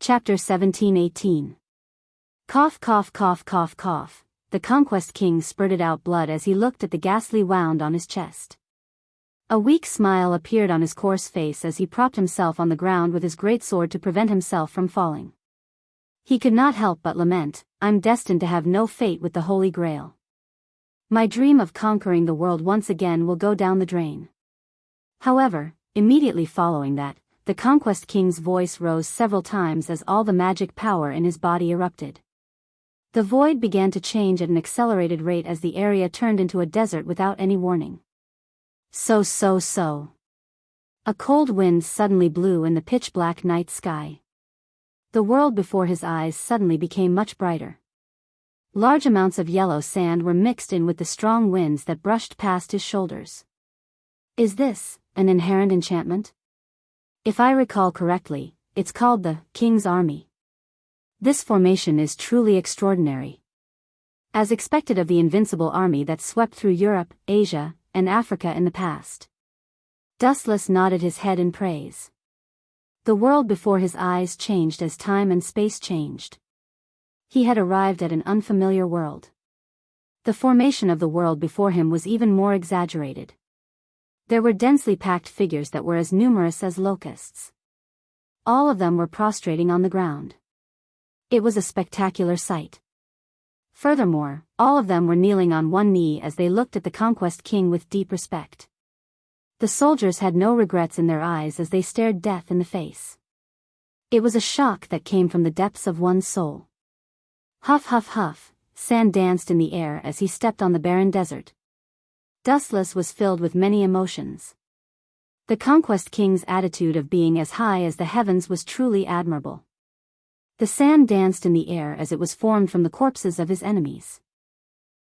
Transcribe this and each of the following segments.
Chapter 17-18. Cough cough cough cough cough. The Conquest King spurted out blood as he looked at the ghastly wound on his chest. A weak smile appeared on his coarse face as he propped himself on the ground with his great sword to prevent himself from falling. He could not help but lament, "I'm destined to have no fate with the Holy Grail. My dream of conquering the world once again will go down the drain." However, immediately following that, the Conquest King's voice rose several times as all the magic power in his body erupted. The void began to change at an accelerated rate as the area turned into a desert without any warning. So. A cold wind suddenly blew in the pitch-black night sky. The world before his eyes suddenly became much brighter. Large amounts of yellow sand were mixed in with the strong winds that brushed past his shoulders. Is this an inherent enchantment? If I recall correctly, it's called the King's Army. This formation is truly extraordinary. As expected of the invincible army that swept through Europe, Asia, and Africa in the past. Dustless nodded his head in praise. The world before his eyes changed as time and space changed. He had arrived at an unfamiliar world. The formation of the world before him was even more exaggerated. There were densely packed figures that were as numerous as locusts. All of them were prostrating on the ground. It was a spectacular sight. Furthermore, all of them were kneeling on one knee as they looked at the Conquest King with deep respect. The soldiers had no regrets in their eyes as they stared death in the face. It was a shock that came from the depths of one's soul. Huff huff huff, sand danced in the air as he stepped on the barren desert. Dustless was filled with many emotions. The Conquest King's attitude of being as high as the heavens was truly admirable. The sand danced in the air as it was formed from the corpses of his enemies.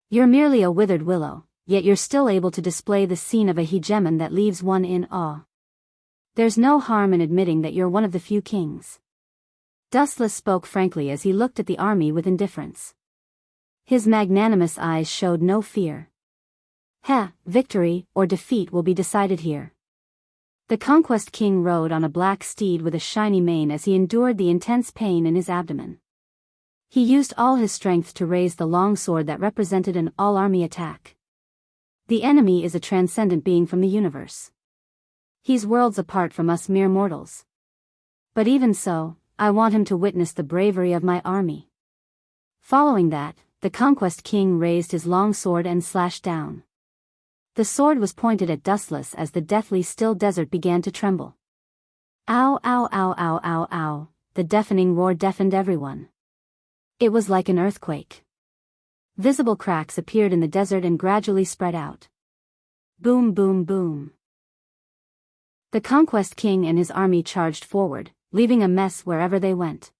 You're merely a withered willow, yet you're still able to display the scene of a hegemon that leaves one in awe. There's no harm in admitting that you're one of the few kings. Dustless spoke frankly as he looked at the army with indifference. His magnanimous eyes showed no fear. Victory or defeat will be decided here. The Conquest King rode on a black steed with a shiny mane as he endured the intense pain in his abdomen. He used all his strength to raise the long sword that represented an all-army attack. The enemy is a transcendent being from the universe. He's worlds apart from us mere mortals. But even so, I want him to witness the bravery of my army. Following that, the Conquest King raised his long sword and slashed down. The sword was pointed at Dustless as the deathly still desert began to tremble. Ow ow ow ow ow ow, the deafening roar deafened everyone. It was like an earthquake. Visible cracks appeared in the desert and gradually spread out. Boom boom boom. The Conquest King and his army charged forward, leaving a mess wherever they went.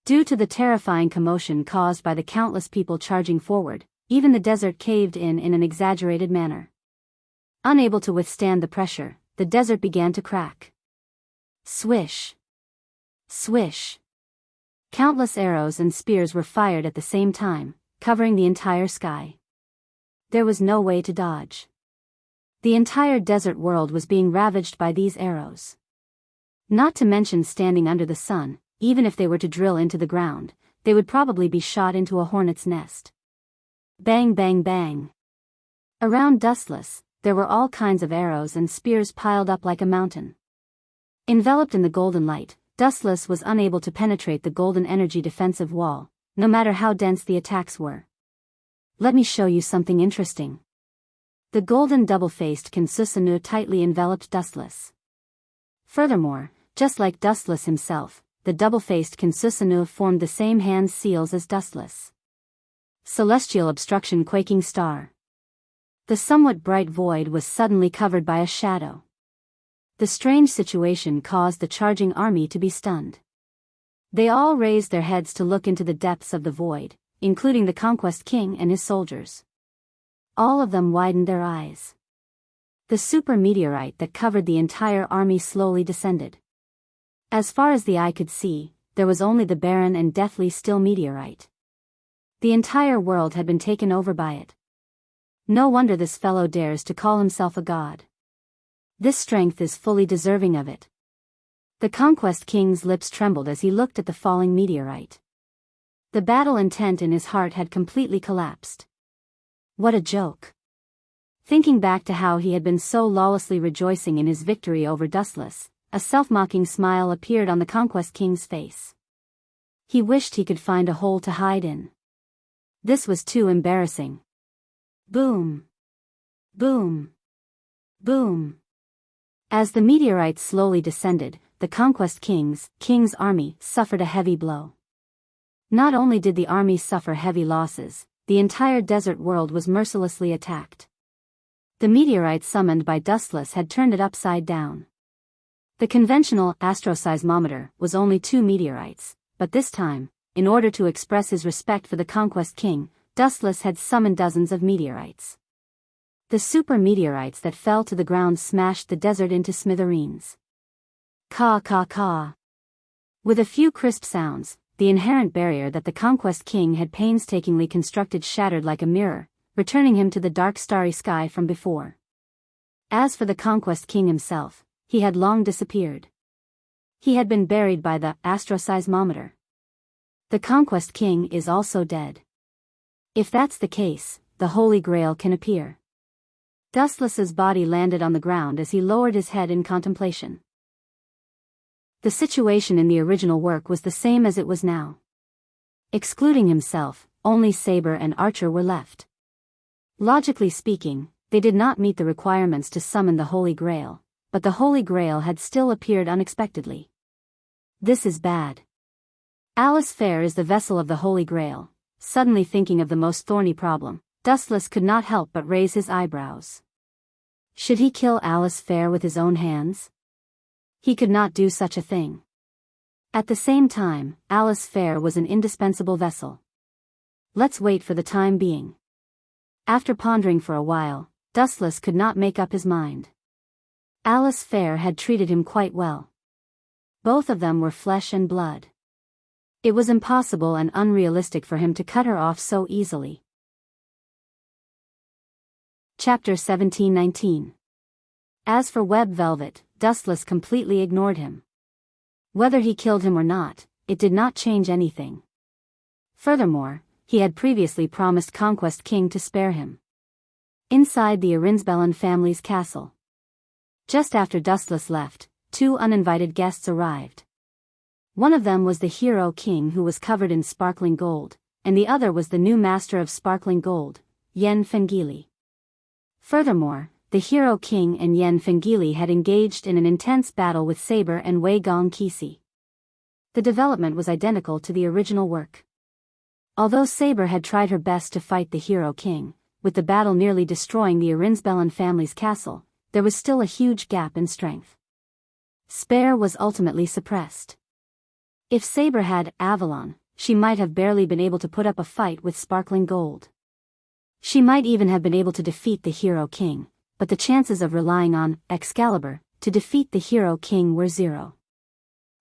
Due to the terrifying commotion caused by the countless people charging forward, even the desert caved in an exaggerated manner. Unable to withstand the pressure, the desert began to crack. Swish. Swish. Countless arrows and spears were fired at the same time, covering the entire sky. There was no way to dodge. The entire desert world was being ravaged by these arrows. Not to mention standing under the sun, even if they were to drill into the ground, they would probably be shot into a hornet's nest. Bang bang bang. Around Dustless, there were all kinds of arrows and spears piled up like a mountain. Enveloped in the golden light, Dustless was unable to penetrate the golden energy defensive wall, no matter how dense the attacks were. Let me show you something interesting. The golden double-faced Kinsusanu tightly enveloped Dustless. Furthermore, just like Dustless himself, the double-faced Kinsusanu formed the same hand seals as Dustless. Celestial obstruction quaking star. The somewhat bright void was suddenly covered by a shadow. The strange situation caused the charging army to be stunned. They all raised their heads to look into the depths of the void, including the Conquest King and his soldiers. All of them widened their eyes. The super meteorite that covered the entire army slowly descended. As far as the eye could see, there was only the barren and deathly still meteorite. The entire world had been taken over by it. No wonder this fellow dares to call himself a god. This strength is fully deserving of it. The Conquest King's lips trembled as he looked at the falling meteorite. The battle intent in his heart had completely collapsed. What a joke. Thinking back to how he had been so lawlessly rejoicing in his victory over Dustless, a self-mocking smile appeared on the Conquest King's face. He wished he could find a hole to hide in. This was too embarrassing. Boom. Boom. Boom. As the meteorite slowly descended, the Conquest King's army suffered a heavy blow. Not only did the army suffer heavy losses, the entire desert world was mercilessly attacked. The meteorite summoned by Dustless had turned it upside down. The conventional astroseismometer was only 2 meteorites, but this time, in order to express his respect for the Conquest King, Dustless had summoned dozens of meteorites. The super meteorites that fell to the ground smashed the desert into smithereens. Caw caw caw. With a few crisp sounds, the inherent barrier that the Conquest King had painstakingly constructed shattered like a mirror, returning him to the dark starry sky from before. As for the Conquest King himself, he had long disappeared. He had been buried by the astroseismometer. The Conquest King is also dead. If that's the case, the Holy Grail can appear. Dustless's body landed on the ground as he lowered his head in contemplation. The situation in the original work was the same as it was now. Excluding himself, only Saber and Archer were left. Logically speaking, they did not meet the requirements to summon the Holy Grail, but the Holy Grail had still appeared unexpectedly. This is bad. Alice Fair is the vessel of the Holy Grail. Suddenly thinking of the most thorny problem, Dustless could not help but raise his eyebrows. Should he kill Alice Fair with his own hands? He could not do such a thing. At the same time, Alice Fair was an indispensable vessel. Let's wait for the time being. After pondering for a while, Dustless could not make up his mind. Alice Fair had treated him quite well. Both of them were flesh and blood. It was impossible and unrealistic for him to cut her off so easily. Chapter 1719. As for Web Velvet, Dustless completely ignored him. Whether he killed him or not, it did not change anything. Furthermore, he had previously promised Conquest King to spare him. Inside the Arinsbellan family's castle. Just after Dustless left, 2 uninvited guests arrived. One of them was the Hero King who was covered in sparkling gold, and the other was the new master of sparkling gold, Yen Fengili. Furthermore, the Hero King and Yen Fengili had engaged in an intense battle with Saber and Wei Gong Kisi. The development was identical to the original work. Although Saber had tried her best to fight the Hero King, with the battle nearly destroying the Arinsbellan family's castle, there was still a huge gap in strength. Spare was ultimately suppressed. If Saber had Avalon, she might have barely been able to put up a fight with Sparkling Gold. She might even have been able to defeat the Hero King, but the chances of relying on Excalibur to defeat the Hero King were 0.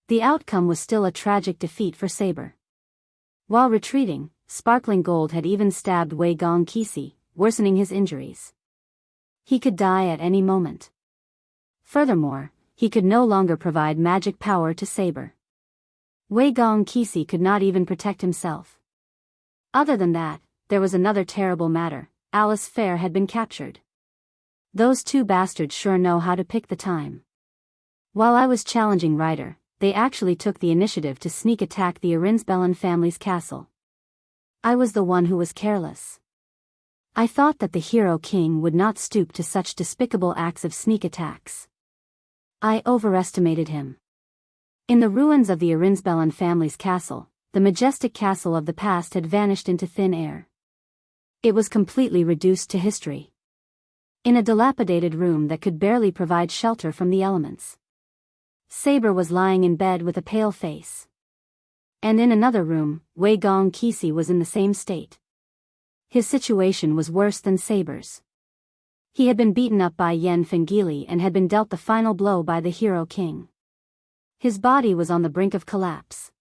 The outcome was still a tragic defeat for Saber. While retreating, Sparkling Gold had even stabbed Wei Gong Kisi, worsening his injuries. He could die at any moment. Furthermore, he could no longer provide magic power to Saber. Wei Gong Kisi could not even protect himself. Other than that, there was another terrible matter. Alice Fair had been captured. Those 2 bastards sure know how to pick the time. While I was challenging Ryder, they actually took the initiative to sneak attack the Arinsbellan family's castle. I was the one who was careless. I thought that the Hero King would not stoop to such despicable acts of sneak attacks. I overestimated him. In the ruins of the Arinsbellan family's castle, the majestic castle of the past had vanished into thin air. It was completely reduced to history. In a dilapidated room that could barely provide shelter from the elements, Saber was lying in bed with a pale face. And in another room, Wei Gong Kisi was in the same state. His situation was worse than Saber's. He had been beaten up by Yen Fengili and had been dealt the final blow by the Hero King. His body was on the brink of collapse.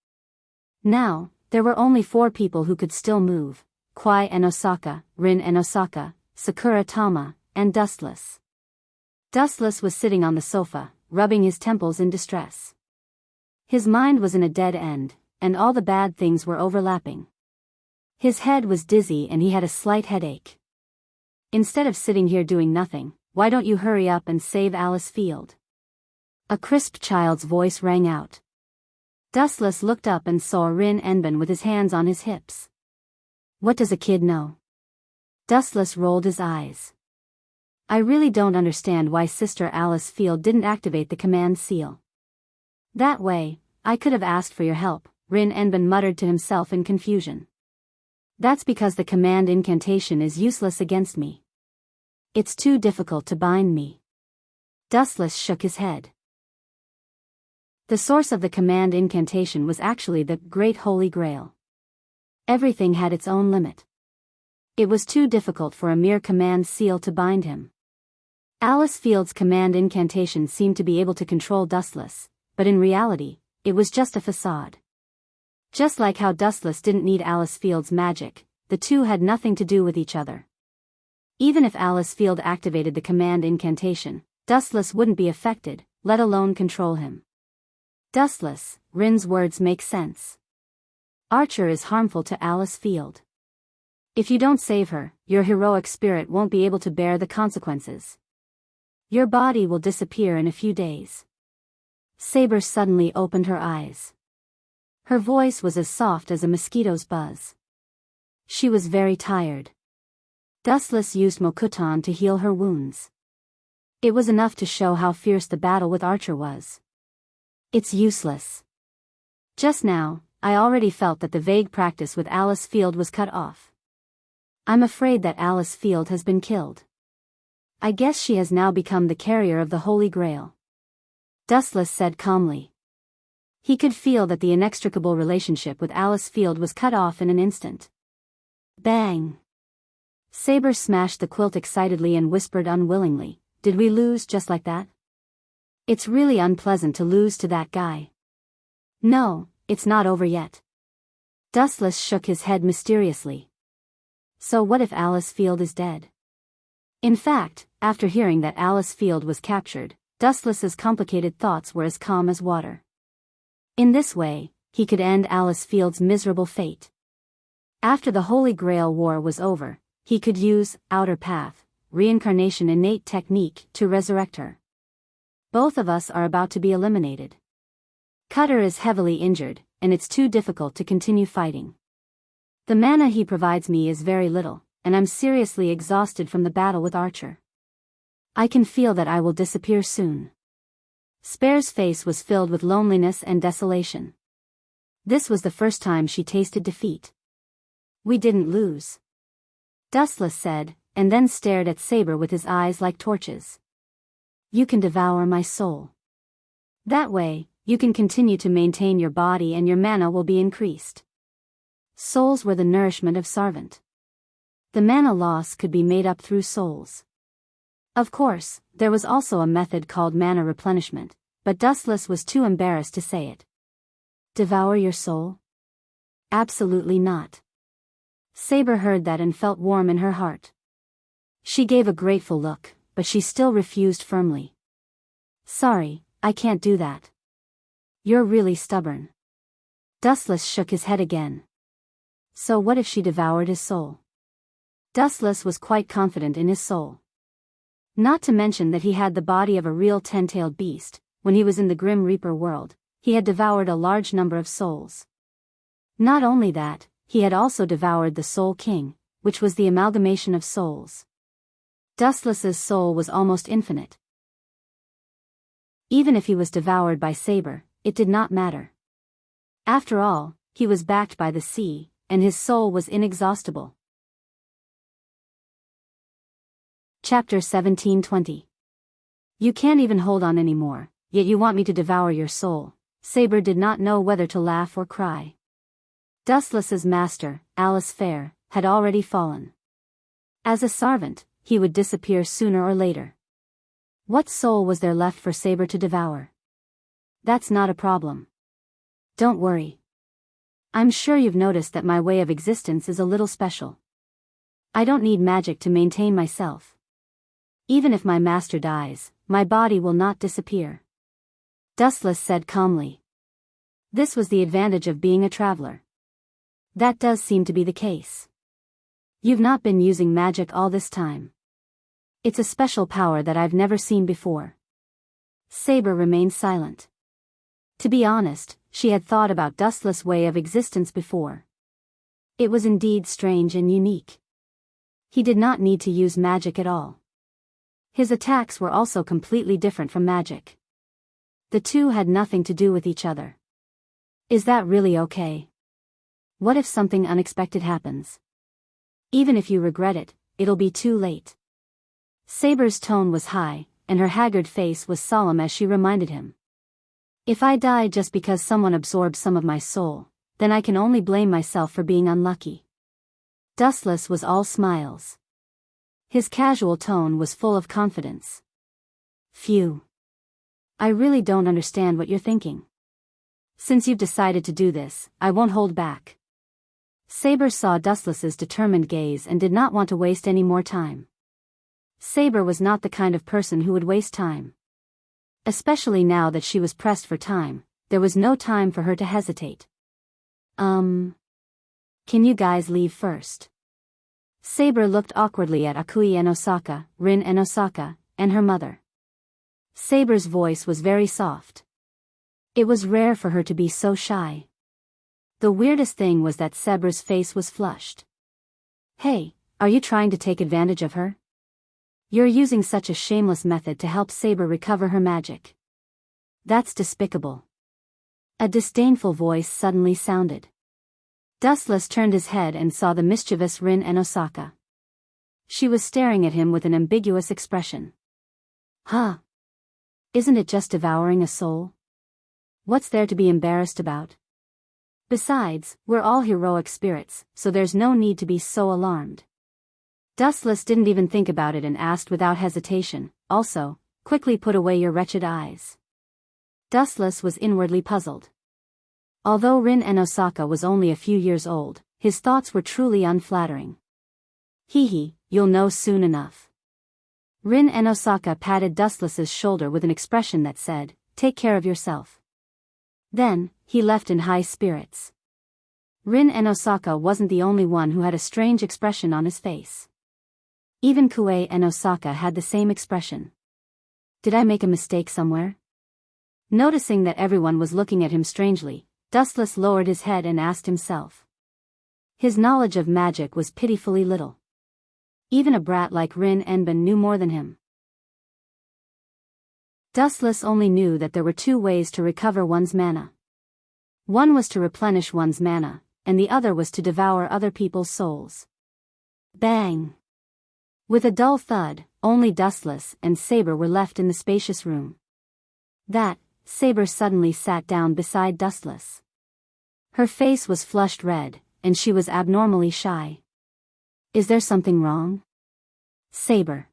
Now, there were only 4 people who could still move: Kwai and Osaka, Rin and Osaka, Sakura Tama, and Dustless. Dustless was sitting on the sofa, rubbing his temples in distress. His mind was in a dead end, and all the bad things were overlapping. His head was dizzy and he had a slight headache. Instead of sitting here doing nothing, why don't you hurry up and save Alice Field? A crisp child's voice rang out. Dustless looked up and saw Rin Enben with his hands on his hips. What does a kid know? Dustless rolled his eyes. I really don't understand why Sister Alice Field didn't activate the command seal. That way, I could have asked for your help, Rin Enben muttered to himself in confusion. That's because the command incantation is useless against me. It's too difficult to bind me. Dustless shook his head. The source of the command incantation was actually the Great Holy Grail. Everything had its own limit. It was too difficult for a mere command seal to bind him. Alice Field's command incantation seemed to be able to control Dustless, but in reality, it was just a facade. Just like how Dustless didn't need Alice Field's magic, the two had nothing to do with each other. Even if Alice Field activated the command incantation, Dustless wouldn't be affected, let alone control him. Dustless, Rin's words make sense. Archer is harmful to Alice Field. If you don't save her, your heroic spirit won't be able to bear the consequences. Your body will disappear in a few days. Saber suddenly opened her eyes. Her voice was as soft as a mosquito's buzz. She was very tired. Dustless used Mokutan to heal her wounds. It was enough to show how fierce the battle with Archer was. It's useless. Just now, I already felt that the vague practice with Alice Field was cut off. I'm afraid that Alice Field has been killed. I guess she has now become the carrier of the Holy Grail. Dustless said calmly. He could feel that the inextricable relationship with Alice Field was cut off in an instant. Bang! Saber smashed the quilt excitedly and whispered unwillingly, "Did we lose just like that? It's really unpleasant to lose to that guy." "No, it's not over yet." Dustless shook his head mysteriously. "So what if Alice Field is dead?" In fact, after hearing that Alice Field was captured, Dustless's complicated thoughts were as calm as water. In this way, he could end Alice Field's miserable fate. After the Holy Grail War was over, he could use Outer Path, reincarnation innate technique to resurrect her. Both of us are about to be eliminated. Cutter is heavily injured, and it's too difficult to continue fighting. The mana he provides me is very little, and I'm seriously exhausted from the battle with Archer. I can feel that I will disappear soon. Spare's face was filled with loneliness and desolation. This was the first time she tasted defeat. "We didn't lose," Dustless said, and then stared at Saber with his eyes like torches. "You can devour my soul. That way, you can continue to maintain your body and your mana will be increased." Souls were the nourishment of Sarvant. The mana loss could be made up through souls. Of course, there was also a method called mana replenishment, but Dustless was too embarrassed to say it. "Devour your soul?" "Absolutely not." Saber heard that and felt warm in her heart. She gave a grateful look, but she still refused firmly. "Sorry, I can't do that." "You're really stubborn." Dustless shook his head again. "So what if she devoured his soul?" Dustless was quite confident in his soul. Not to mention that he had the body of a real ten-tailed beast. When he was in the Grim Reaper world, he had devoured a large number of souls. Not only that, he had also devoured the Soul King, which was the amalgamation of souls. Dustless's soul was almost infinite. Even if he was devoured by Saber, it did not matter. After all, he was backed by the sea, and his soul was inexhaustible. Chapter 17:20. You can't even hold on anymore, yet you want me to devour your soul. Saber did not know whether to laugh or cry. Dustless's master, Alice Fair, had already fallen. As a servant, he would disappear sooner or later. What soul was there left for Saber to devour? That's not a problem. Don't worry. I'm sure you've noticed that my way of existence is a little special. I don't need magic to maintain myself. Even if my master dies, my body will not disappear. Dustless said calmly. This was the advantage of being a traveler. That does seem to be the case. You've not been using magic all this time. It's a special power that I've never seen before. Saber remained silent. To be honest, she had thought about Dustless' way of existence before. It was indeed strange and unique. He did not need to use magic at all. His attacks were also completely different from magic. The two had nothing to do with each other. Is that really okay? What if something unexpected happens? Even if you regret it, it'll be too late. Saber's tone was high, and her haggard face was solemn as she reminded him. If I die just because someone absorbed some of my soul, then I can only blame myself for being unlucky. Dustless was all smiles. His casual tone was full of confidence. Phew. I really don't understand what you're thinking. Since you've decided to do this, I won't hold back. Saber saw Dustless's determined gaze and did not want to waste any more time. Saber was not the kind of person who would waste time. Especially now that she was pressed for time, there was no time for her to hesitate. Can you guys leave first? Saber looked awkwardly at Akui and Osaka, Rin and Osaka, and her mother. Saber's voice was very soft. It was rare for her to be so shy. The weirdest thing was that Saber's face was flushed. Hey, are you trying to take advantage of her? You're using such a shameless method to help Saber recover her magic. That's despicable. A disdainful voice suddenly sounded. Dustless turned his head and saw the mischievous Rin and Osaka. She was staring at him with an ambiguous expression. Huh? Isn't it just devouring a soul? What's there to be embarrassed about? Besides, we're all heroic spirits, so there's no need to be so alarmed. Dustless didn't even think about it and asked without hesitation, also, quickly put away your wretched eyes. Dustless was inwardly puzzled. Although Rin and Osaka was only a few years old, his thoughts were truly unflattering. Hee, you'll know soon enough. Rin and Osaka patted Dustless's shoulder with an expression that said, take care of yourself. Then, he left in high spirits. Rin and Osaka wasn't the only one who had a strange expression on his face. Even Kue and Osaka had the same expression. Did I make a mistake somewhere? Noticing that everyone was looking at him strangely, Dustless lowered his head and asked himself. His knowledge of magic was pitifully little. Even a brat like Rin Enben knew more than him. Dustless only knew that there were two ways to recover one's mana. One was to replenish one's mana, and the other was to devour other people's souls. Bang! With a dull thud, only Dustless and Saber were left in the spacious room. Saber suddenly sat down beside Dustless. Her face was flushed red, and she was abnormally shy. Is there something wrong? Saber.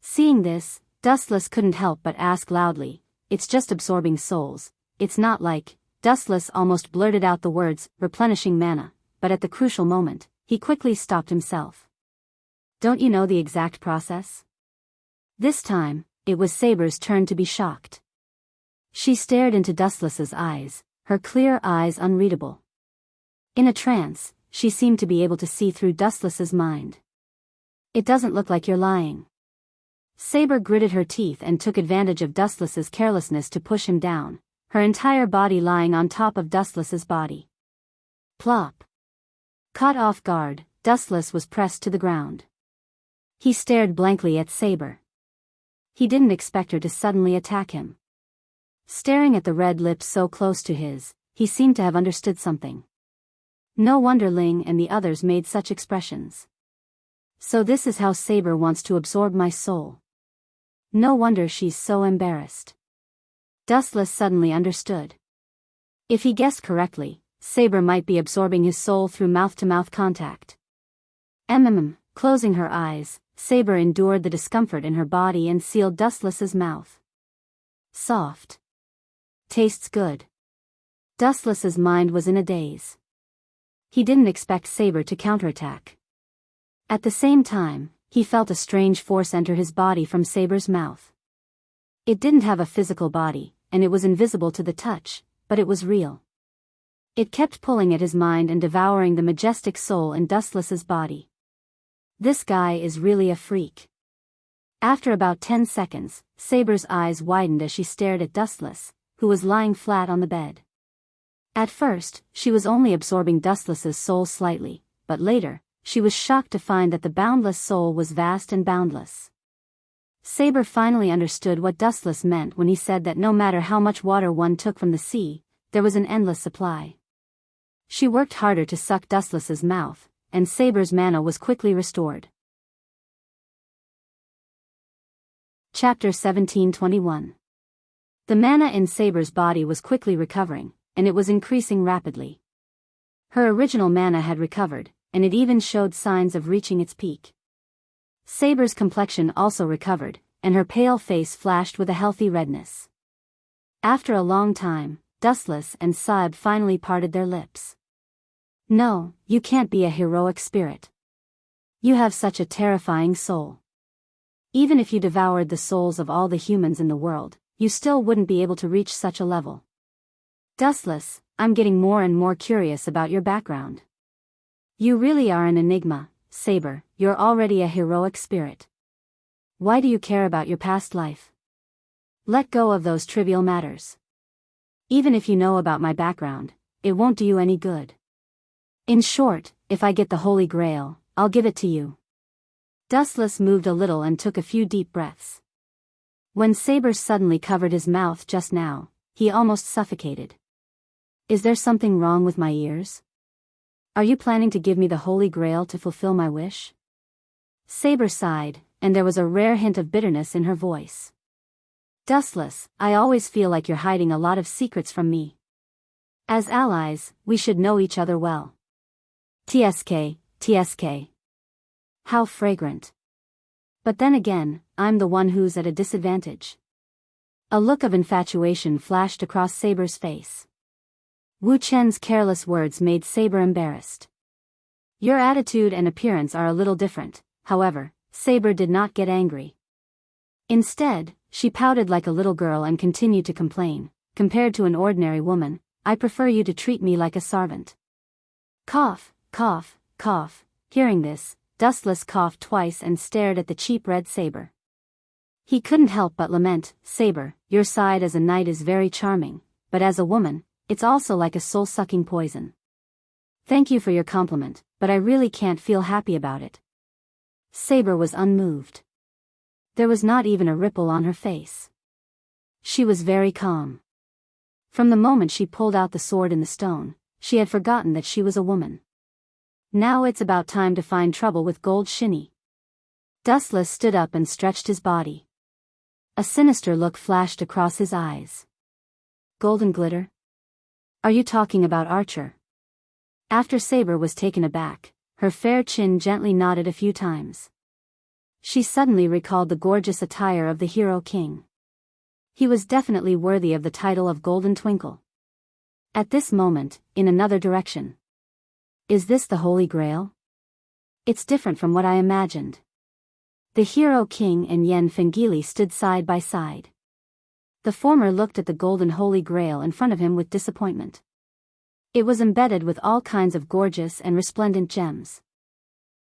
Seeing this, Dustless couldn't help but ask loudly, it's just absorbing souls, it's not like, Dustless almost blurted out the words, replenishing mana, but at the crucial moment, he quickly stopped himself. Don't you know the exact process? This time, it was Saber's turn to be shocked. She stared into Dustless's eyes, her clear eyes unreadable. In a trance, she seemed to be able to see through Dustless's mind. It doesn't look like you're lying. Saber gritted her teeth and took advantage of Dustless's carelessness to push him down, her entire body lying on top of Dustless's body. Plop. Caught off guard, Dustless was pressed to the ground. He stared blankly at Saber. He didn't expect her to suddenly attack him. Staring at the red lips so close to his, he seemed to have understood something. No wonder Ling and the others made such expressions. So this is how Saber wants to absorb my soul. No wonder she's so embarrassed. Dustless suddenly understood. If he guessed correctly, Saber might be absorbing his soul through mouth-to-mouth contact. Closing her eyes, Saber endured the discomfort in her body and sealed Dustless's mouth. Soft. Tastes good. Dustless's mind was in a daze. He didn't expect Saber to counterattack. At the same time, he felt a strange force enter his body from Saber's mouth. It didn't have a physical body, and it was invisible to the touch, but it was real. It kept pulling at his mind and devouring the majestic soul in Dustless's body. This guy is really a freak. After about 10 seconds, Saber's eyes widened as she stared at Dustless, who was lying flat on the bed. At first, she was only absorbing Dustless's soul slightly, but later, she was shocked to find that the boundless soul was vast and boundless. Saber finally understood what Dustless meant when he said that no matter how much water one took from the sea, there was an endless supply. She worked harder to suck Dustless's mouth, and Saber's mana was quickly restored. Chapter 17:21. The mana in Saber's body was quickly recovering, and it was increasing rapidly. Her original mana had recovered, and it even showed signs of reaching its peak. Saber's complexion also recovered, and her pale face flashed with a healthy redness. After a long time, Dustless and Saib finally parted their lips. "No, you can't be a heroic spirit. You have such a terrifying soul. Even if you devoured the souls of all the humans in the world, you still wouldn't be able to reach such a level. Dustless, I'm getting more and more curious about your background. You really are an enigma, Saber. You're already a heroic spirit. Why do you care about your past life? Let go of those trivial matters. Even if you know about my background, it won't do you any good. In short, if I get the Holy Grail, I'll give it to you." Dustless moved a little and took a few deep breaths. When Saber suddenly covered his mouth just now, he almost suffocated. "Is there something wrong with my ears? Are you planning to give me the Holy Grail to fulfill my wish?" Saber sighed, and there was a rare hint of bitterness in her voice. "Dustless, I always feel like you're hiding a lot of secrets from me. As allies, we should know each other well." TSK. How fragrant. But then again, I'm the one who's at a disadvantage. A look of infatuation flashed across Saber's face. Wu Chen's careless words made Saber embarrassed. "Your attitude and appearance are a little different." However, Saber did not get angry. Instead, she pouted like a little girl and continued to complain. "Compared to an ordinary woman, I prefer you to treat me like a servant." Cough, cough, cough. Hearing this, Dustless coughed twice and stared at the cheap red Saber. He couldn't help but lament, "Saber, your side as a knight is very charming, but as a woman, it's also like a soul-sucking poison. Thank you for your compliment, but I really can't feel happy about it." Saber was unmoved. There was not even a ripple on her face. She was very calm. From the moment she pulled out the sword in the stone, she had forgotten that she was a woman. Now it's about time to find trouble with Gold Shinny. Dustless stood up and stretched his body. A sinister look flashed across his eyes. "Golden glitter? Are you talking about Archer?" After Saber was taken aback, her fair chin gently nodded a few times. She suddenly recalled the gorgeous attire of the Hero King. He was definitely worthy of the title of Golden Twinkle. At this moment, in another direction. "Is this the Holy Grail? It's different from what I imagined." The Hero King and Yen Fengili stood side by side. The former looked at the golden Holy Grail in front of him with disappointment. It was embedded with all kinds of gorgeous and resplendent gems.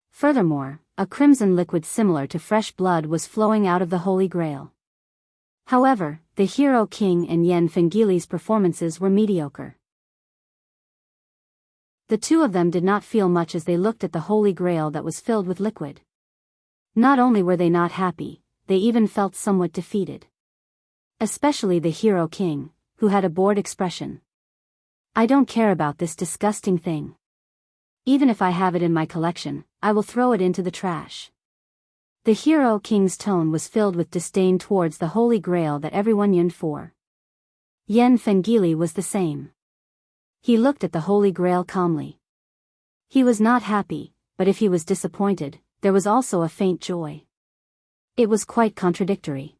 Furthermore, a crimson liquid similar to fresh blood was flowing out of the Holy Grail. However, the Hero King and Yen Fengili's performances were mediocre. The two of them did not feel much as they looked at the Holy Grail that was filled with liquid. Not only were they not happy, they even felt somewhat defeated. Especially the Hero King, who had a bored expression. "I don't care about this disgusting thing. Even if I have it in my collection, I will throw it into the trash." The Hero King's tone was filled with disdain towards the Holy Grail that everyone yearned for. Yen Fengili was the same. He looked at the Holy Grail calmly. He was not happy, but if he was disappointed, there was also a faint joy. It was quite contradictory.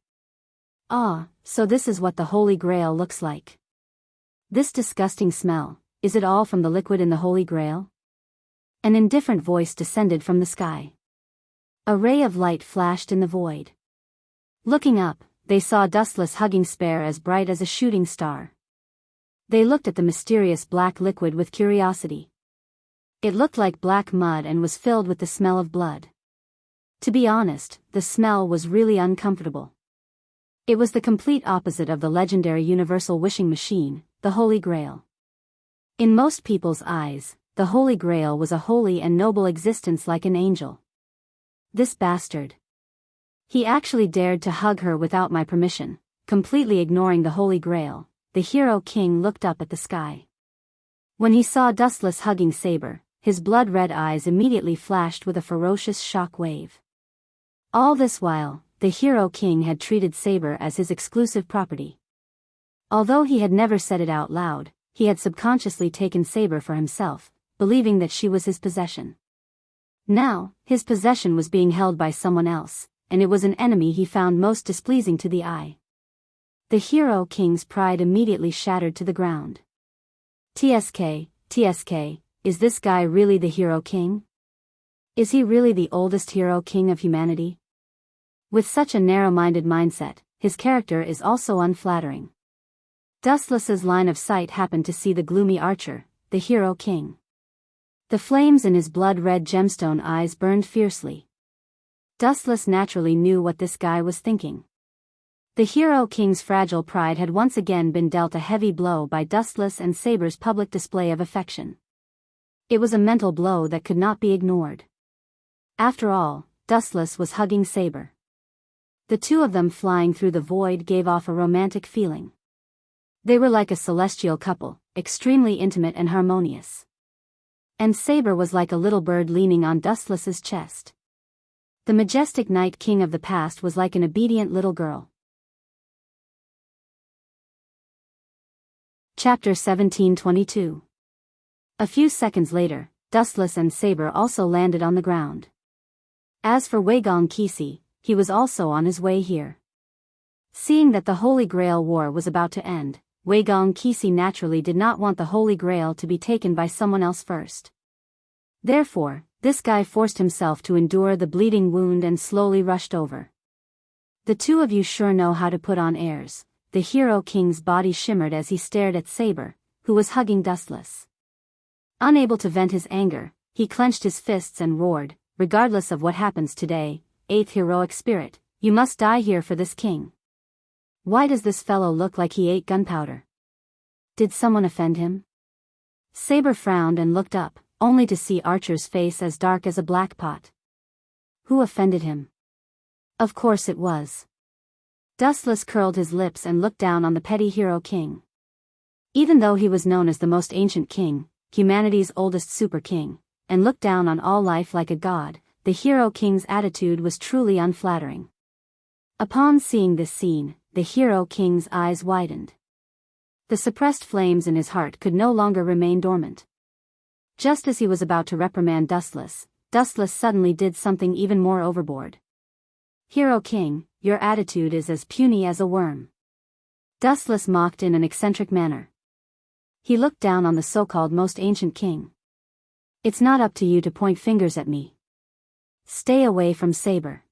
"Ah, so this is what the Holy Grail looks like. This disgusting smell, is it all from the liquid in the Holy Grail?" An indifferent voice descended from the sky. A ray of light flashed in the void. Looking up, they saw Dustless hugging Spare as bright as a shooting star. They looked at the mysterious black liquid with curiosity. It looked like black mud and was filled with the smell of blood. To be honest, the smell was really uncomfortable. It was the complete opposite of the legendary universal wishing machine, the Holy Grail. In most people's eyes, the Holy Grail was a holy and noble existence like an angel. This bastard. He actually dared to hug her without my permission, completely ignoring the Holy Grail. The Hero King looked up at the sky. When he saw Dustless hugging Saber, his blood-red eyes immediately flashed with a ferocious shock wave. All this while, the Hero King had treated Saber as his exclusive property. Although he had never said it out loud, he had subconsciously taken Saber for himself, believing that she was his possession. Now, his possession was being held by someone else, and it was an enemy he found most displeasing to the eye. The Hero King's pride immediately shattered to the ground. TSK, is this guy really the Hero King? Is he really the oldest Hero King of humanity? With such a narrow-minded mindset, his character is also unflattering. Dustless's line of sight happened to see the gloomy archer, the Hero King. The flames in his blood-red gemstone eyes burned fiercely. Dustless naturally knew what this guy was thinking. The Hero King's fragile pride had once again been dealt a heavy blow by Dustless and Saber's public display of affection. It was a mental blow that could not be ignored. After all, Dustless was hugging Saber. The two of them flying through the void gave off a romantic feeling. They were like a celestial couple, extremely intimate and harmonious. And Saber was like a little bird leaning on Dustless's chest. The majestic Night King of the past was like an obedient little girl. Chapter 1722. A few seconds later, Dustless and Saber also landed on the ground. As for Waigong Kisi, he was also on his way here. Seeing that the Holy Grail War was about to end, Waigong Kisi naturally did not want the Holy Grail to be taken by someone else first. Therefore, this guy forced himself to endure the bleeding wound and slowly rushed over. The two of you sure know how to put on airs. The Hero King's body shimmered as he stared at Saber, who was hugging Dustless. Unable to vent his anger, he clenched his fists and roared, "Regardless of what happens today, 8th heroic spirit, you must die here for this king." Why does this fellow look like he ate gunpowder? Did someone offend him? Saber frowned and looked up, only to see Archer's face as dark as a black pot. Who offended him? Of course it was. Dustless curled his lips and looked down on the petty Hero King. Even though he was known as the most ancient king, humanity's oldest super king, and looked down on all life like a god, the Hero King's attitude was truly unflattering. Upon seeing this scene, the Hero King's eyes widened. The suppressed flames in his heart could no longer remain dormant. Just as he was about to reprimand Dustless, Dustless suddenly did something even more overboard. "Hero King, your attitude is as puny as a worm." Dustless mocked in an eccentric manner. He looked down on the so-called most ancient king. "It's not up to you to point fingers at me. Stay away from Saber.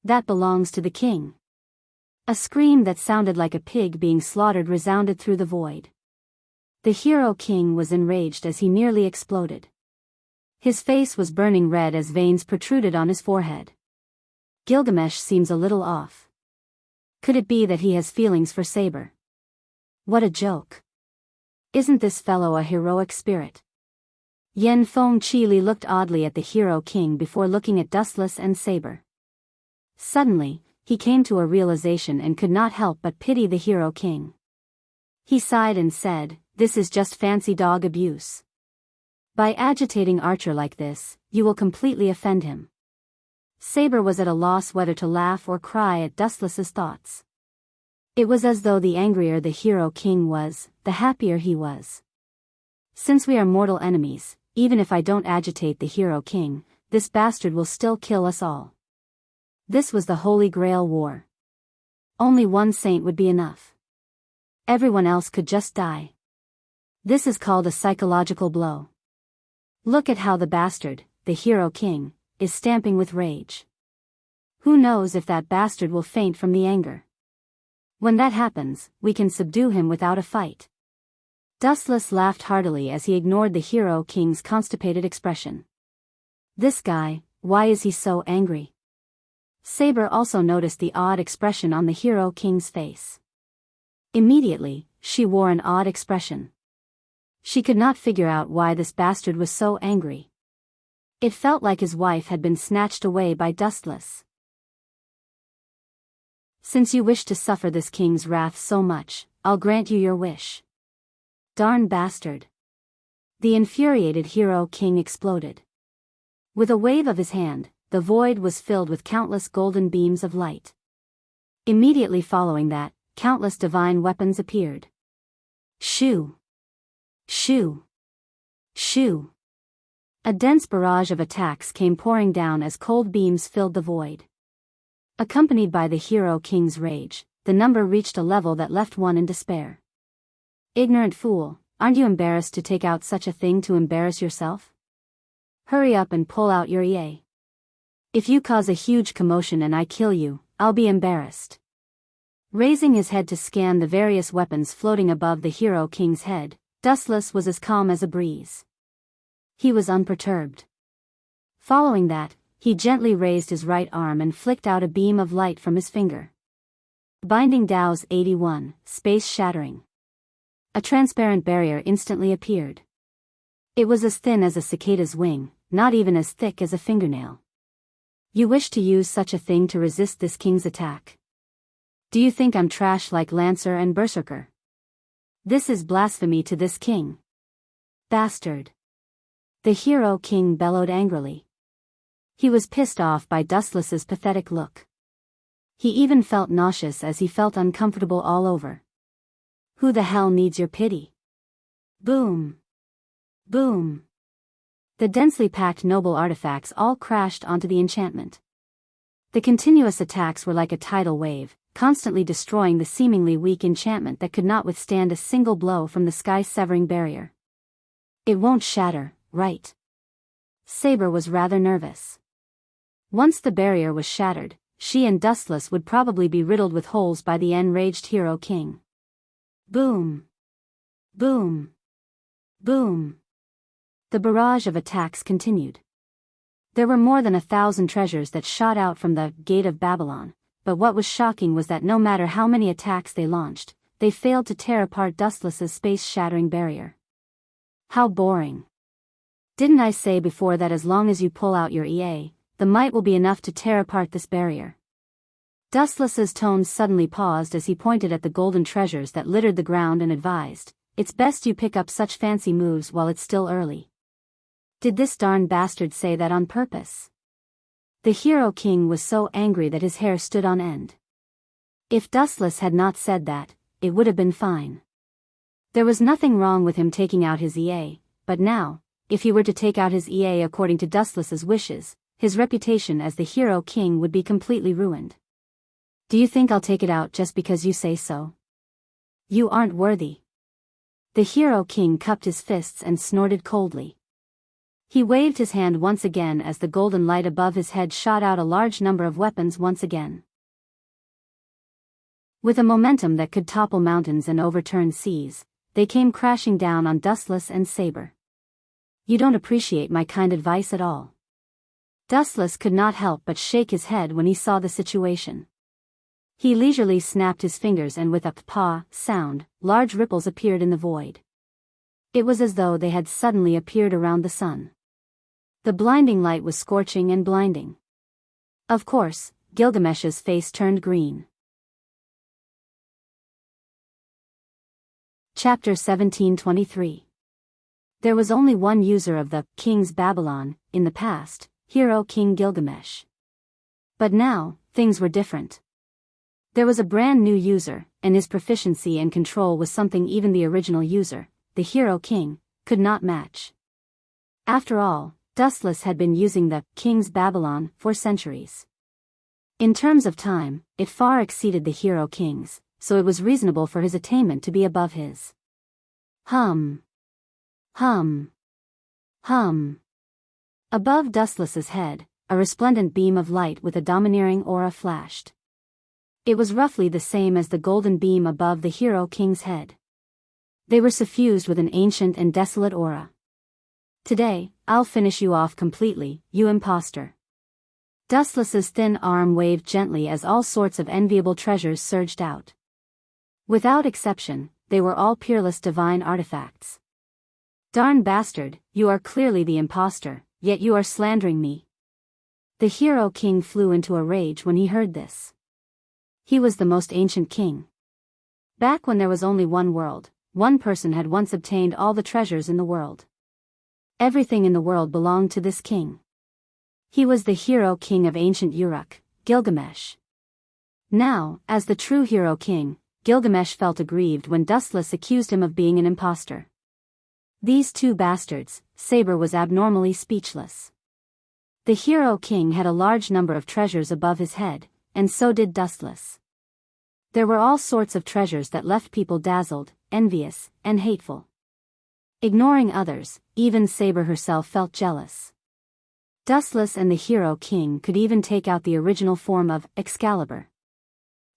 That belongs to the king." A scream that sounded like a pig being slaughtered resounded through the void. The Hero King was enraged as he nearly exploded. His face was burning red as veins protruded on his forehead. Gilgamesh seems a little off. Could it be that he has feelings for Saber? What a joke. Isn't this fellow a heroic spirit? Yen Feng Qili looked oddly at the Hero King before looking at Dustless and Saber. Suddenly, he came to a realization and could not help but pity the Hero King. He sighed and said, "This is just fancy dog abuse. By agitating Archer like this, you will completely offend him." Saber was at a loss whether to laugh or cry at Dustless's thoughts. It was as though the angrier the Hero King was, the happier he was. "Since we are mortal enemies, even if I don't agitate the Hero King, this bastard will still kill us all." This was the Holy Grail War. Only one saint would be enough. Everyone else could just die. This is called a psychological blow. Look at how the bastard, the Hero King, is stamping with rage. Who knows if that bastard will faint from the anger? When that happens, we can subdue him without a fight. Dustless laughed heartily as he ignored the Hero King's constipated expression. This guy, why is he so angry? Saber also noticed the odd expression on the Hero King's face. Immediately, she wore an odd expression. She could not figure out why this bastard was so angry. It felt like his wife had been snatched away by Dustless. Since you wish to suffer this king's wrath so much, I'll grant you your wish. Darn bastard. The infuriated Hero King exploded. With a wave of his hand, the void was filled with countless golden beams of light. Immediately following that, countless divine weapons appeared. Shoo! Shoo! Shoo! A dense barrage of attacks came pouring down as cold beams filled the void. Accompanied by the Hero King's rage, the number reached a level that left one in despair. Ignorant fool, aren't you embarrassed to take out such a thing to embarrass yourself? Hurry up and pull out your EA. If you cause a huge commotion and I kill you, I'll be embarrassed. Raising his head to scan the various weapons floating above the Hero King's head, Dustless was as calm as a breeze. He was unperturbed. Following that, he gently raised his right arm and flicked out a beam of light from his finger. Binding Dow's 81, space shattering. A transparent barrier instantly appeared. It was as thin as a cicada's wing, not even as thick as a fingernail. You wish to use such a thing to resist this king's attack? Do you think I'm trash like Lancer and Berserker? This is blasphemy to this king. Bastard. The Hero King bellowed angrily. He was pissed off by Dustless's pathetic look. He even felt nauseous as he felt uncomfortable all over. Who the hell needs your pity? Boom. Boom. The densely packed noble artifacts all crashed onto the enchantment. The continuous attacks were like a tidal wave, constantly destroying the seemingly weak enchantment that could not withstand a single blow from the sky-severing barrier. It won't shatter, right? Saber was rather nervous. Once the barrier was shattered, she and Dustless would probably be riddled with holes by the enraged Hero King. Boom. Boom. Boom. The barrage of attacks continued. There were more than 1,000 treasures that shot out from the Gate of Babylon, but what was shocking was that no matter how many attacks they launched, they failed to tear apart Dustless's space-shattering barrier. How boring. Didn't I say before that as long as you pull out your EA, the might will be enough to tear apart this barrier? Dustless's tones suddenly paused as he pointed at the golden treasures that littered the ground and advised, "It's best you pick up such fancy moves while it's still early." Did this darn bastard say that on purpose? The Hero King was so angry that his hair stood on end. If Dustless had not said that, it would have been fine. There was nothing wrong with him taking out his EA, but now, if he were to take out his EA according to Dustless's wishes, his reputation as the Hero King would be completely ruined. Do you think I'll take it out just because you say so? You aren't worthy. The Hero King cupped his fists and snorted coldly. He waved his hand once again as the golden light above his head shot out a large number of weapons once again. With a momentum that could topple mountains and overturn seas, they came crashing down on Dustless and Saber. You don't appreciate my kind advice at all. Dustless could not help but shake his head when he saw the situation. He leisurely snapped his fingers and with a "paw" sound, large ripples appeared in the void. It was as though they had suddenly appeared around the sun. The blinding light was scorching and blinding. Of course, Gilgamesh's face turned green. Chapter 1723. There was only one user of the King's Babylon, in the past, Hero King Gilgamesh. But now, things were different. There was a brand new user, and his proficiency and control was something even the original user, the Hero King, could not match. After all, Dustless had been using the King's Babylon for centuries. In terms of time, it far exceeded the Hero King's, so it was reasonable for his attainment to be above his. Hum. Hum. Hum. Above Dustless's head, a resplendent beam of light with a domineering aura flashed. It was roughly the same as the golden beam above the Hero King's head. They were suffused with an ancient and desolate aura. "Today, I'll finish you off completely, you imposter." Dustless's thin arm waved gently as all sorts of enviable treasures surged out. Without exception, they were all peerless divine artifacts. "Darn bastard, you are clearly the imposter, yet you are slandering me." The hero king flew into a rage when he heard this. He was the most ancient king. Back when there was only one world, one person had once obtained all the treasures in the world. Everything in the world belonged to this king. He was the hero king of ancient Uruk, Gilgamesh. Now, as the true hero king, Gilgamesh felt aggrieved when Dustless accused him of being an impostor. These two bastards, Saber was abnormally speechless. The hero king had a large number of treasures above his head, and so did Dustless. There were all sorts of treasures that left people dazzled, envious, and hateful. Ignoring others, even Saber herself felt jealous. Dustless and the hero king could even take out the original form of Excalibur.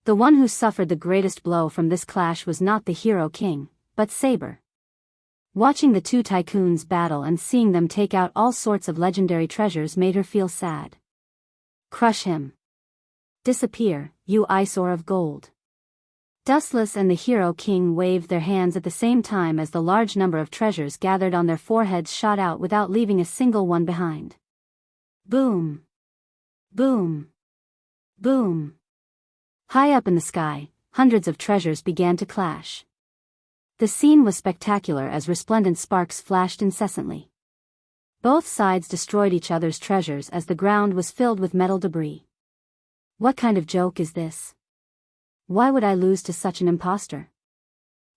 The one who suffered the greatest blow from this clash was not the hero king, but Saber. Watching the two tycoons battle and seeing them take out all sorts of legendary treasures made her feel sad. "Crush him. Disappear, you eyesore of gold." Dustless and the hero king waved their hands at the same time as the large number of treasures gathered on their foreheads shot out without leaving a single one behind. Boom! Boom! Boom! High up in the sky, hundreds of treasures began to clash. The scene was spectacular as resplendent sparks flashed incessantly. Both sides destroyed each other's treasures as the ground was filled with metal debris. What kind of joke is this? Why would I lose to such an impostor?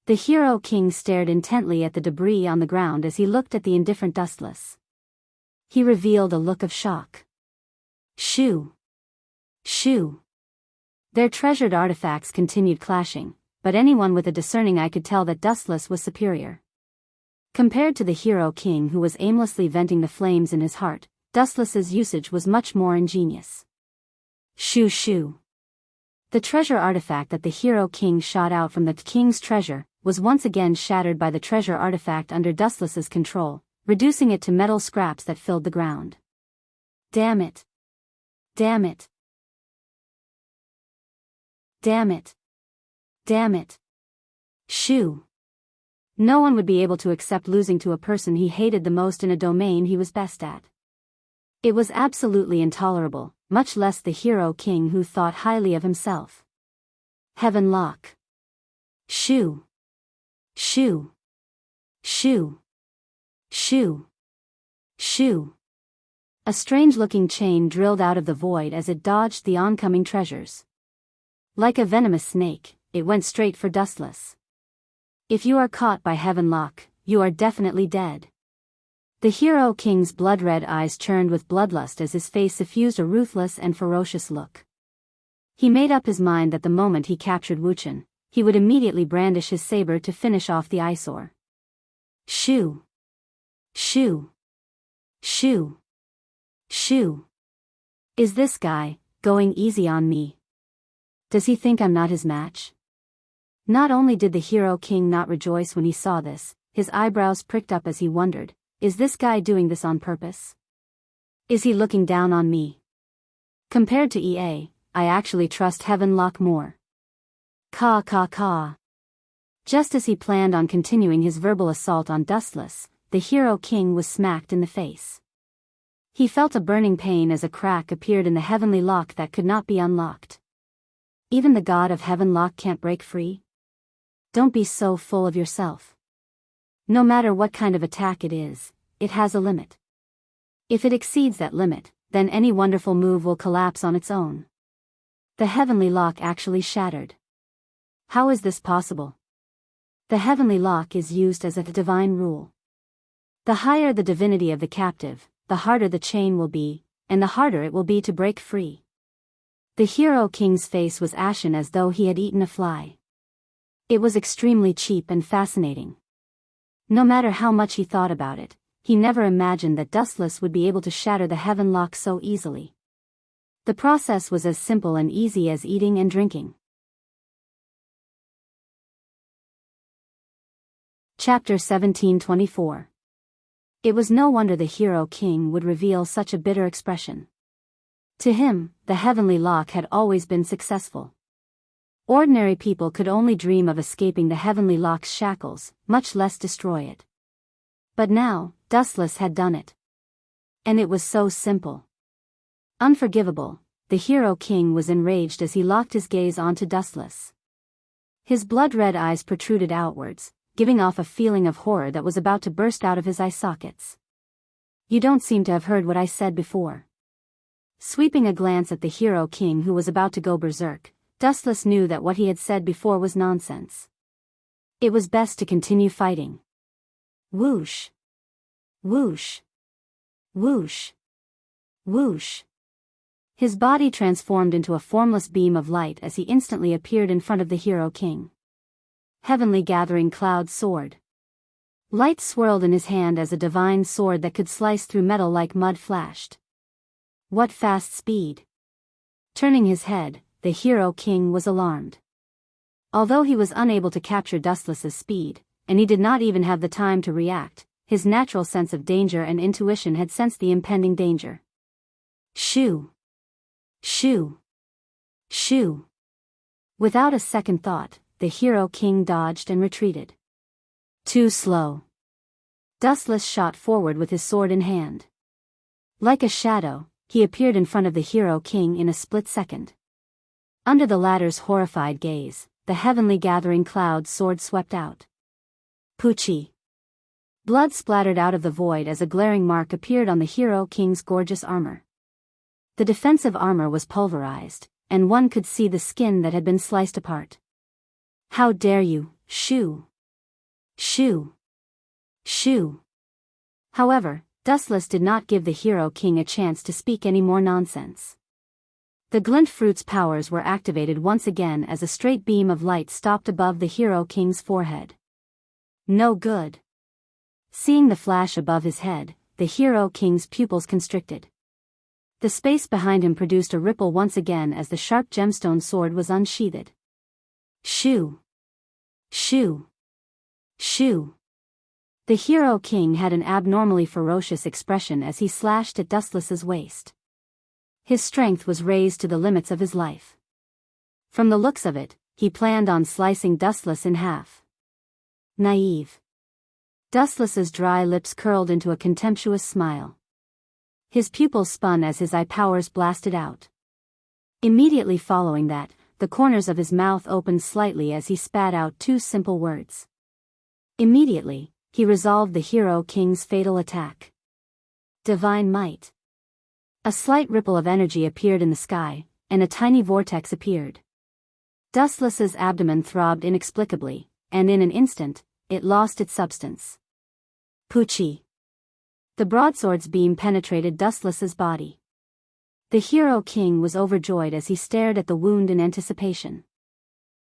The hero king stared intently at the debris on the ground as he looked at the indifferent Dustless. He revealed a look of shock. Shoo! Shoo! Their treasured artifacts continued clashing, but anyone with a discerning eye could tell that Dustless was superior. Compared to the hero king who was aimlessly venting the flames in his heart, Dustless's usage was much more ingenious. Shoo shoo! The treasure artifact that the hero king shot out from the king's treasure was once again shattered by the treasure artifact under Dustless's control, reducing it to metal scraps that filled the ground. Damn it! Damn it! Damn it! Damn it! Shoo! No one would be able to accept losing to a person he hated the most in a domain he was best at. It was absolutely intolerable, much less the hero king who thought highly of himself. Heaven lock. Shoo! Shoo! Shoo! Shoo! Shoo! A strange-looking chain drilled out of the void as it dodged the oncoming treasures. Like a venomous snake, it went straight for Dustless. If you are caught by Heaven lock, you are definitely dead. The hero king's blood-red eyes churned with bloodlust as his face suffused a ruthless and ferocious look. He made up his mind that the moment he captured Wuchen, he would immediately brandish his saber to finish off the eyesore. Shoo! Shoo! Shoo! Shoo! Is this guy going easy on me? Does he think I'm not his match? Not only did the hero king not rejoice when he saw this, his eyebrows pricked up as he wondered, is this guy doing this on purpose? Is he looking down on me? Compared to EA, I actually trust Heaven lock more. Caw caw caw. Just as he planned on continuing his verbal assault on Dustless, the hero king was smacked in the face. He felt a burning pain as a crack appeared in the heavenly lock that could not be unlocked. Even the god of Heaven lock can't break free? Don't be so full of yourself. No matter what kind of attack it is, it has a limit. If it exceeds that limit, then any wonderful move will collapse on its own. The heavenly lock actually shattered. How is this possible? The heavenly lock is used as a divine rule. The higher the divinity of the captive, the harder the chain will be, and the harder it will be to break free. The hero king's face was ashen as though he had eaten a fly. It was extremely cheap and fascinating. No matter how much he thought about it, he never imagined that Dustless would be able to shatter the heaven lock so easily. The process was as simple and easy as eating and drinking. Chapter 1724. It was no wonder the hero king would reveal such a bitter expression. To him, the heavenly lock had always been successful. Ordinary people could only dream of escaping the heavenly lock's shackles, much less destroy it. But now, Dustless had done it. And it was so simple. Unforgivable, the hero king was enraged as he locked his gaze onto Dustless. His blood-red eyes protruded outwards, giving off a feeling of horror that was about to burst out of his eye sockets. "You don't seem to have heard what I said before." Sweeping a glance at the hero king who was about to go berserk, Dustless knew that what he had said before was nonsense. It was best to continue fighting. Whoosh! Whoosh! Whoosh! Whoosh! His body transformed into a formless beam of light as he instantly appeared in front of the hero king. Heavenly gathering cloud sword. Light swirled in his hand as a divine sword that could slice through metal like mud flashed. What fast speed! Turning his head, the hero king was alarmed. Although he was unable to capture Dustless's speed, and he did not even have the time to react, his natural sense of danger and intuition had sensed the impending danger. Shoo! Shoo! Shoo! Without a second thought, the hero king dodged and retreated. Too slow. Dustless shot forward with his sword in hand. Like a shadow, he appeared in front of the hero king in a split second. Under the latter's horrified gaze, the heavenly gathering cloud sword swept out. Poochie! Blood splattered out of the void as a glaring mark appeared on the hero king's gorgeous armor. The defensive armor was pulverized, and one could see the skin that had been sliced apart. "How dare you, shoo! Shoo! Shoo!" However, Dustless did not give the hero king a chance to speak any more nonsense. The glint fruit's powers were activated once again as a straight beam of light stopped above the hero king's forehead. No good. Seeing the flash above his head, the hero king's pupils constricted. The space behind him produced a ripple once again as the sharp gemstone sword was unsheathed. Shoo! Shoo! Shoo! The hero king had an abnormally ferocious expression as he slashed at Dustless's waist. His strength was raised to the limits of his life. From the looks of it, he planned on slicing Dustless in half. Naive. Dustless's dry lips curled into a contemptuous smile. His pupils spun as his eye powers blasted out. Immediately following that, the corners of his mouth opened slightly as he spat out two simple words. Immediately, he resolved the hero king's fatal attack. Divine might. A slight ripple of energy appeared in the sky, and a tiny vortex appeared. Dustless's abdomen throbbed inexplicably, and in an instant, it lost its substance. Poochie! The broadsword's beam penetrated Dustless's body. The hero king was overjoyed as he stared at the wound in anticipation.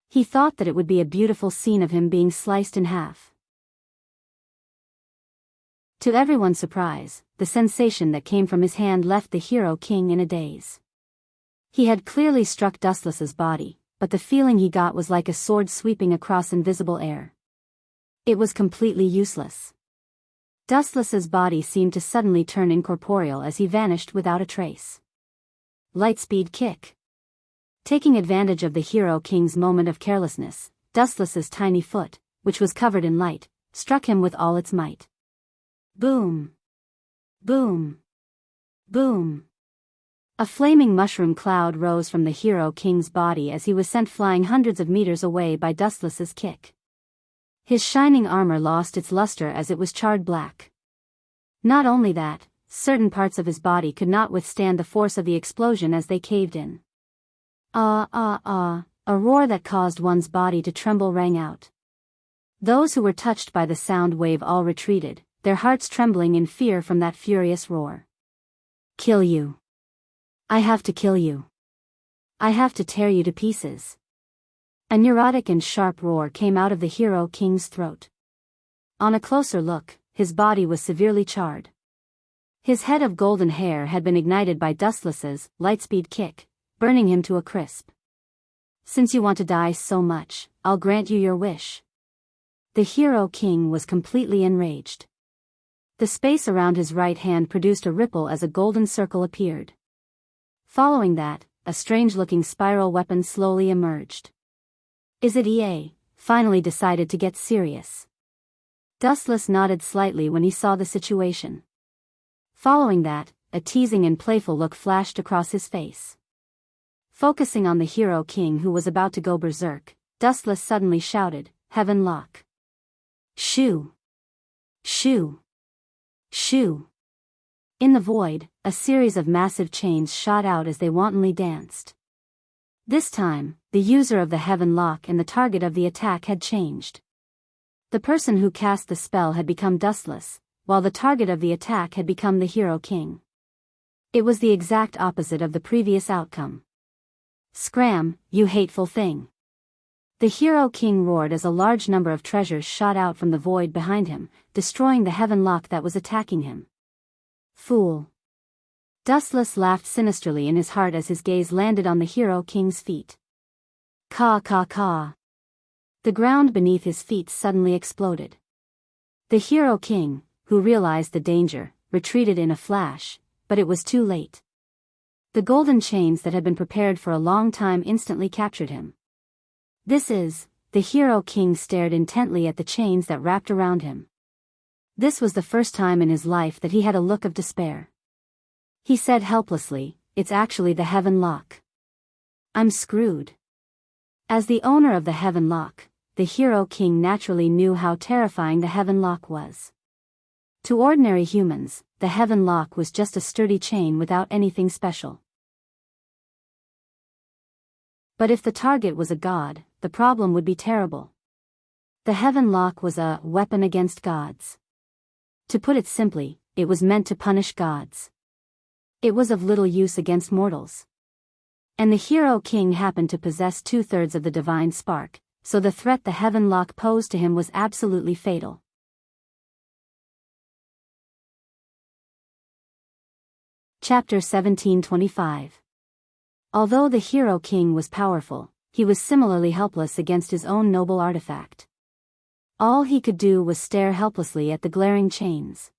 He thought that it would be a beautiful scene of him being sliced in half. To everyone's surprise, the sensation that came from his hand left the hero king in a daze. He had clearly struck Dustless's body, but the feeling he got was like a sword sweeping across invisible air. It was completely useless. Dustless's body seemed to suddenly turn incorporeal as he vanished without a trace. Lightspeed kick. Taking advantage of the hero king's moment of carelessness, Dustless's tiny foot, which was covered in light, struck him with all its might. Boom! Boom! Boom! A flaming mushroom cloud rose from the hero king's body as he was sent flying hundreds of meters away by Dustless's kick. His shining armor lost its luster as it was charred black. Not only that, certain parts of his body could not withstand the force of the explosion as they caved in. A roar that caused one's body to tremble rang out. Those who were touched by the sound wave all retreated, their hearts trembling in fear from that furious roar. Kill you. I have to kill you. I have to tear you to pieces. A neurotic and sharp roar came out of the hero king's throat. On a closer look, his body was severely charred. His head of golden hair had been ignited by Dustless's lightspeed kick, burning him to a crisp. Since you want to die so much, I'll grant you your wish. The hero king was completely enraged. The space around his right hand produced a ripple as a golden circle appeared. Following that, a strange-looking spiral weapon slowly emerged. Is it EA? Finally decided to get serious. Dustless nodded slightly when he saw the situation. Following that, a teasing and playful look flashed across his face. Focusing on the hero king who was about to go berserk, Dustless suddenly shouted, "Heaven lock! Shoo! Shoo! Shoo!" In the void, a series of massive chains shot out as they wantonly danced. This time, the user of the Heaven Lock and the target of the attack had changed. The person who cast the spell had become Dustless, while the target of the attack had become the Hero King. It was the exact opposite of the previous outcome. "Scram, you hateful thing!" The Hero King roared as a large number of treasures shot out from the void behind him, destroying the Heaven Lock that was attacking him. "Fool!" Dustless laughed sinisterly in his heart as his gaze landed on the Hero King's feet. Caw caw caw. The ground beneath his feet suddenly exploded. The Hero King, who realized the danger, retreated in a flash, but it was too late. The golden chains that had been prepared for a long time instantly captured him. The Hero King stared intently at the chains that wrapped around him. This was the first time in his life that he had a look of despair. He said helplessly, "It's actually the Heaven Lock. I'm screwed." As the owner of the Heaven Lock, the Hero King naturally knew how terrifying the Heaven Lock was. To ordinary humans, the Heaven Lock was just a sturdy chain without anything special. But if the target was a god, the problem would be terrible. The Heaven Lock was a weapon against gods. To put it simply, it was meant to punish gods. It was of little use against mortals. And the Hero King happened to possess 2/3 of the divine spark, so the threat the Heaven Lock posed to him was absolutely fatal. Chapter 1725. Although the Hero King was powerful, he was similarly helpless against his own noble artifact. All he could do was stare helplessly at the glaring chains.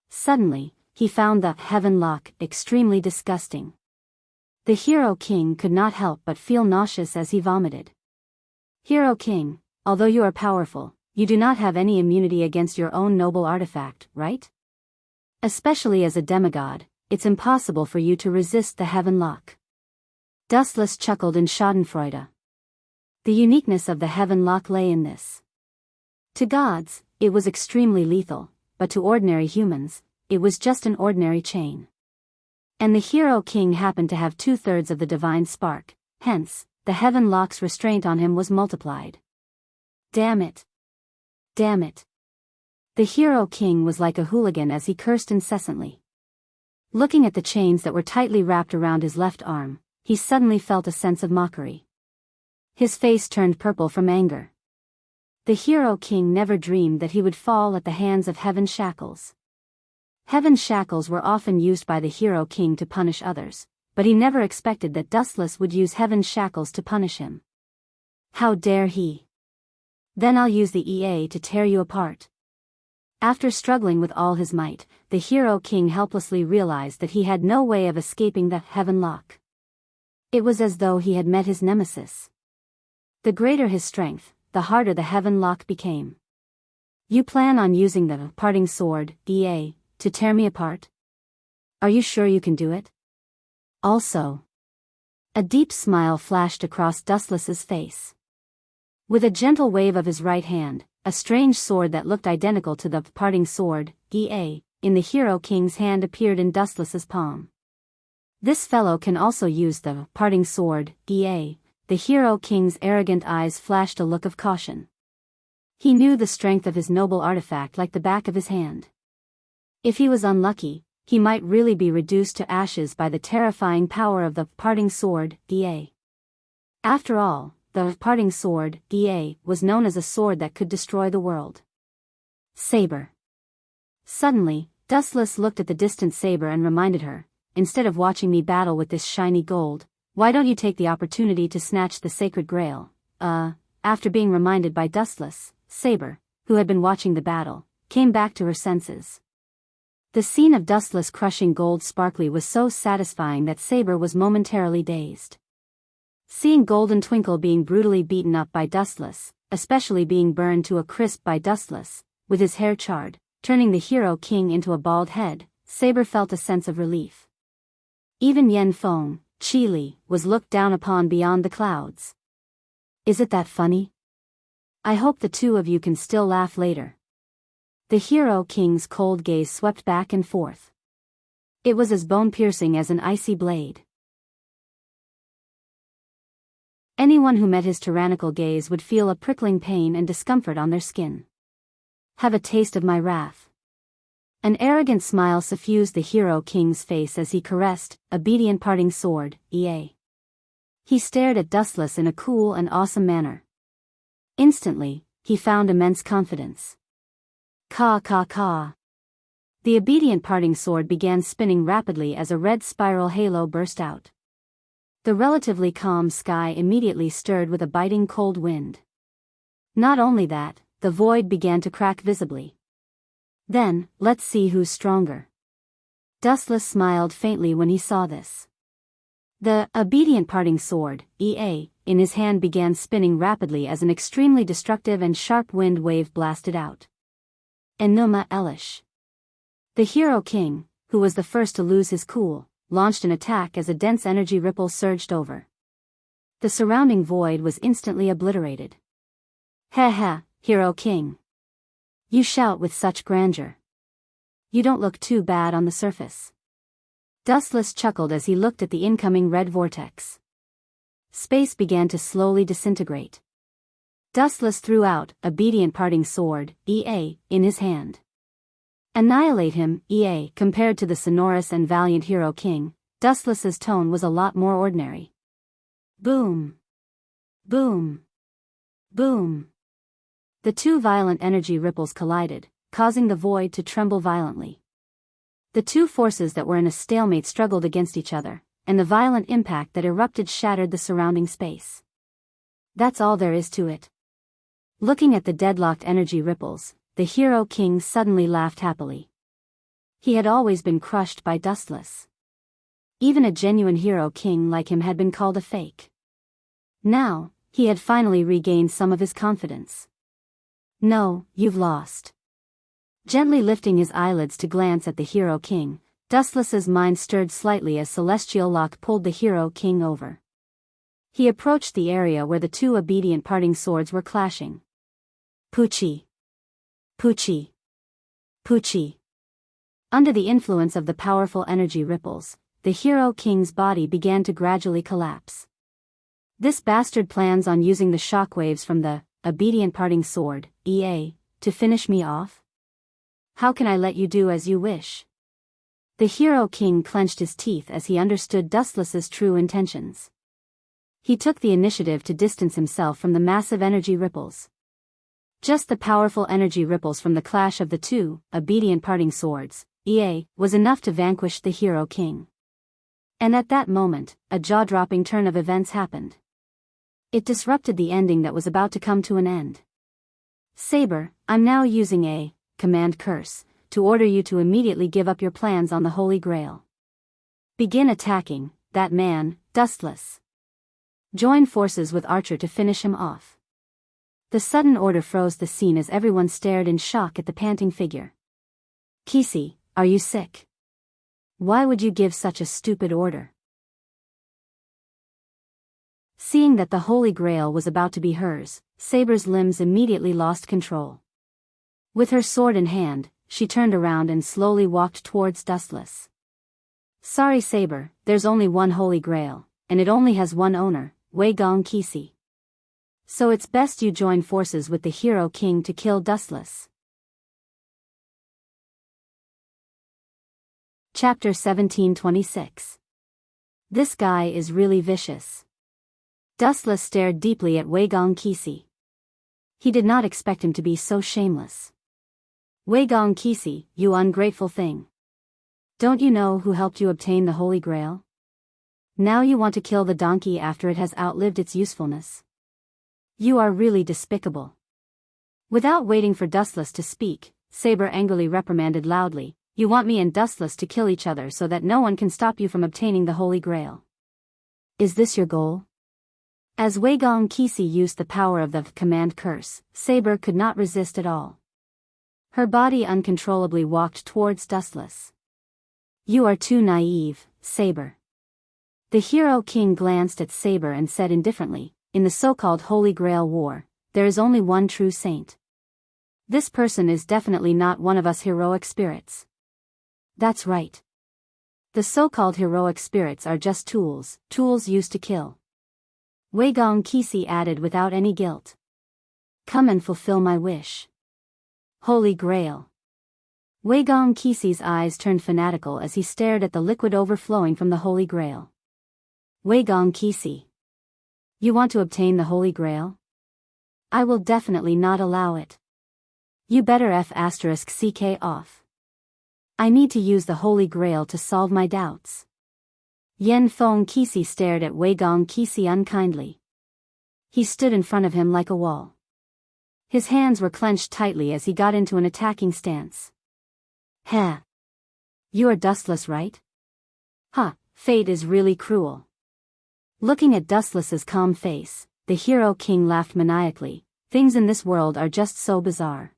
Suddenly, he found the Heaven Lock extremely disgusting. The Hero King could not help but feel nauseous as he vomited. "Hero King, although you are powerful, you do not have any immunity against your own noble artifact, right? Especially as a demigod, it's impossible for you to resist the Heaven Lock." Dustless chuckled in schadenfreude. The uniqueness of the Heaven Lock lay in this. To gods, it was extremely lethal, but to ordinary humans, it was just an ordinary chain. And the Hero King happened to have 2/3 of the divine spark, hence, the Heaven Lock's restraint on him was multiplied. Damn it! Damn it! The Hero King was like a hooligan as he cursed incessantly. Looking at the chains that were tightly wrapped around his left arm, he suddenly felt a sense of mockery. His face turned purple from anger. The Hero King never dreamed that he would fall at the hands of Heaven Shackles. Heaven Shackles were often used by the Hero King to punish others, but he never expected that Dustless would use Heaven Shackles to punish him. How dare he? Then I'll use the EA to tear you apart. After struggling with all his might, the Hero King helplessly realized that he had no way of escaping the Heaven Lock. It was as though he had met his nemesis. The greater his strength, the harder the Heaven Lock became. "You plan on using the parting sword, EA, to tear me apart? Are you sure you can do it? Also..." A deep smile flashed across Dustless's face. With a gentle wave of his right hand, a strange sword that looked identical to the parting sword, EA, in the Hero King's hand appeared in Dustless's palm. "This fellow can also use the parting sword, EA." The Hero King's arrogant eyes flashed a look of caution. He knew the strength of his noble artifact like the back of his hand. If he was unlucky, he might really be reduced to ashes by the terrifying power of the parting sword, EA. After all, the parting sword, EA, was known as a sword that could destroy the world. Saber. Suddenly, Dustless looked at the distant saber and reminded her, "Instead of watching me battle with this shiny gold, why don't you take the opportunity to snatch the sacred grail?" After being reminded by Dustless, Saber, who had been watching the battle, came back to her senses. The scene of Dustless crushing Gold Sparkly was so satisfying that Saber was momentarily dazed. Seeing Golden Twinkle being brutally beaten up by Dustless, especially being burned to a crisp by Dustless, with his hair charred, turning the Hero King into a bald head, Saber felt a sense of relief. Even Yen Feng, Chi Li, was looked down upon beyond the clouds. Is it that funny? I hope the two of you can still laugh later. The Hero King's cold gaze swept back and forth. It was as bone-piercing as an icy blade. Anyone who met his tyrannical gaze would feel a prickling pain and discomfort on their skin. Have a taste of my wrath. An arrogant smile suffused the Hero King's face as he caressed, obedient parting sword, Ea. He stared at Dustless in a cool and awesome manner. Instantly, he found immense confidence. Ka ka ka. The obedient parting sword began spinning rapidly as a red spiral halo burst out. The relatively calm sky immediately stirred with a biting cold wind. Not only that, the void began to crack visibly. Then, let's see who's stronger. Dustless smiled faintly when he saw this. The obedient parting sword, Ea, in his hand began spinning rapidly as an extremely destructive and sharp wind wave blasted out. Enuma Elish. The Hero King, who was the first to lose his cool, launched an attack as a dense energy ripple surged over. The surrounding void was instantly obliterated. Heh, Hero King. You shout with such grandeur. You don't look too bad on the surface. Dustless chuckled as he looked at the incoming red vortex. Space began to slowly disintegrate. Dustless threw out, obedient parting sword, Ea, in his hand. Annihilate him, Ea. Compared to the sonorous and valiant Hero King, Dustless's tone was a lot more ordinary. Boom. Boom. Boom. The two violent energy ripples collided, causing the void to tremble violently. The two forces that were in a stalemate struggled against each other, and the violent impact that erupted shattered the surrounding space. That's all there is to it. Looking at the deadlocked energy ripples, the Hero King suddenly laughed happily. He had always been crushed by Dustless. Even a genuine Hero King like him had been called a fake. Now, he had finally regained some of his confidence. No, you've lost. Gently lifting his eyelids to glance at the Hero King, Dustless's mind stirred slightly as Celestial Lock pulled the Hero King over. He approached the area where the two obedient parting swords were clashing. Poochie. Poochie. Poochie. Under the influence of the powerful energy ripples, the Hero King's body began to gradually collapse. This bastard plans on using the shockwaves from the obedient parting sword, Ea, to finish me off? How can I let you do as you wish? The Hero King clenched his teeth as he understood Dustless's true intentions. He took the initiative to distance himself from the massive energy ripples. Just the powerful energy ripples from the clash of the two obedient parting swords, Ea, was enough to vanquish the Hero King. And at that moment, a jaw-dropping turn of events happened. It disrupted the ending that was about to come to an end. Saber, I'm now using a command curse to order you to immediately give up your plans on the Holy Grail. Begin attacking that man, Dustless. Join forces with Archer to finish him off. The sudden order froze the scene as everyone stared in shock at the panting figure. Kisi, are you sick? Why would you give such a stupid order? Seeing that the Holy Grail was about to be hers, Saber's limbs immediately lost control. With her sword in hand, she turned around and slowly walked towards Dustless. Sorry Saber, there's only one Holy Grail, and it only has one owner, Wei Gong Kisi. So it's best you join forces with the Hero King to kill Dustless. Chapter 1726. This guy is really vicious. Dustless stared deeply at Wei Gong Kisi. He did not expect him to be so shameless. Wei Gong Kisi, you ungrateful thing. Don't you know who helped you obtain the Holy Grail? Now you want to kill the donkey after it has outlived its usefulness. You are really despicable. Without waiting for Dustless to speak, Saber angrily reprimanded loudly, "You want me and Dustless to kill each other so that no one can stop you from obtaining the Holy Grail? Is this your goal?" As Wei Gong Qixi used the power of the command curse, Saber could not resist at all. Her body uncontrollably walked towards Dustless. "You are too naive, Saber." The Hero King glanced at Saber and said indifferently, "In the so-called Holy Grail War, there is only one true saint. This person is definitely not one of us heroic spirits." "That's right. The so-called heroic spirits are just tools used to kill." Wei Gong Qixi added without any guilt. "Come and fulfill my wish." Holy Grail. Wei Gong Qixi's eyes turned fanatical as he stared at the liquid overflowing from the Holy Grail. "Wei Gong Qixi. You want to obtain the Holy Grail? I will definitely not allow it. You better **CK off. I need to use the Holy Grail to solve my doubts." Yen Feng Qixi stared at Wei Gong Qixi unkindly. He stood in front of him like a wall. His hands were clenched tightly as he got into an attacking stance. "Heh. You are Dustless, right? Huh, fate is really cruel." Looking at Dustless's calm face, the Hero King laughed maniacally. "Things in this world are just so bizarre.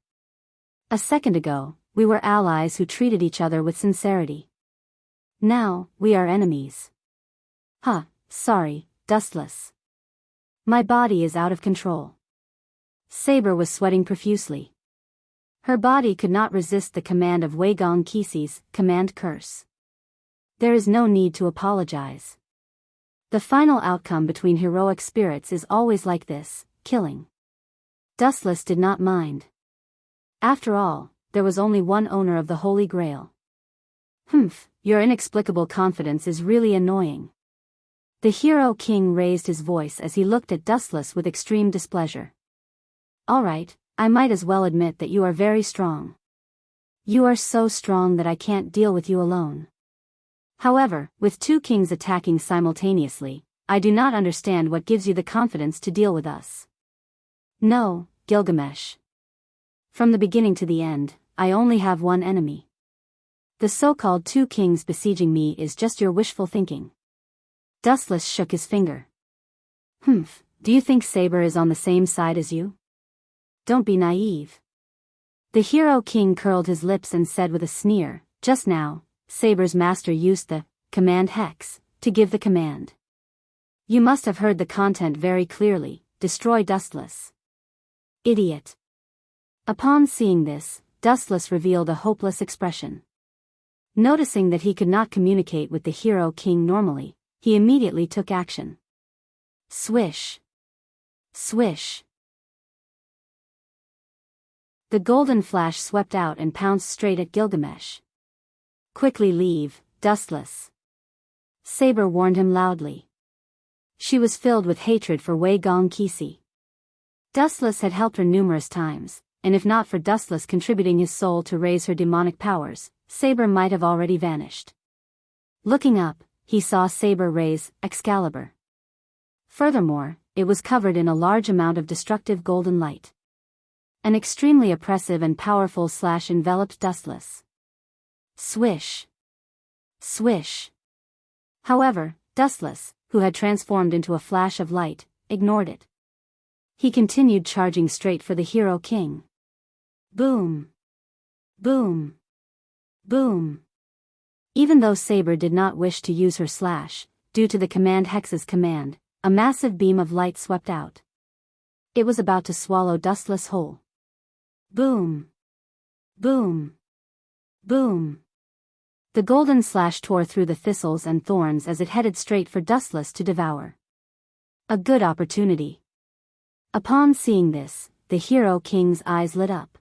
A second ago, we were allies who treated each other with sincerity. Now, we are enemies. Huh, sorry, Dustless. My body is out of control." Saber was sweating profusely. Her body could not resist the command of Wei Gong Qixi's command curse. There is no need to apologize. The final outcome between heroic spirits is always like this, killing. Dustless did not mind. After all, there was only one owner of the Holy Grail. "Humph, your inexplicable confidence is really annoying." The Hero King raised his voice as he looked at Dustless with extreme displeasure. "All right, I might as well admit that you are very strong. You are so strong that I can't deal with you alone. However, with two kings attacking simultaneously, I do not understand what gives you the confidence to deal with us." "No, Gilgamesh. From the beginning to the end, I only have one enemy. The so-called two kings besieging me is just your wishful thinking." Dustless shook his finger. "Humph, do you think Saber is on the same side as you? Don't be naive." The Hero King curled his lips and said with a sneer, "Just now, Saber's master used the command hex to give the command. You must have heard the content very clearly, destroy Dustless." "Idiot." Upon seeing this, Dustless revealed a hopeless expression. Noticing that he could not communicate with the Hero King normally, he immediately took action. Swish. Swish. The golden flash swept out and pounced straight at Gilgamesh. "Quickly leave, Dustless," Saber warned him loudly. She was filled with hatred for Wei Gong Qixi. Dustless had helped her numerous times, and if not for Dustless contributing his soul to raise her demonic powers, Saber might have already vanished. Looking up, he saw Saber raise Excalibur. Furthermore, it was covered in a large amount of destructive golden light. An extremely oppressive and powerful slash enveloped Dustless. Swish. Swish. However, Dustless, who had transformed into a flash of light, ignored it. He continued charging straight for the Hero King. Boom. Boom. Boom. Even though Saber did not wish to use her slash, due to the command hex's command, a massive beam of light swept out. It was about to swallow Dustless whole. Boom. Boom. Boom. The golden slash tore through the thistles and thorns as it headed straight for Dustless to devour. A good opportunity. Upon seeing this, the Hero King's eyes lit up.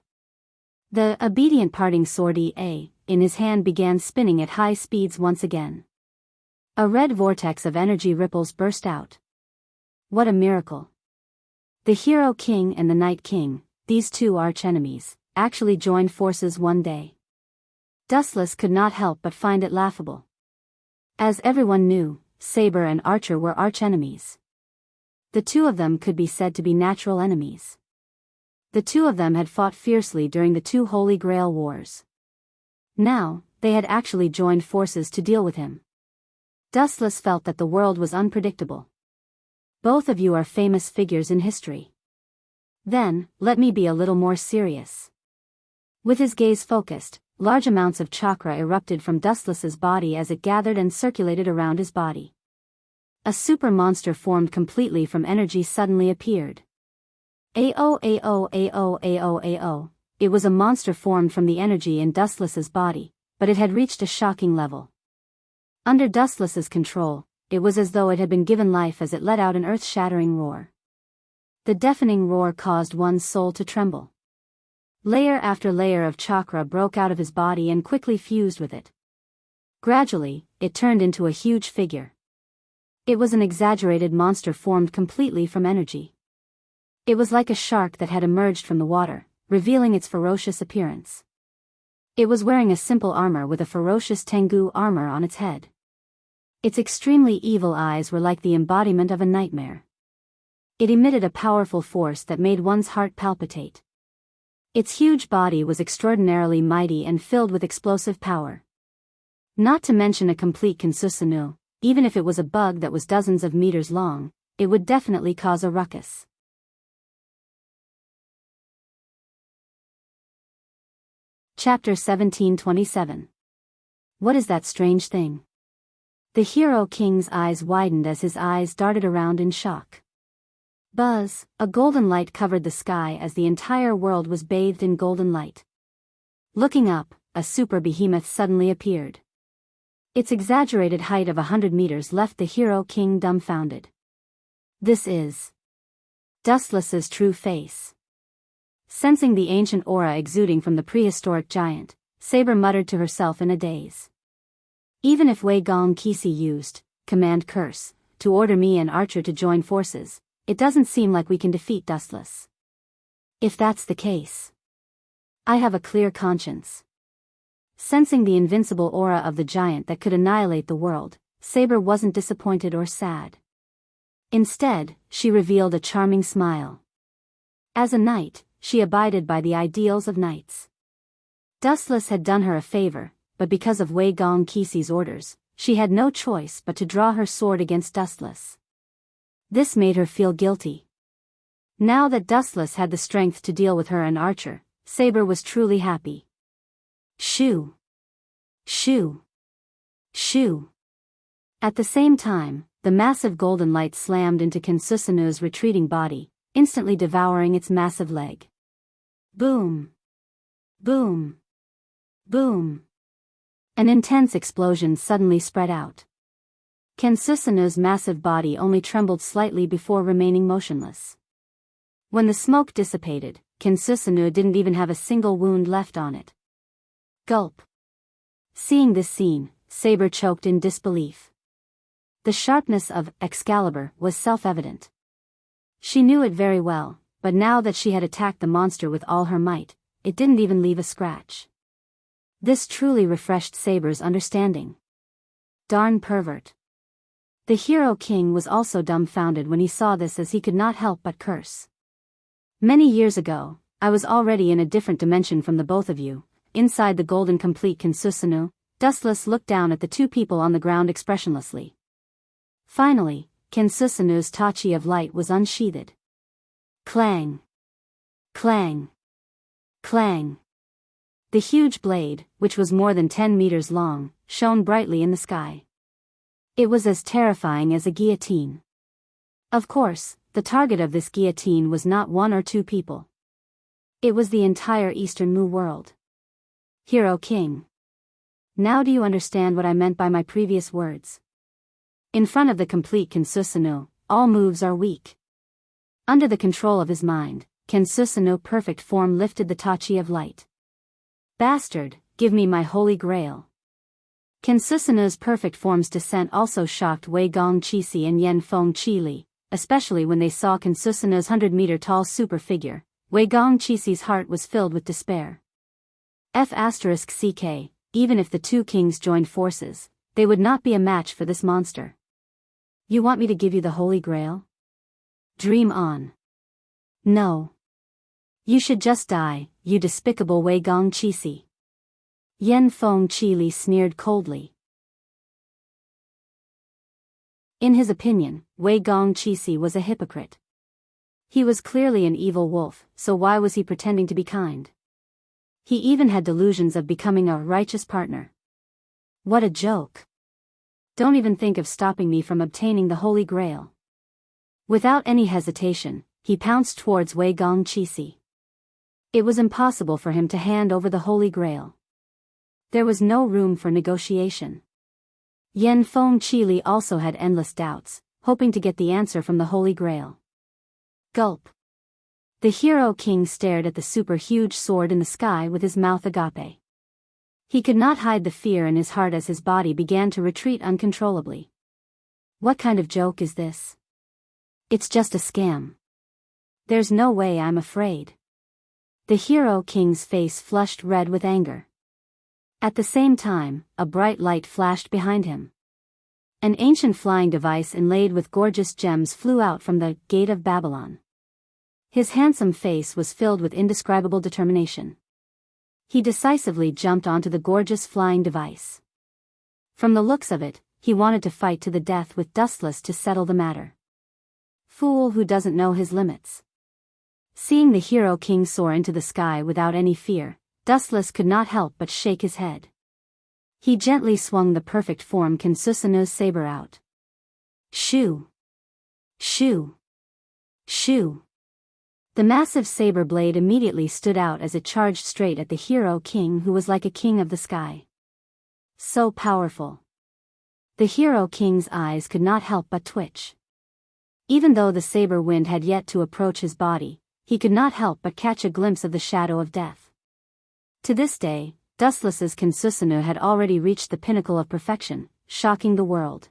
The obedient parting sword in his hand began spinning at high speeds once again. A red vortex of energy ripples burst out. What a miracle. The Hero King and the Night King, these two archenemies, actually joined forces one day. Dustless could not help but find it laughable. As everyone knew, Saber and Archer were archenemies. The two of them could be said to be natural enemies. The two of them had fought fiercely during the two Holy Grail Wars. Now, they had actually joined forces to deal with him. Dustless felt that the world was unpredictable. Both of you are famous figures in history. Then, let me be a little more serious. With his gaze focused, large amounts of chakra erupted from Dustless's body as it gathered and circulated around his body. A super monster formed completely from energy suddenly appeared. Ao. It was a monster formed from the energy in Dustless's body, but it had reached a shocking level. Under Dustless's control, it was as though it had been given life as it let out an earth-shattering roar. The deafening roar caused one's soul to tremble. Layer after layer of chakra broke out of his body and quickly fused with it. Gradually, it turned into a huge figure. It was an exaggerated monster formed completely from energy. It was like a shark that had emerged from the water, revealing its ferocious appearance. It was wearing a simple armor with a ferocious Tengu armor on its head. Its extremely evil eyes were like the embodiment of a nightmare. It emitted a powerful force that made one's heart palpitate. Its huge body was extraordinarily mighty and filled with explosive power. Not to mention a complete Kinsusanu, even if it was a bug that was dozens of meters long, it would definitely cause a ruckus. Chapter 1727. What is that strange thing? The Hero King's eyes widened as his eyes darted around in shock. Buzz, a golden light covered the sky as the entire world was bathed in golden light. Looking up, a super behemoth suddenly appeared. Its exaggerated height of 100 meters left the Hero King dumbfounded. This is Dustless's true face. Sensing the ancient aura exuding from the prehistoric giant, Saber muttered to herself in a daze. Even if Wei Gong Qixi used command curse to order me and Archer to join forces, it doesn't seem like we can defeat Dustless. If that's the case, I have a clear conscience. Sensing the invincible aura of the giant that could annihilate the world, Saber wasn't disappointed or sad. Instead, she revealed a charming smile. As a knight, she abided by the ideals of knights. Dustless had done her a favor, but because of Wei Gong Qixi's orders, she had no choice but to draw her sword against Dustless. This made her feel guilty. Now that Dustless had the strength to deal with her and Archer, Saber was truly happy. Shoo! Shoo! Shoo! At the same time, the massive golden light slammed into Kinsusanu's retreating body, instantly devouring its massive leg. Boom! Boom! Boom! An intense explosion suddenly spread out. Kinsusanu's massive body only trembled slightly before remaining motionless. When the smoke dissipated, Kinsusanu didn't even have a single wound left on it. Gulp. Seeing this scene, Saber choked in disbelief. The sharpness of Excalibur was self-evident. She knew it very well, but now that she had attacked the monster with all her might, it didn't even leave a scratch. This truly refreshed Saber's understanding. Darn pervert. The Hero King was also dumbfounded when he saw this, as he could not help but curse. Many years ago, I was already in a different dimension from the both of you. Inside the golden complete Kinsusanu, Dustless looked down at the two people on the ground expressionlessly. Finally, Kinsusanu's tachi of light was unsheathed. Clang! Clang! Clang! The huge blade, which was more than 10 meters long, shone brightly in the sky. It was as terrifying as a guillotine. Of course, the target of this guillotine was not one or two people. It was the entire Eastern Mu world. Hero King. Now do you understand what I meant by my previous words? In front of the complete Kinsusanu, all moves are weak. Under the control of his mind, Kinsusanu perfect form lifted the tachi of light. Bastard, give me my holy grail. Kinsusanu's perfect form's descent also shocked Wei Gong Qixi and Yen Feng Qili, especially when they saw Kinsusanu's 100-meter-tall super figure. Wei Gong Qixi's heart was filled with despair. *CK, even if the two kings joined forces, they would not be a match for this monster. You want me to give you the Holy Grail? Dream on. No. You should just die, you despicable Wei Gong Qixi. Yan Feng Qili sneered coldly. In his opinion, Wei Gong Qixi was a hypocrite. He was clearly an evil wolf, so why was he pretending to be kind? He even had delusions of becoming a righteous partner. What a joke. Don't even think of stopping me from obtaining the Holy Grail. Without any hesitation, he pounced towards Wei Gong Qixi. It was impossible for him to hand over the Holy Grail. There was no room for negotiation. Yan Feng Qili also had endless doubts, hoping to get the answer from the Holy Grail. Gulp. The hero king stared at the super-huge sword in the sky with his mouth agape. He could not hide the fear in his heart as his body began to retreat uncontrollably. What kind of joke is this? It's just a scam. There's no way I'm afraid. The hero king's face flushed red with anger. At the same time, a bright light flashed behind him. An ancient flying device inlaid with gorgeous gems flew out from the Gate of Babylon. His handsome face was filled with indescribable determination. He decisively jumped onto the gorgeous flying device. From the looks of it, he wanted to fight to the death with Dustless to settle the matter. Fool who doesn't know his limits. Seeing the hero king soar into the sky without any fear, Dustless could not help but shake his head. He gently swung the perfect form Kinsusanu's saber out. Shoo! Shoo! Shoo! The massive saber blade immediately stood out as it charged straight at the hero king, who was like a king of the sky. So powerful. The hero king's eyes could not help but twitch. Even though the saber wind had yet to approach his body, he could not help but catch a glimpse of the shadow of death. To this day, Dustless's Kinsusanu had already reached the pinnacle of perfection, shocking the world.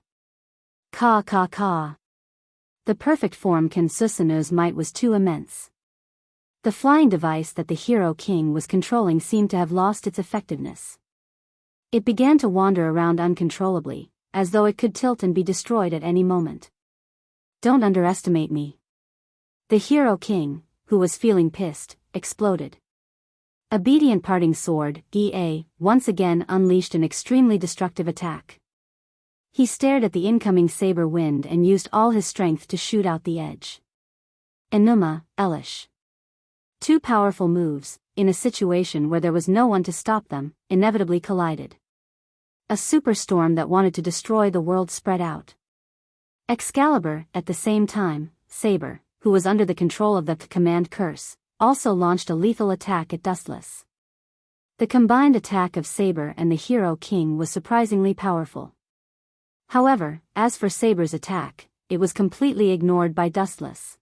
Ka ka ka. The perfect form Kinsusanu's might was too immense. The flying device that the hero king was controlling seemed to have lost its effectiveness. It began to wander around uncontrollably, as though it could tilt and be destroyed at any moment. Don't underestimate me. The hero king, who was feeling pissed, exploded. Obedient Parting Sword, EA, once again unleashed an extremely destructive attack. He stared at the incoming saber wind and used all his strength to shoot out the edge. Enuma, Elish. Two powerful moves, in a situation where there was no one to stop them, inevitably collided. A superstorm that wanted to destroy the world spread out. Excalibur, at the same time, Saber, who was under the control of the command curse, also launched a lethal attack at Dustless. The combined attack of Saber and the hero king was surprisingly powerful. However, as for Saber's attack, it was completely ignored by Dustless.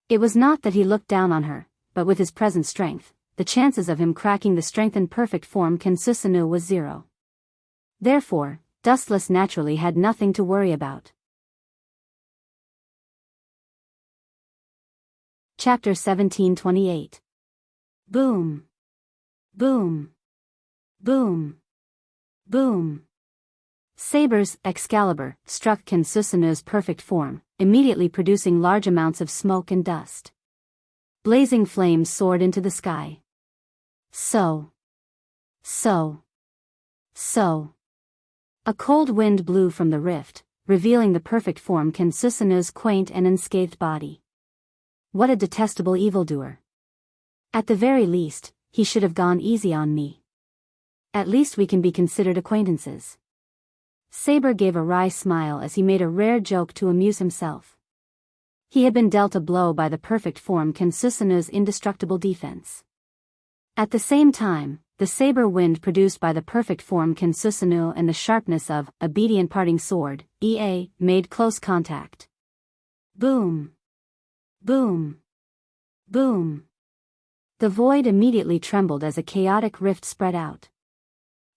It was not that he looked down on her, but with his present strength, the chances of him cracking the strengthened perfect form Kinsusanu was 0. Therefore, Dustless naturally had nothing to worry about. Chapter 1728. Boom. Boom. Boom. Boom. Saber's Excalibur struck Kinsusanu's perfect form, immediately producing large amounts of smoke and dust. Blazing flames soared into the sky. So. A cold wind blew from the rift, revealing the perfect form Kinsusanu's quaint and unscathed body. What a detestable evildoer. At the very least, he should have gone easy on me. At least we can be considered acquaintances. Saber gave a wry smile as he made a rare joke to amuse himself. He had been dealt a blow by the perfect form Kinsusanu's indestructible defense. At the same time, the saber wind produced by the perfect form Kinsusanu and the sharpness of Obedient Parting Sword, EA, made close contact. Boom. Boom. Boom. The void immediately trembled as a chaotic rift spread out.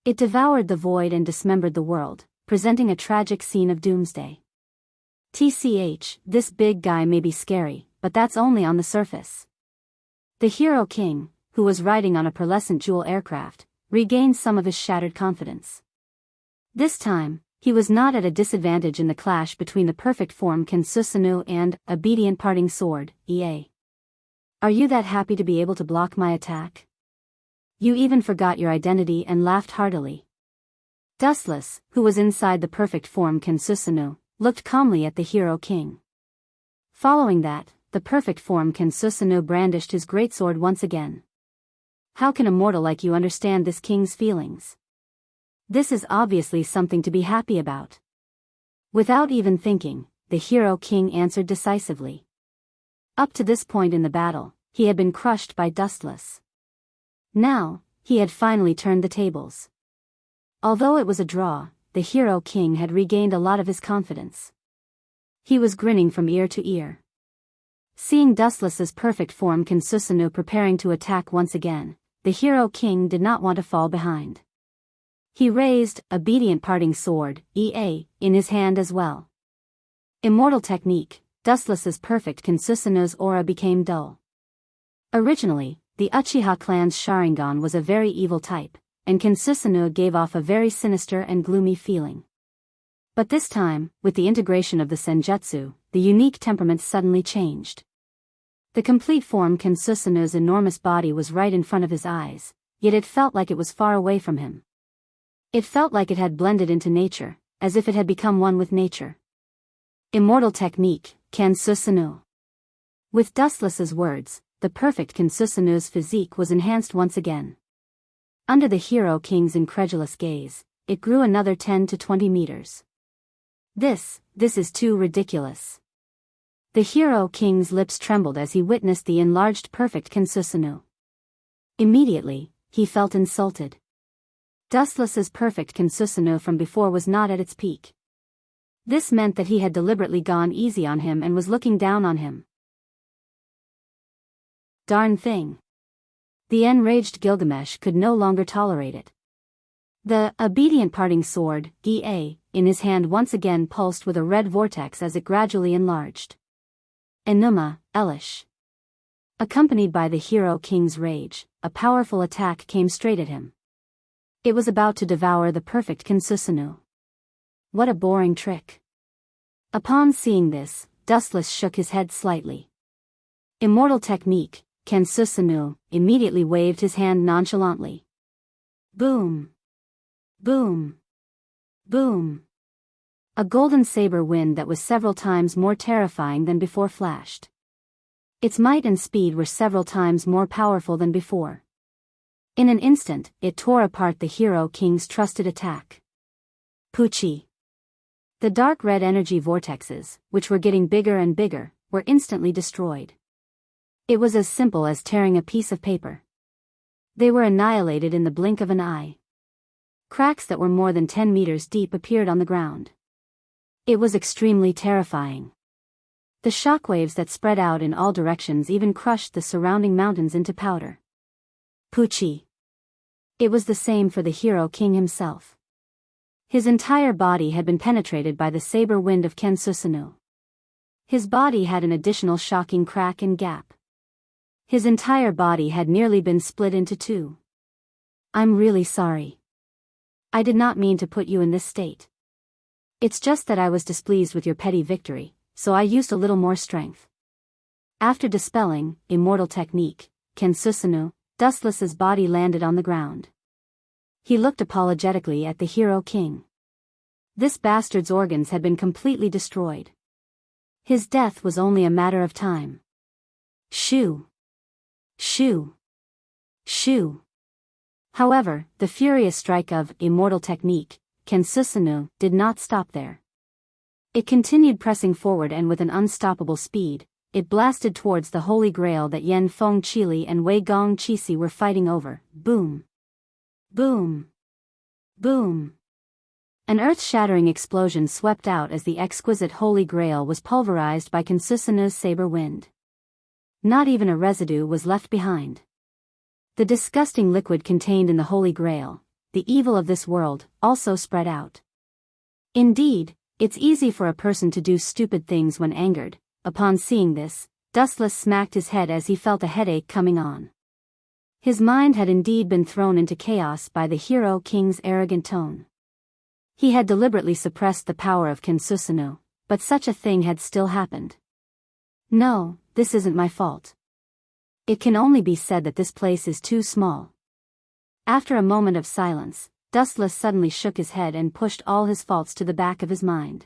It devoured the void and dismembered the world, presenting a tragic scene of doomsday. TCH, this big guy may be scary, but that's only on the surface. The hero king, who was riding on a pearlescent jewel aircraft, regained some of his shattered confidence. This time, he was not at a disadvantage in the clash between the perfect form Kinsusanu and Obedient Parting Sword, EA. Are you that happy to be able to block my attack? You even forgot your identity and laughed heartily. Dustless, who was inside the perfect form Kensusanoo, looked calmly at the hero king. Following that, the perfect form Kensusanoo brandished his greatsword once again. How can a mortal like you understand this king's feelings? This is obviously something to be happy about. Without even thinking, the hero king answered decisively. Up to this point in the battle, he had been crushed by Dustless. Now, he had finally turned the tables. Although it was a draw, the hero king had regained a lot of his confidence. He was grinning from ear to ear. Seeing Dustless's perfect form Kensusanoo preparing to attack once again, the hero king did not want to fall behind. He raised obedient parting sword, EA, in his hand as well. Immortal technique, Dustless's perfect Kensusanoo's aura became dull. Originally, the Uchiha clan's Sharingan was a very evil type, and Kensusanoo gave off a very sinister and gloomy feeling. But this time, with the integration of the Senjutsu, the unique temperament suddenly changed. The complete form Kensusanoo's enormous body was right in front of his eyes, yet it felt like it was far away from him. It felt like it had blended into nature, as if it had become one with nature. Immortal technique, Kensusanoo. With Dustless's words, the perfect Kensusanoo's physique was enhanced once again. Under the hero king's incredulous gaze, it grew another 10 to 20 meters. This is too ridiculous. The hero king's lips trembled as he witnessed the enlarged perfect Kensusanoo. Immediately, he felt insulted. Dustless's perfect Kensusanoo from before was not at its peak. This meant that he had deliberately gone easy on him and was looking down on him. Darn thing. The enraged Gilgamesh could no longer tolerate it. The obedient parting sword, EA, in his hand once again pulsed with a red vortex as it gradually enlarged. Enuma, Elish. Accompanied by the hero king's rage, a powerful attack came straight at him. It was about to devour the perfect Kensusanoo. What a boring trick. Upon seeing this, Dustless shook his head slightly. Immortal technique, Kensusanoo, immediately waved his hand nonchalantly. Boom. Boom. Boom. A golden saber wind that was several times more terrifying than before flashed. Its might and speed were several times more powerful than before. In an instant, it tore apart the hero king's trusted attack. Poochie. The dark red energy vortexes, which were getting bigger and bigger, were instantly destroyed. It was as simple as tearing a piece of paper. They were annihilated in the blink of an eye. Cracks that were more than 10 meters deep appeared on the ground. It was extremely terrifying. The shockwaves that spread out in all directions even crushed the surrounding mountains into powder. Poochie. It was the same for the hero king himself. His entire body had been penetrated by the saber wind of Kensusanoo. His body had an additional shocking crack and gap. His entire body had nearly been split into two. I'm really sorry. I did not mean to put you in this state. It's just that I was displeased with your petty victory, so I used a little more strength. After dispelling immortal technique, Kensusanoo, Dustless's body landed on the ground. He looked apologetically at the hero king. This bastard's organs had been completely destroyed. His death was only a matter of time. Shoo! Shoo! Shoo! However, the furious strike of immortal technique, Kensusanoo, did not stop there. It continued pressing forward, and with an unstoppable speed, it blasted towards the Holy Grail that Yen Feng Chili and Wei Gong Chisi were fighting over. Boom! Boom! Boom! An earth-shattering explosion swept out as the exquisite Holy Grail was pulverized by Kensusanoo's saber wind. Not even a residue was left behind. The disgusting liquid contained in the Holy Grail, the evil of this world, also spread out. Indeed, it's easy for a person to do stupid things when angered. Upon seeing this, Dustless smacked his head as he felt a headache coming on. His mind had indeed been thrown into chaos by the hero king's arrogant tone. He had deliberately suppressed the power of Kensusanoo, but such a thing had still happened. No, this isn't my fault. It can only be said that this place is too small. After a moment of silence, Dustless suddenly shook his head and pushed all his faults to the back of his mind.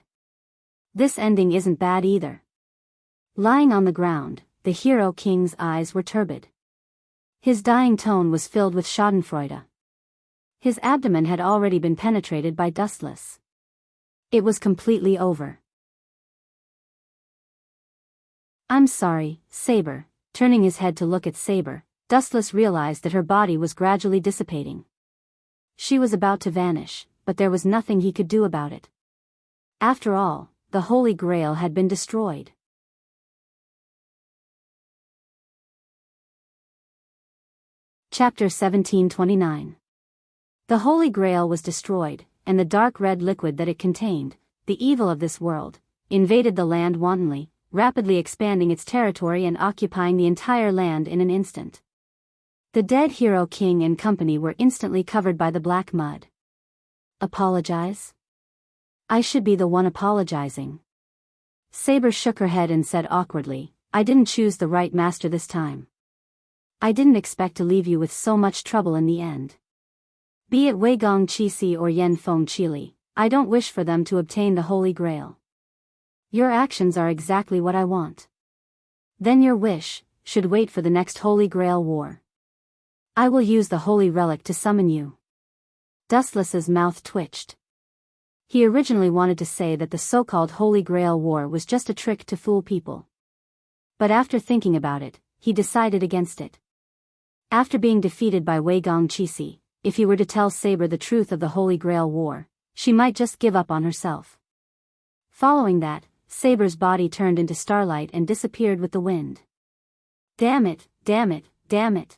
This ending isn't bad either. Lying on the ground, the hero king's eyes were turbid. His dying tone was filled with schadenfreude. His abdomen had already been penetrated by Dustless. It was completely over. I'm sorry, Saber. Turning his head to look at Saber, Dustless realized that her body was gradually dissipating. She was about to vanish, but there was nothing he could do about it. After all, the Holy Grail had been destroyed. Chapter 1729. The Holy Grail was destroyed, and the dark red liquid that it contained, the evil of this world, invaded the land wantonly, rapidly expanding its territory and occupying the entire land in an instant. The dead hero king and company were instantly covered by the black mud. Apologize? I should be the one apologizing. Saber shook her head and said awkwardly, I didn't choose the right master this time. I didn't expect to leave you with so much trouble in the end. Be it Wei Gong Qixi or Yen Feng Qili, I don't wish for them to obtain the Holy Grail. Your actions are exactly what I want. Then your wish should wait for the next Holy Grail war. I will use the Holy Relic to summon you. Dustless's mouth twitched. He originally wanted to say that the so-called Holy Grail war was just a trick to fool people. But after thinking about it, he decided against it. After being defeated by Wei Gong Qixi, if he were to tell Saber the truth of the Holy Grail war, she might just give up on herself. Following that, Saber's body turned into starlight and disappeared with the wind. Damn it, damn it, damn it.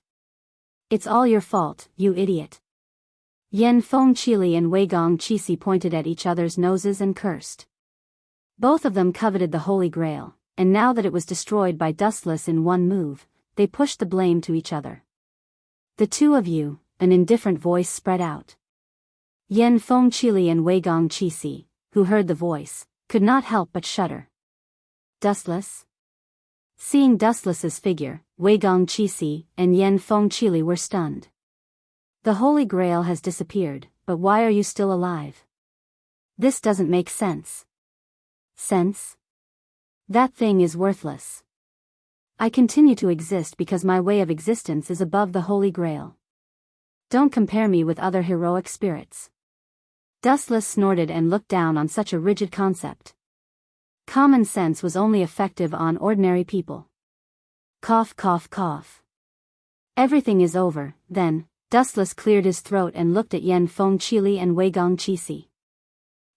It's all your fault, you idiot. Yen Feng Qili and Wei Gong Qixi pointed at each other's noses and cursed. Both of them coveted the Holy Grail, and now that it was destroyed by Dustless in one move, they pushed the blame to each other. The two of you, an indifferent voice spread out. Yen Feng Qili and Wei Gong Qixi, who heard the voice, could not help but shudder. Dustless? Seeing Dustless's figure, Wei Gong Qixi and Yen Feng Qili were stunned. The Holy Grail has disappeared, but why are you still alive? This doesn't make sense. Sense? That thing is worthless. I continue to exist because my way of existence is above the Holy Grail. Don't compare me with other heroic spirits. Dustless snorted and looked down on such a rigid concept. Common sense was only effective on ordinary people. Cough, cough, cough. Everything is over, then. Dustless cleared his throat and looked at Yen Feng Qili and Wei Gong Qixi.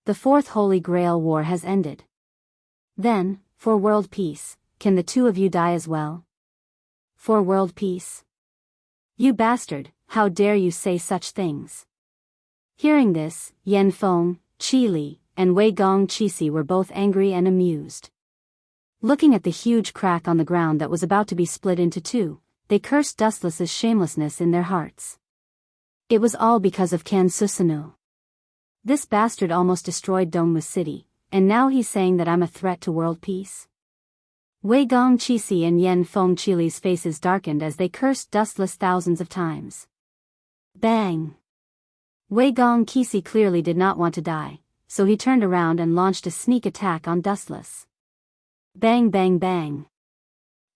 The Fourth Holy Grail War has ended. Then, for world peace, can the two of you die as well? For world peace? You bastard, how dare you say such things? Hearing this, Yen Feng Qili and Wei Gong Qixi were both angry and amused. Looking at the huge crack on the ground that was about to be split into two, they cursed Dustless's shamelessness in their hearts. It was all because of Kan Susanu. This bastard almost destroyed Dongmu City, and now he's saying that I'm a threat to world peace? Wei Gong Qixi and Yen Feng Qili's faces darkened as they cursed Dustless thousands of times. Bang! Wei Gong Qixi clearly did not want to die, so he turned around and launched a sneak attack on Dustless. Bang bang bang!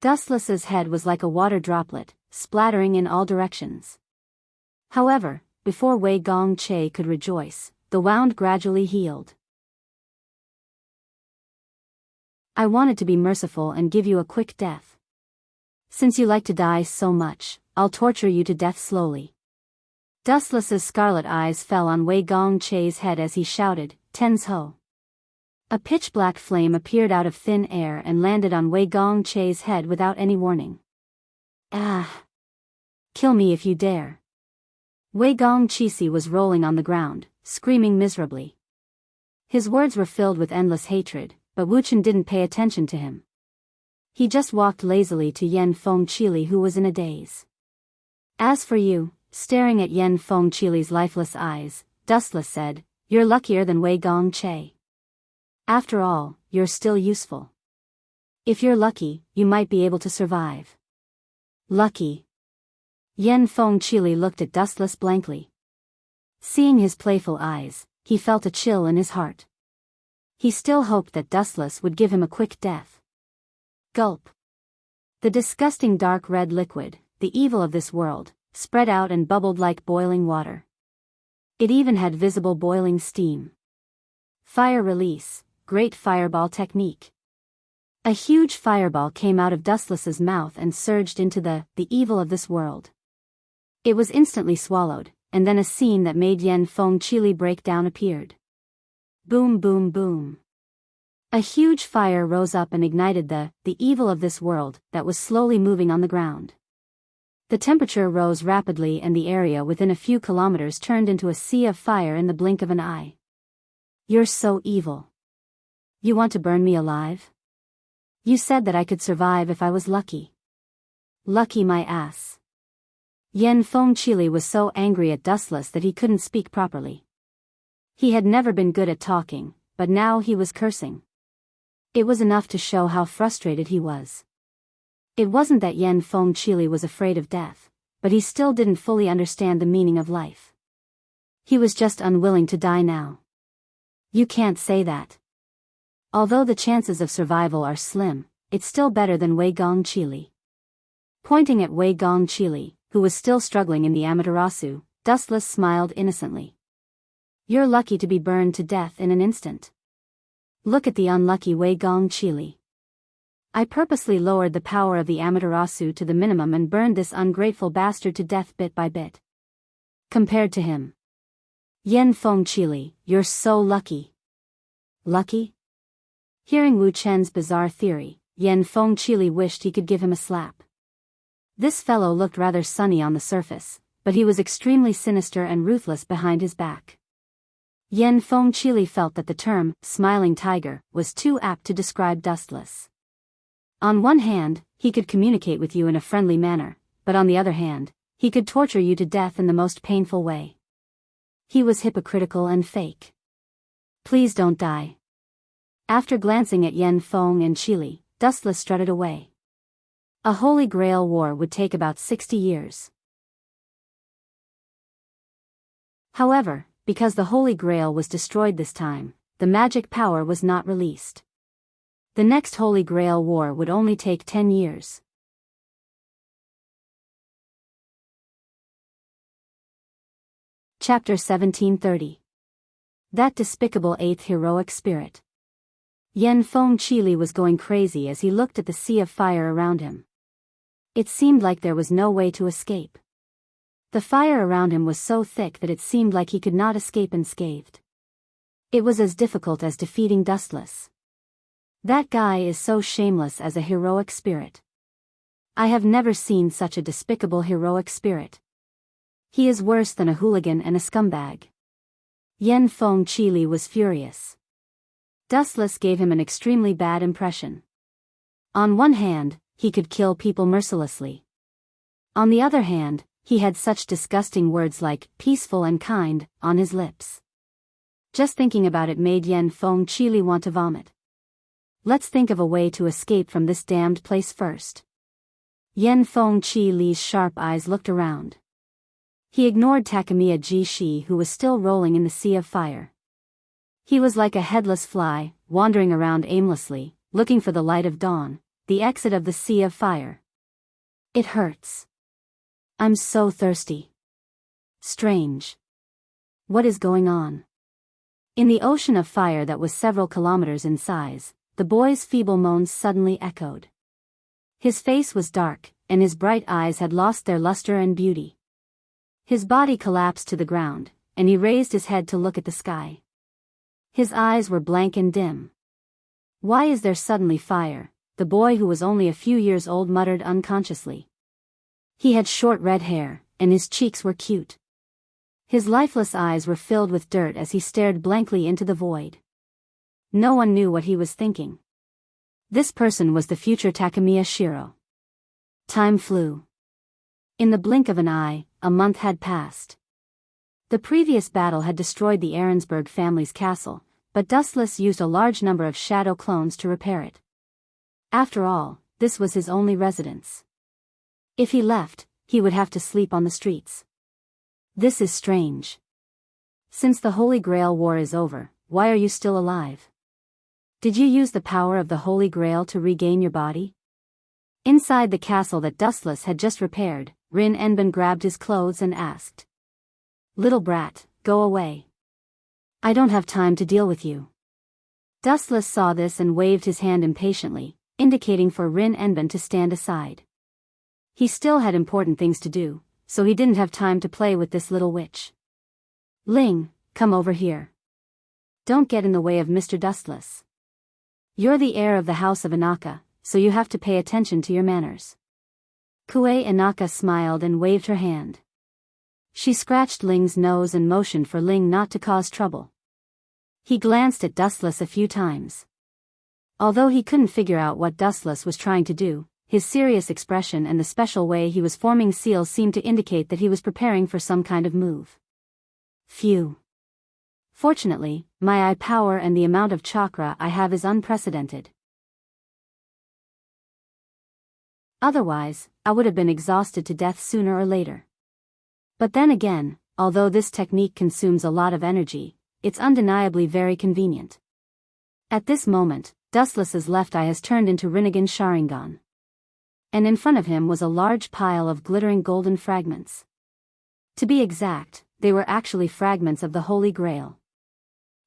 Dustless's head was like a water droplet, splattering in all directions. However, before Wei Gong Che could rejoice, the wound gradually healed. I wanted to be merciful and give you a quick death. Since you like to die so much, I'll torture you to death slowly. Dustless's scarlet eyes fell on Wei Gong Che's head as he shouted, Tens Ho. A pitch-black flame appeared out of thin air and landed on Wei Gong Che's head without any warning. Ah! Kill me if you dare. Wei Gong Qixi was rolling on the ground, screaming miserably. His words were filled with endless hatred, but Wu Chen didn't pay attention to him. He just walked lazily to Yen Feng Qili, who was in a daze. As for you, staring at Yen Feng Qili's lifeless eyes, Dustless said, you're luckier than Wei Gong Che. After all, you're still useful. If you're lucky, you might be able to survive. Lucky. Yen Fengqili looked at Dustless blankly. Seeing his playful eyes, he felt a chill in his heart. He still hoped that Dustless would give him a quick death. Gulp. The disgusting dark red liquid, the evil of this world, spread out and bubbled like boiling water. It even had visible boiling steam. Fire release, great fireball technique. A huge fireball came out of Dustless's mouth and surged into the evil of this world. It was instantly swallowed, and then a scene that made Yen Fengqili break down appeared. Boom boom boom. A huge fire rose up and ignited the evil of this world that was slowly moving on the ground. The temperature rose rapidly and the area within a few kilometers turned into a sea of fire in the blink of an eye. You're so evil. You want to burn me alive? You said that I could survive if I was lucky. Lucky my ass. Yen Fengqili was so angry at Dustless that he couldn't speak properly. He had never been good at talking, but now he was cursing. It was enough to show how frustrated he was. It wasn't that Yen Fengqili was afraid of death, but he still didn't fully understand the meaning of life. He was just unwilling to die now. You can't say that. Although the chances of survival are slim, it's still better than Wei Gongqili. Pointing at Wei Gongqili, who was still struggling in the Amaterasu, Dustless smiled innocently. You're lucky to be burned to death in an instant. Look at the unlucky Wei Gongqili. I purposely lowered the power of the Amaterasu to the minimum and burned this ungrateful bastard to death bit by bit. Compared to him. Yen Fengqili, you're so lucky. Lucky? Hearing Wu Chen's bizarre theory, Yen Fengqili wished he could give him a slap. This fellow looked rather sunny on the surface, but he was extremely sinister and ruthless behind his back. Yen Fengqili felt that the term, smiling tiger, was too apt to describe Dustless. On one hand, he could communicate with you in a friendly manner, but on the other hand, he could torture you to death in the most painful way. He was hypocritical and fake. Please don't die. After glancing at Yen Fengqili, Dustless strutted away. A Holy Grail war would take about 60 years. However, because the Holy Grail was destroyed this time, the magic power was not released. The next Holy Grail war would only take 10 years. Chapter 1730. That despicable eighth heroic spirit. Yen Fengqili was going crazy as he looked at the sea of fire around him. It seemed like there was no way to escape. The fire around him was so thick that it seemed like he could not escape unscathed. It was as difficult as defeating Dustless. That guy is so shameless as a heroic spirit. I have never seen such a despicable heroic spirit. He is worse than a hooligan and a scumbag. Yen Fengqili was furious. Dustless gave him an extremely bad impression. On one hand, he could kill people mercilessly. On the other hand, he had such disgusting words like peaceful and kind on his lips. Just thinking about it made Yen Fengqili want to vomit. Let's think of a way to escape from this damned place first. Yen Fengqili's sharp eyes looked around. He ignored Takemiya Jishi, who was still rolling in the sea of fire. He was like a headless fly, wandering around aimlessly, looking for the light of dawn, the exit of the sea of fire. It hurts. I'm so thirsty. Strange. What is going on? In the ocean of fire that was several kilometers in size, the boy's feeble moans suddenly echoed. His face was dark, and his bright eyes had lost their luster and beauty. His body collapsed to the ground, and he raised his head to look at the sky. His eyes were blank and dim. Why is there suddenly fire? The boy, who was only a few years old, muttered unconsciously. He had short red hair, and his cheeks were cute. His lifeless eyes were filled with dirt as he stared blankly into the void. No one knew what he was thinking. This person was the future Takemiya Shiro. Time flew. In the blink of an eye, a month had passed. The previous battle had destroyed the Ahrensburg family's castle, but Dustless used a large number of shadow clones to repair it. After all, this was his only residence. If he left, he would have to sleep on the streets. This is strange. Since the Holy Grail war is over, why are you still alive? Did you use the power of the Holy Grail to regain your body? Inside the castle that Dustless had just repaired, Rin Enben grabbed his clothes and asked. Little brat, go away. I don't have time to deal with you. Dustless saw this and waved his hand impatiently, indicating for Rin Enben to stand aside. He still had important things to do, so he didn't have time to play with this little witch. Ling, come over here. Don't get in the way of Mr. Dustless. You're the heir of the House of Inaka, so you have to pay attention to your manners. Kue Inaka smiled and waved her hand. She scratched Ling's nose and motioned for Ling not to cause trouble. He glanced at Dustless a few times. Although he couldn't figure out what Dustless was trying to do, his serious expression and the special way he was forming seals seemed to indicate that he was preparing for some kind of move. Phew. Fortunately, my eye power and the amount of chakra I have is unprecedented. Otherwise, I would have been exhausted to death sooner or later. But then again, although this technique consumes a lot of energy, it's undeniably very convenient. At this moment, Dustless's left eye has turned into Rinnegan's Sharingan. And in front of him was a large pile of glittering golden fragments. To be exact, they were actually fragments of the Holy Grail.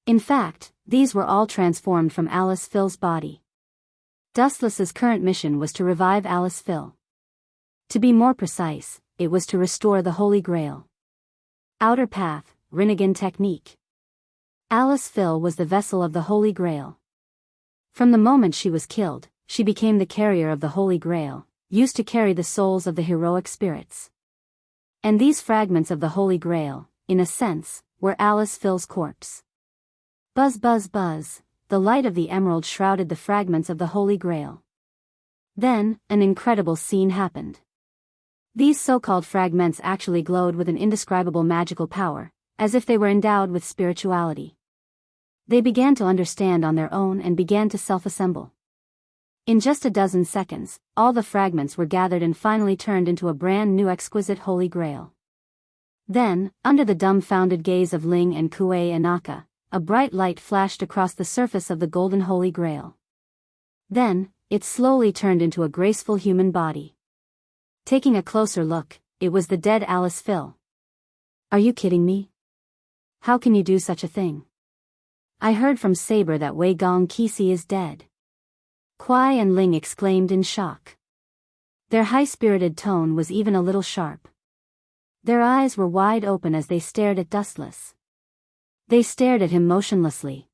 In fact, these were all transformed from Alice Phil's body. Dustless's current mission was to revive Alice Phil. To be more precise, it was to restore the Holy Grail. Outer Path, Rinnegan Technique. Alice Phil was the vessel of the Holy Grail. From the moment she was killed, she became the carrier of the Holy Grail, used to carry the souls of the heroic spirits. And these fragments of the Holy Grail, in a sense, were Alice Phil's corpse. Buzz buzz buzz, the light of the emerald shrouded the fragments of the Holy Grail. Then, an incredible scene happened. These so-called fragments actually glowed with an indescribable magical power, as if they were endowed with spirituality. They began to understand on their own and began to self-assemble. In just a dozen seconds, all the fragments were gathered and finally turned into a brand new exquisite Holy Grail. Then, under the dumbfounded gaze of Ling and Kue Inaka, a bright light flashed across the surface of the golden Holy Grail. Then, it slowly turned into a graceful human body. Taking a closer look, it was the dead Alice Phil. Are you kidding me? How can you do such a thing? I heard from Saber that Wei Gong Kisi is dead. Kuai and Ling exclaimed in shock. Their high-spirited tone was even a little sharp. Their eyes were wide open as they stared at Dustless. They stared at him motionlessly.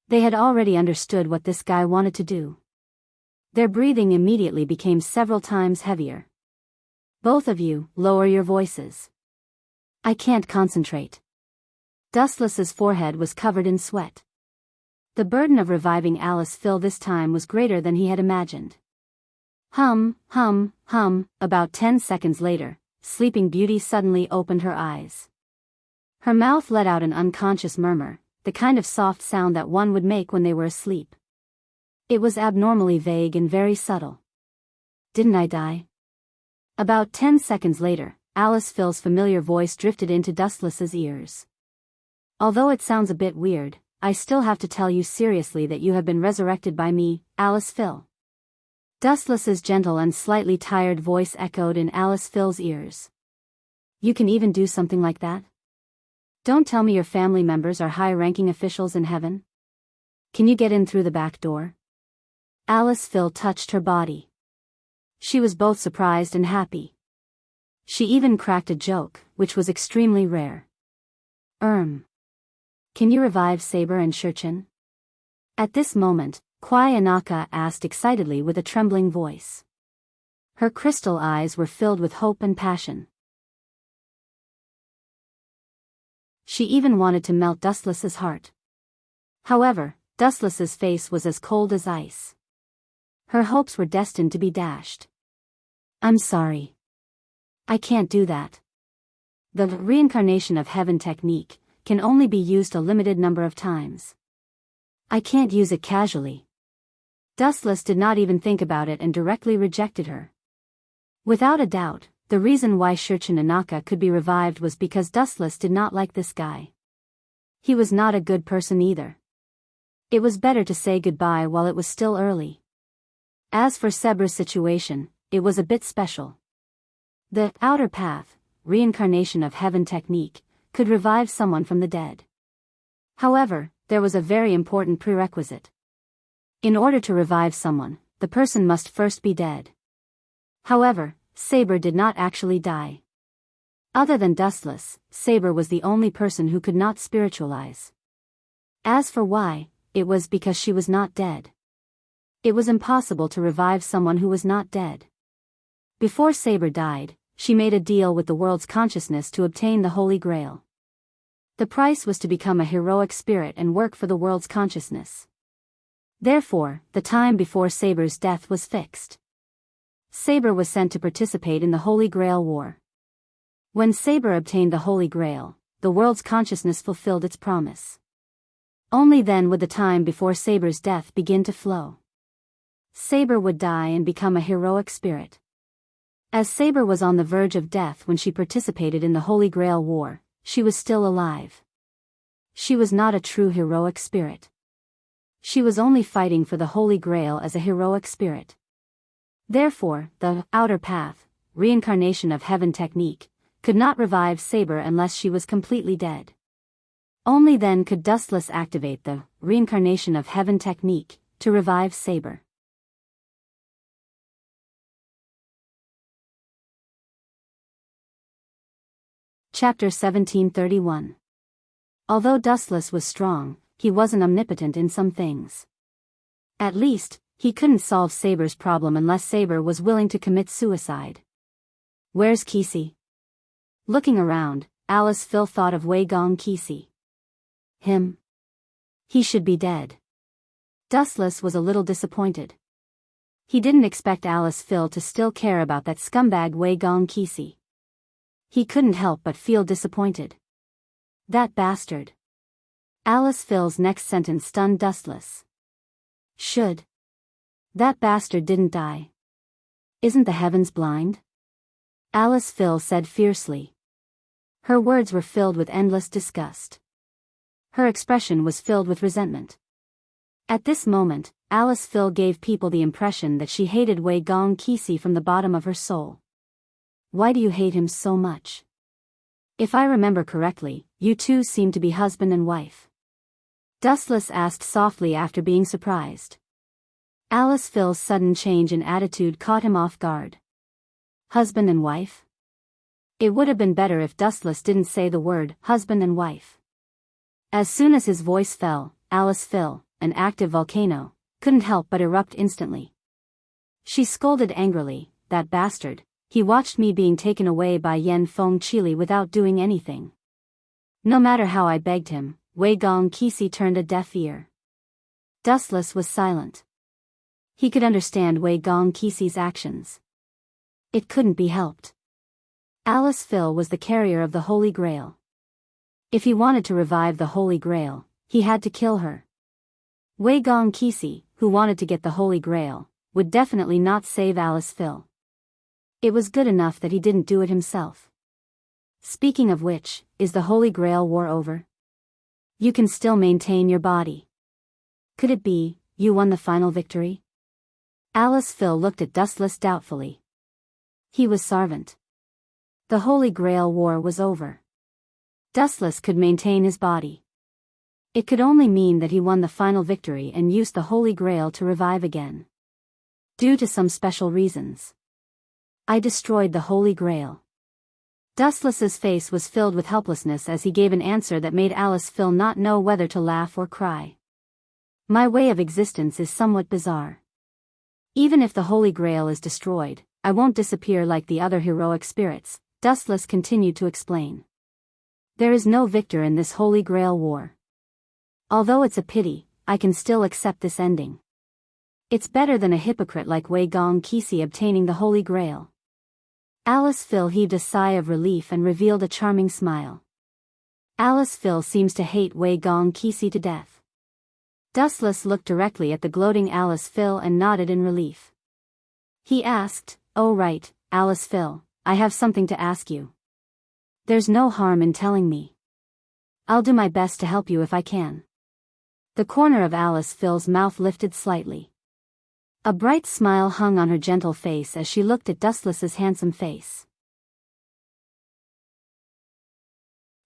They had already understood what this guy wanted to do. Their breathing immediately became several times heavier. Both of you, lower your voices. I can't concentrate. Dustless's forehead was covered in sweat. The burden of reviving Alice Phil this time was greater than he had imagined. Hum, hum, hum, about 10 seconds later, Sleeping Beauty suddenly opened her eyes. Her mouth let out an unconscious murmur, the kind of soft sound that one would make when they were asleep. It was abnormally vague and very subtle. Didn't I die? About 10 seconds later, Alice Phil's familiar voice drifted into Dustless's ears. Although it sounds a bit weird, I still have to tell you seriously that you have been resurrected by me, Alice Phil. Dustless's gentle and slightly tired voice echoed in Alice Phil's ears. You can even do something like that? Don't tell me your family members are high-ranking officials in heaven. Can you get in through the back door? Alice Phil touched her body. She was both surprised and happy. She even cracked a joke, which was extremely rare. Can you revive Saber and Shurchin? At this moment, Kuai Inaka asked excitedly with a trembling voice. Her crystal eyes were filled with hope and passion. She even wanted to melt Dustless's heart. However, Dustless's face was as cold as ice. Her hopes were destined to be dashed. I'm sorry. I can't do that. The reincarnation of heaven technique can only be used a limited number of times. I can't use it casually. Dustless did not even think about it and directly rejected her. Without a doubt, the reason why Shurchin Inaka could be revived was because Dustless did not like this guy. He was not a good person either. It was better to say goodbye while it was still early. As for Sebra's situation, it was a bit special. The outer path, reincarnation of heaven technique, could revive someone from the dead. However, there was a very important prerequisite. In order to revive someone, the person must first be dead. However, Saber did not actually die. Other than Dustless, Saber was the only person who could not spiritualize. As for why, it was because she was not dead. It was impossible to revive someone who was not dead. Before Saber died, she made a deal with the world's consciousness to obtain the Holy Grail. The price was to become a heroic spirit and work for the world's consciousness. Therefore, the time before Saber's death was fixed. Saber was sent to participate in the Holy Grail War. When Saber obtained the Holy Grail, the world's consciousness fulfilled its promise. Only then would the time before Saber's death begin to flow. Saber would die and become a heroic spirit. As Saber was on the verge of death when she participated in the Holy Grail War, she was still alive. She was not a true heroic spirit. She was only fighting for the Holy Grail as a heroic spirit. Therefore, the outer path, reincarnation of heaven technique, could not revive Saber unless she was completely dead. Only then could Dustless activate the reincarnation of heaven technique to revive Saber. Chapter 1731. Although Dustless was strong, he wasn't omnipotent in some things. At least, he couldn't solve Saber's problem unless Saber was willing to commit suicide. Where's Kisi? Looking around, Alice Phil thought of Wei Gong Kisi. Him? He should be dead. Dustless was a little disappointed. He didn't expect Alice Phil to still care about that scumbag Wei Gong Kisi. He couldn't help but feel disappointed. That bastard. Alice Phil's next sentence stunned Dustless. Should. That bastard didn't die. Isn't the heavens blind? Alice Phil said fiercely. Her words were filled with endless disgust. Her expression was filled with resentment. At this moment, Alice Phil gave people the impression that she hated Wei Gong Kisi from the bottom of her soul. Why do you hate him so much? If I remember correctly, you two seem to be husband and wife. Dustless asked softly after being surprised. Alice Phil's sudden change in attitude caught him off guard. Husband and wife? It would have been better if Dustless didn't say the word husband and wife. As soon as his voice fell, Alice Phil, an active volcano, couldn't help but erupt instantly. She scolded angrily, that bastard, he watched me being taken away by Yen Feng Chili without doing anything. No matter how I begged him, Wei Gong Kisi turned a deaf ear. Dustless was silent. He could understand Wei Gong Kisi's actions. It couldn't be helped. Alice Phil was the carrier of the Holy Grail. If he wanted to revive the Holy Grail, he had to kill her. Wei Gong Kisi, who wanted to get the Holy Grail, would definitely not save Alice Phil. It was good enough that he didn't do it himself. Speaking of which, is the Holy Grail war over? You can still maintain your body. Could it be, you won the final victory? Alice Phil looked at Dustless doubtfully. He was Sarvant. The Holy Grail war was over. Dustless could maintain his body. It could only mean that he won the final victory and used the Holy Grail to revive again. Due to some special reasons. I destroyed the Holy Grail. Dustless's face was filled with helplessness as he gave an answer that made Alice Phil not know whether to laugh or cry. My way of existence is somewhat bizarre. Even if the Holy Grail is destroyed, I won't disappear like the other heroic spirits, Dustless continued to explain. There is no victor in this Holy Grail war. Although it's a pity, I can still accept this ending. It's better than a hypocrite like Wei Gong Kisi obtaining the Holy Grail. Alice Phil heaved a sigh of relief and revealed a charming smile. Alice Phil seems to hate Wei Gong Kisi to death. Dustless looked directly at the gloating Alice Phil and nodded in relief. He asked, oh right, Alice Phil, I have something to ask you. There's no harm in telling me. I'll do my best to help you if I can. The corner of Alice Phil's mouth lifted slightly. A bright smile hung on her gentle face as she looked at Dustless's handsome face.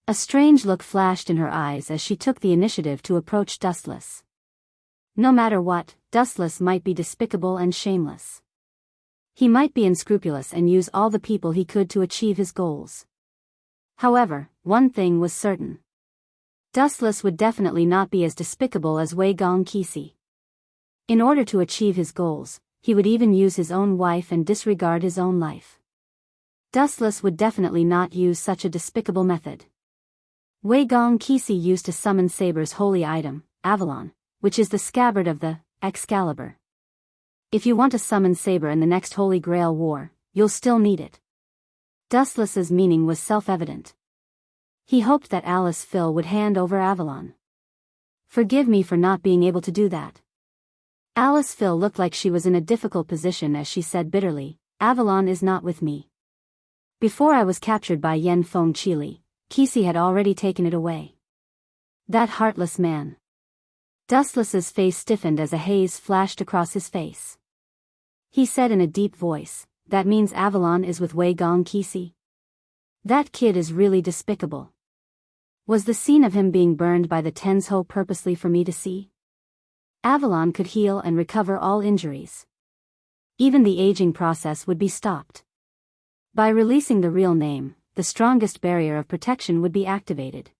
A strange look flashed in her eyes as she took the initiative to approach Dustless. No matter what, Dustless might be despicable and shameless. He might be unscrupulous and use all the people he could to achieve his goals. However, one thing was certain. Dustless would definitely not be as despicable as Wei Gong Qixi. In order to achieve his goals, he would even use his own wife and disregard his own life. Dustless would definitely not use such a despicable method. Wei Gong Qixi used to summon Saber's holy item, Avalon, which is the scabbard of the Excalibur. If you want to summon Saber in the next Holy Grail War, you'll still need it. Dustless's meaning was self-evident. He hoped that Alice Phil would hand over Avalon. Forgive me for not being able to do that. Alice Phil looked like she was in a difficult position as she said bitterly, Avalon is not with me. Before I was captured by Yen Feng Chili, Qixi had already taken it away. That heartless man. Dustless's face stiffened as a haze flashed across his face. He said in a deep voice, that means Avalon is with Wei Gong Qixi? That kid is really despicable. Was the scene of him being burned by the Tensho purposely for me to see? Avalon could heal and recover all injuries. Even the aging process would be stopped. By releasing the real name, the strongest barrier of protection would be activated.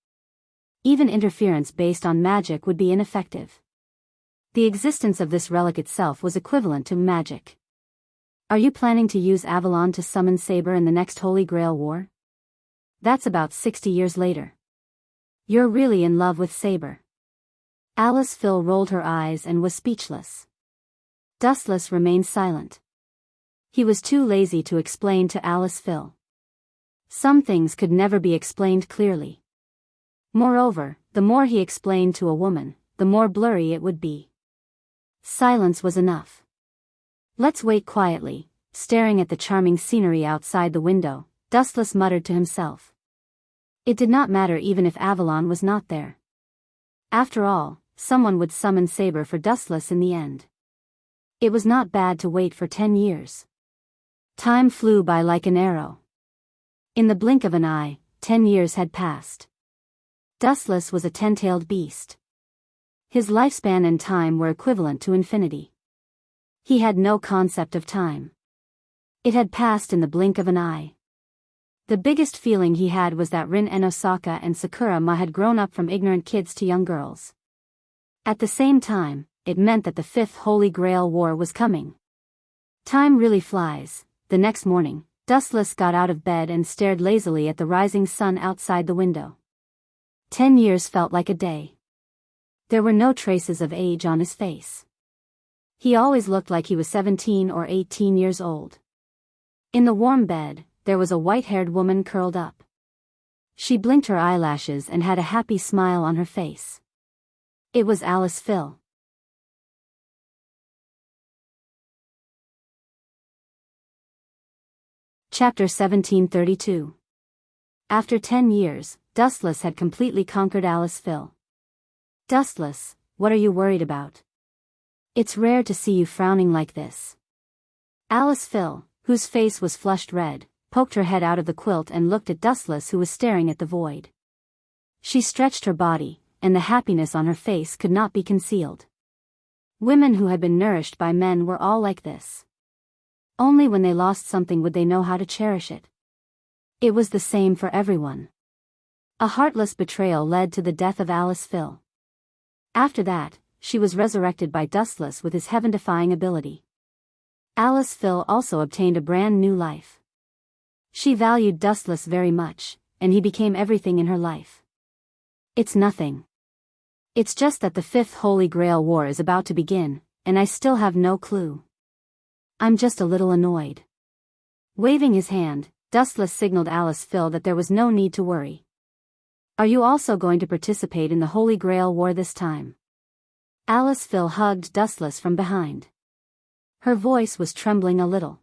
Even interference based on magic would be ineffective. The existence of this relic itself was equivalent to magic. Are you planning to use Avalon to summon Saber in the next Holy Grail War? That's about 60 years later. You're really in love with Saber. Alice Phil rolled her eyes and was speechless. Dustless remained silent. He was too lazy to explain to Alice Phil. Some things could never be explained clearly. Moreover, the more he explained to a woman, the more blurry it would be. Silence was enough. Let's wait quietly, staring at the charming scenery outside the window, Dustless muttered to himself. It did not matter even if Avalon was not there. After all, someone would summon Saber for Dustless in the end. It was not bad to wait for 10 years. Time flew by like an arrow. In the blink of an eye, 10 years had passed. Dustless was a 10-tailed beast. His lifespan and time were equivalent to infinity. He had no concept of time. It had passed in the blink of an eye. The biggest feeling he had was that Rin and Osaka and Sakura Ma had grown up from ignorant kids to young girls. At the same time, it meant that the Fifth Holy Grail War was coming. Time really flies. The next morning, Dustless got out of bed and stared lazily at the rising sun outside the window. 10 years felt like a day. There were no traces of age on his face. He always looked like he was 17 or 18 years old. In the warm bed, there was a white-haired woman curled up. She blinked her eyelashes and had a happy smile on her face. It was Alice Phil. Chapter 1732. After 10 years, Dustless had completely conquered Alice Phil. Dustless, what are you worried about? It's rare to see you frowning like this. Alice Phil, whose face was flushed red, poked her head out of the quilt and looked at Dustless, who was staring at the void. She stretched her body, and the happiness on her face could not be concealed. Women who had been nourished by men were all like this. Only when they lost something would they know how to cherish it. It was the same for everyone. A heartless betrayal led to the death of Alice Phil. After that, she was resurrected by Dustless with his heaven-defying ability. Alice Phil also obtained a brand new life. She valued Dustless very much, and he became everything in her life. It's nothing. It's just that the Fifth Holy Grail War is about to begin, and I still have no clue. I'm just a little annoyed. Waving his hand, Dustless signaled Alice Phil that there was no need to worry. Are you also going to participate in the Holy Grail War this time? Alice Phil hugged Dustless from behind. Her voice was trembling a little.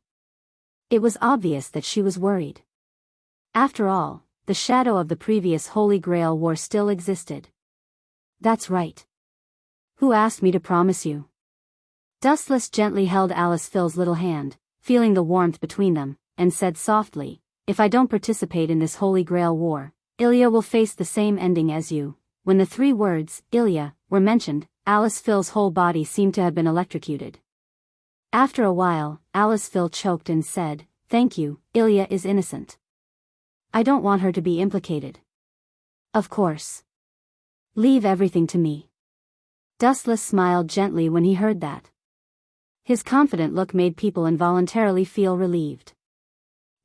It was obvious that she was worried. After all, the shadow of the previous Holy Grail war still existed. That's right. Who asked me to promise you? Dustless gently held Alice Phil's little hand, feeling the warmth between them, and said softly, if I don't participate in this Holy Grail war, Ilya will face the same ending as you. When the three words, Ilya, were mentioned, Alice Phil's whole body seemed to have been electrocuted. After a while, Alice Phil choked and said, thank you, Ilya is innocent. I don't want her to be implicated. Of course. Leave everything to me. Dustless smiled gently when he heard that. His confident look made people involuntarily feel relieved.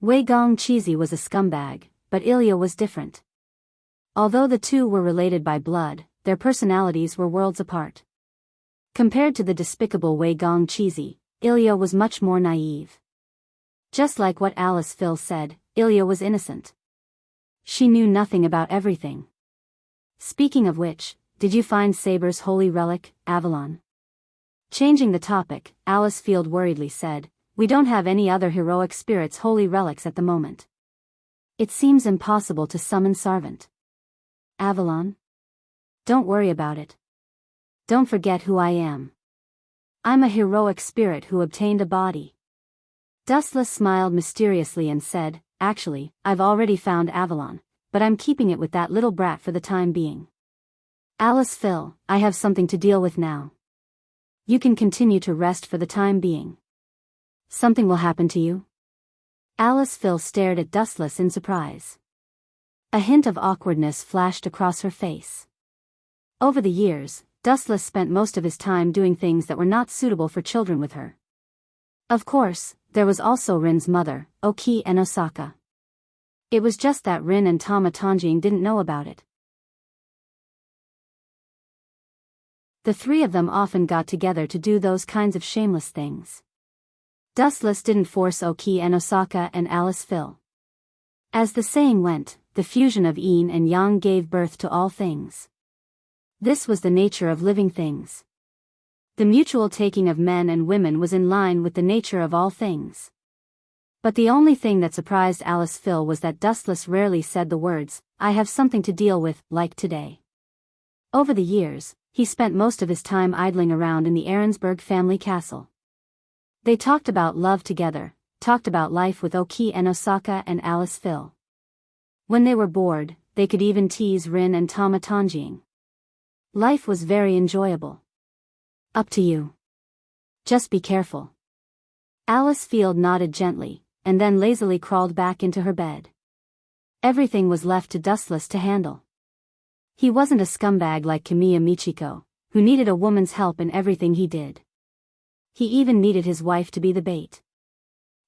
Wei Gongqizi was a scumbag, but Ilya was different. Although the two were related by blood, their personalities were worlds apart. Compared to the despicable Wei Gongqizi, Ilya was much more naive. Just like what Alice Phil said, Ilya was innocent. She knew nothing about everything. Speaking of which, did you find Saber's holy relic, Avalon? Changing the topic, Alice Field worriedly said, we don't have any other heroic spirit's holy relics at the moment. It seems impossible to summon Sarvant. Avalon? Don't worry about it. Don't forget who I am. I'm a heroic spirit who obtained a body. Dustless smiled mysteriously and said, actually, I've already found Avalon, but I'm keeping it with that little brat for the time being. Alice Phil, I have something to deal with now. You can continue to rest for the time being. Something will happen to you? Alice Phil stared at Dustless in surprise. A hint of awkwardness flashed across her face. Over the years, Dustless spent most of his time doing things that were not suitable for children with her. Of course, there was also Rin's mother, Oki and Osaka. It was just that Rin and Tama Tanjing didn't know about it. The three of them often got together to do those kinds of shameless things. Dustless didn't force Oki and Osaka and Alice Phil. As the saying went, the fusion of yin and yang gave birth to all things. This was the nature of living things. The mutual taking of men and women was in line with the nature of all things. But the only thing that surprised Alice Phil was that Dustless rarely said the words, I have something to deal with, like today. Over the years, he spent most of his time idling around in the Ahrensburg family castle. They talked about love together, talked about life with Oki and Osaka and Alice Phil. When they were bored, they could even tease Rin and Tama Tanjing. Life was very enjoyable. Up to you. Just be careful. Alice Field nodded gently, and then lazily crawled back into her bed. Everything was left to Dustless to handle. He wasn't a scumbag like Kamiya Michiko, who needed a woman's help in everything he did. He even needed his wife to be the bait.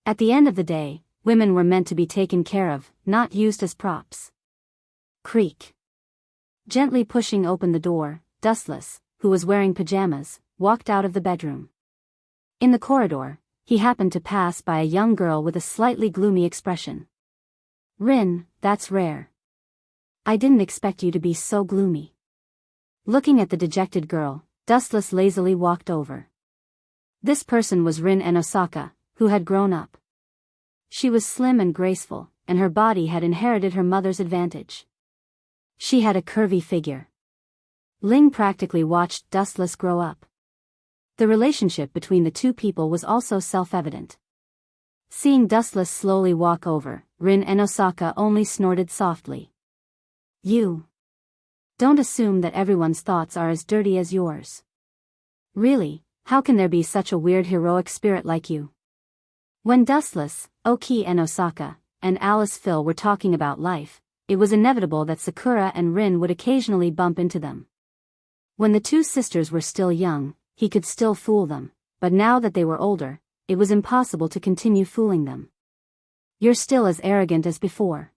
At the end of the day, women were meant to be taken care of, not used as props. Creak. Gently pushing open the door, Dustless, who was wearing pajamas, walked out of the bedroom. In the corridor, he happened to pass by a young girl with a slightly gloomy expression. Rin, that's rare. I didn't expect you to be so gloomy. Looking at the dejected girl, Dustless lazily walked over. This person was Rin and Osaka, who had grown up. She was slim and graceful, and her body had inherited her mother's advantage. She had a curvy figure. Ling practically watched Dustless grow up. The relationship between the two people was also self-evident. Seeing Dustless slowly walk over, Rin and Osaka only snorted softly. You. Don't assume that everyone's thoughts are as dirty as yours. Really, how can there be such a weird heroic spirit like you? When Dustless, Oki and Osaka, and Alice Phil were talking about life, it was inevitable that Sakura and Rin would occasionally bump into them. When the two sisters were still young, he could still fool them, but now that they were older, it was impossible to continue fooling them. You're still as arrogant as before.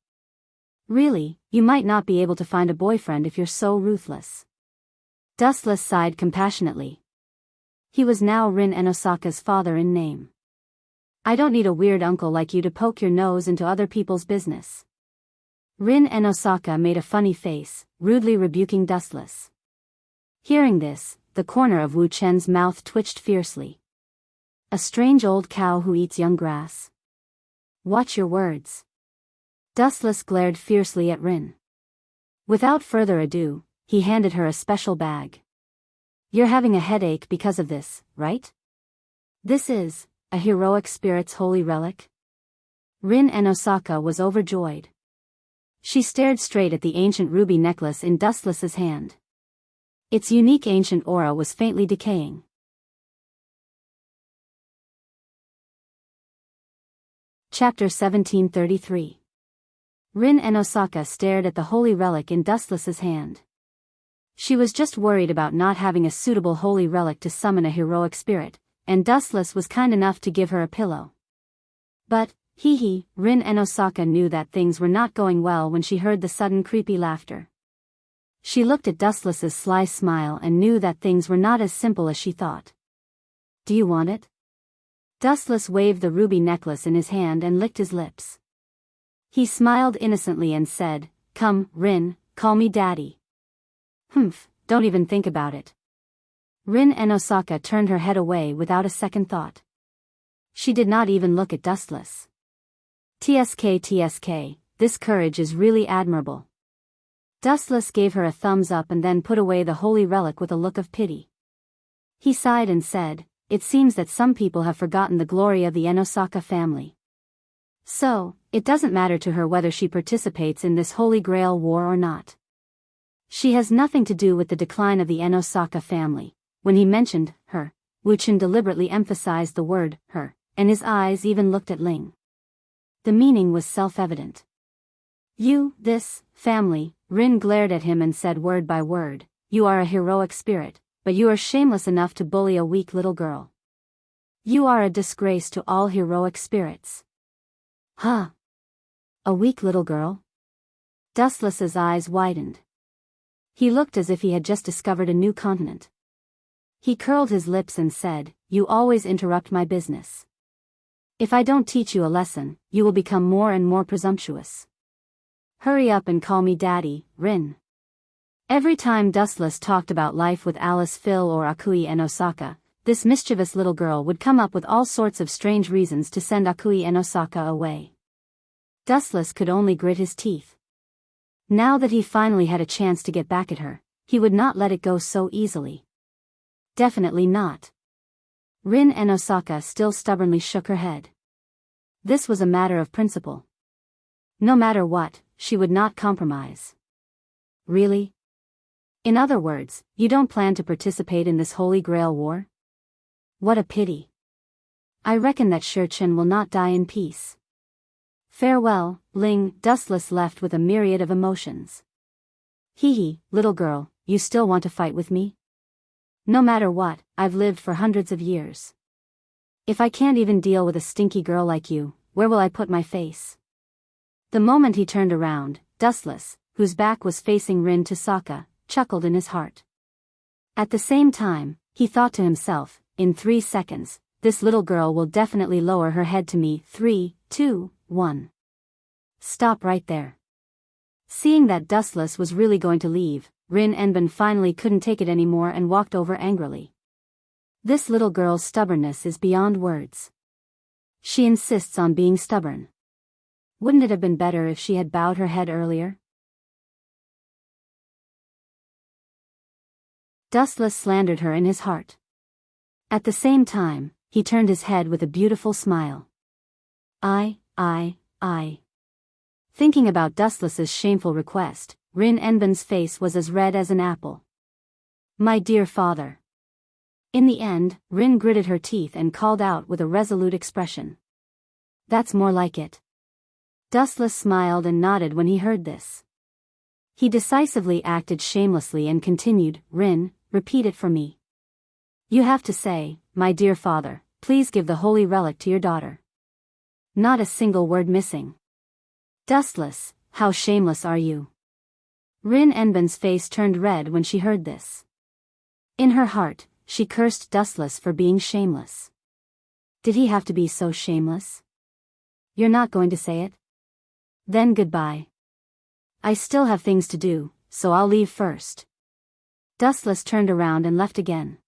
Really, you might not be able to find a boyfriend if you're so ruthless. Dustless sighed compassionately. He was now Rin and Osaka's father in name. I don't need a weird uncle like you to poke your nose into other people's business. Rin and Osaka made a funny face, rudely rebuking Dustless. Hearing this, the corner of Wu Chen's mouth twitched fiercely. A strange old cow who eats young grass. Watch your words. Dustless glared fiercely at Rin. Without further ado, he handed her a special bag. You're having a headache because of this, right? This is a heroic spirit's holy relic? Rin and Osaka was overjoyed. She stared straight at the ancient ruby necklace in Dustless's hand. Its unique ancient aura was faintly decaying. Chapter 1733. Rin and Osaka stared at the holy relic in Dustless's hand. She was just worried about not having a suitable holy relic to summon a heroic spirit, and Dustless was kind enough to give her a pillow. But, Rin and Osaka knew that things were not going well when she heard the sudden creepy laughter. She looked at Dustless's sly smile and knew that things were not as simple as she thought. Do you want it? Dustless waved the ruby necklace in his hand and licked his lips. He smiled innocently and said, Come, Rin, call me Daddy. Humph, don't even think about it. Rin and Osaka turned her head away without a second thought. She did not even look at Dustless. TSK, this courage is really admirable. Dustless gave her a thumbs up and then put away the holy relic with a look of pity. He sighed and said, It seems that some people have forgotten the glory of the Osaka family. So, it doesn't matter to her whether she participates in this Holy Grail war or not. She has nothing to do with the decline of the Osaka family. When he mentioned her, Wuchen deliberately emphasized the word her, and his eyes even looked at Ling. The meaning was self-evident. This family, Rin glared at him and said word by word, You are a heroic spirit, but you are shameless enough to bully a weak little girl. You are a disgrace to all heroic spirits. Huh? A weak little girl? Dustless's eyes widened. He looked as if he had just discovered a new continent. He curled his lips and said, You always interrupt my business. If I don't teach you a lesson, you will become more and more presumptuous. Hurry up and call me Daddy, Rin. Every time Dustless talked about life with Alice, Phil or Akui and Osaka, this mischievous little girl would come up with all sorts of strange reasons to send Akui and Osaka away. Dustless could only grit his teeth. Now that he finally had a chance to get back at her, he would not let it go so easily. Definitely not. Rin and Osaka still stubbornly shook her head. This was a matter of principle. No matter what, she would not compromise. Really? In other words, you don't plan to participate in this Holy Grail war? What a pity. I reckon that Shurchen will not die in peace. Farewell, Ling. Dustless left with a myriad of emotions. Little girl, you still want to fight with me? No matter what, I've lived for hundreds of years. If I can't even deal with a stinky girl like you, where will I put my face? The moment he turned around, Dustless, whose back was facing Rin to Sokka, chuckled in his heart. At the same time, he thought to himself, in 3 seconds, this little girl will definitely lower her head to me. 3, 2, 1. Stop right there. Seeing that Dustless was really going to leave, Rin Enbin finally couldn't take it anymore and walked over angrily. This little girl's stubbornness is beyond words. She insists on being stubborn. Wouldn't it have been better if she had bowed her head earlier? Dustless slandered her in his heart. At the same time, he turned his head with a beautiful smile. I. Thinking about Dustless's shameful request, Rin Enbin's face was as red as an apple. My dear father. In the end, Rin gritted her teeth and called out with a resolute expression. That's more like it. Dustless smiled and nodded when he heard this. He decisively acted shamelessly and continued, Rin, repeat it for me. You have to say, my dear father, please give the holy relic to your daughter. Not a single word missing. Dustless, how shameless are you? Rin Enbin's face turned red when she heard this. In her heart, she cursed Dustless for being shameless. Did he have to be so shameless? You're not going to say it? Then goodbye. I still have things to do, so I'll leave first. Dustless turned around and left again.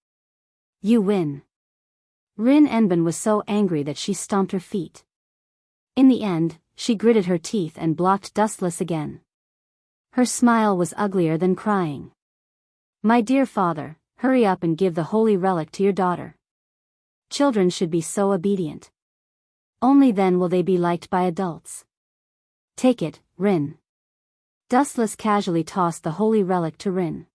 You win. Rin Enbin was so angry that she stomped her feet. In the end, she gritted her teeth and blocked Dustless again. Her smile was uglier than crying. My dear father, hurry up and give the holy relic to your daughter. Children should be so obedient. Only then will they be liked by adults. Take it, Rin. Dustless casually tossed the holy relic to Rin.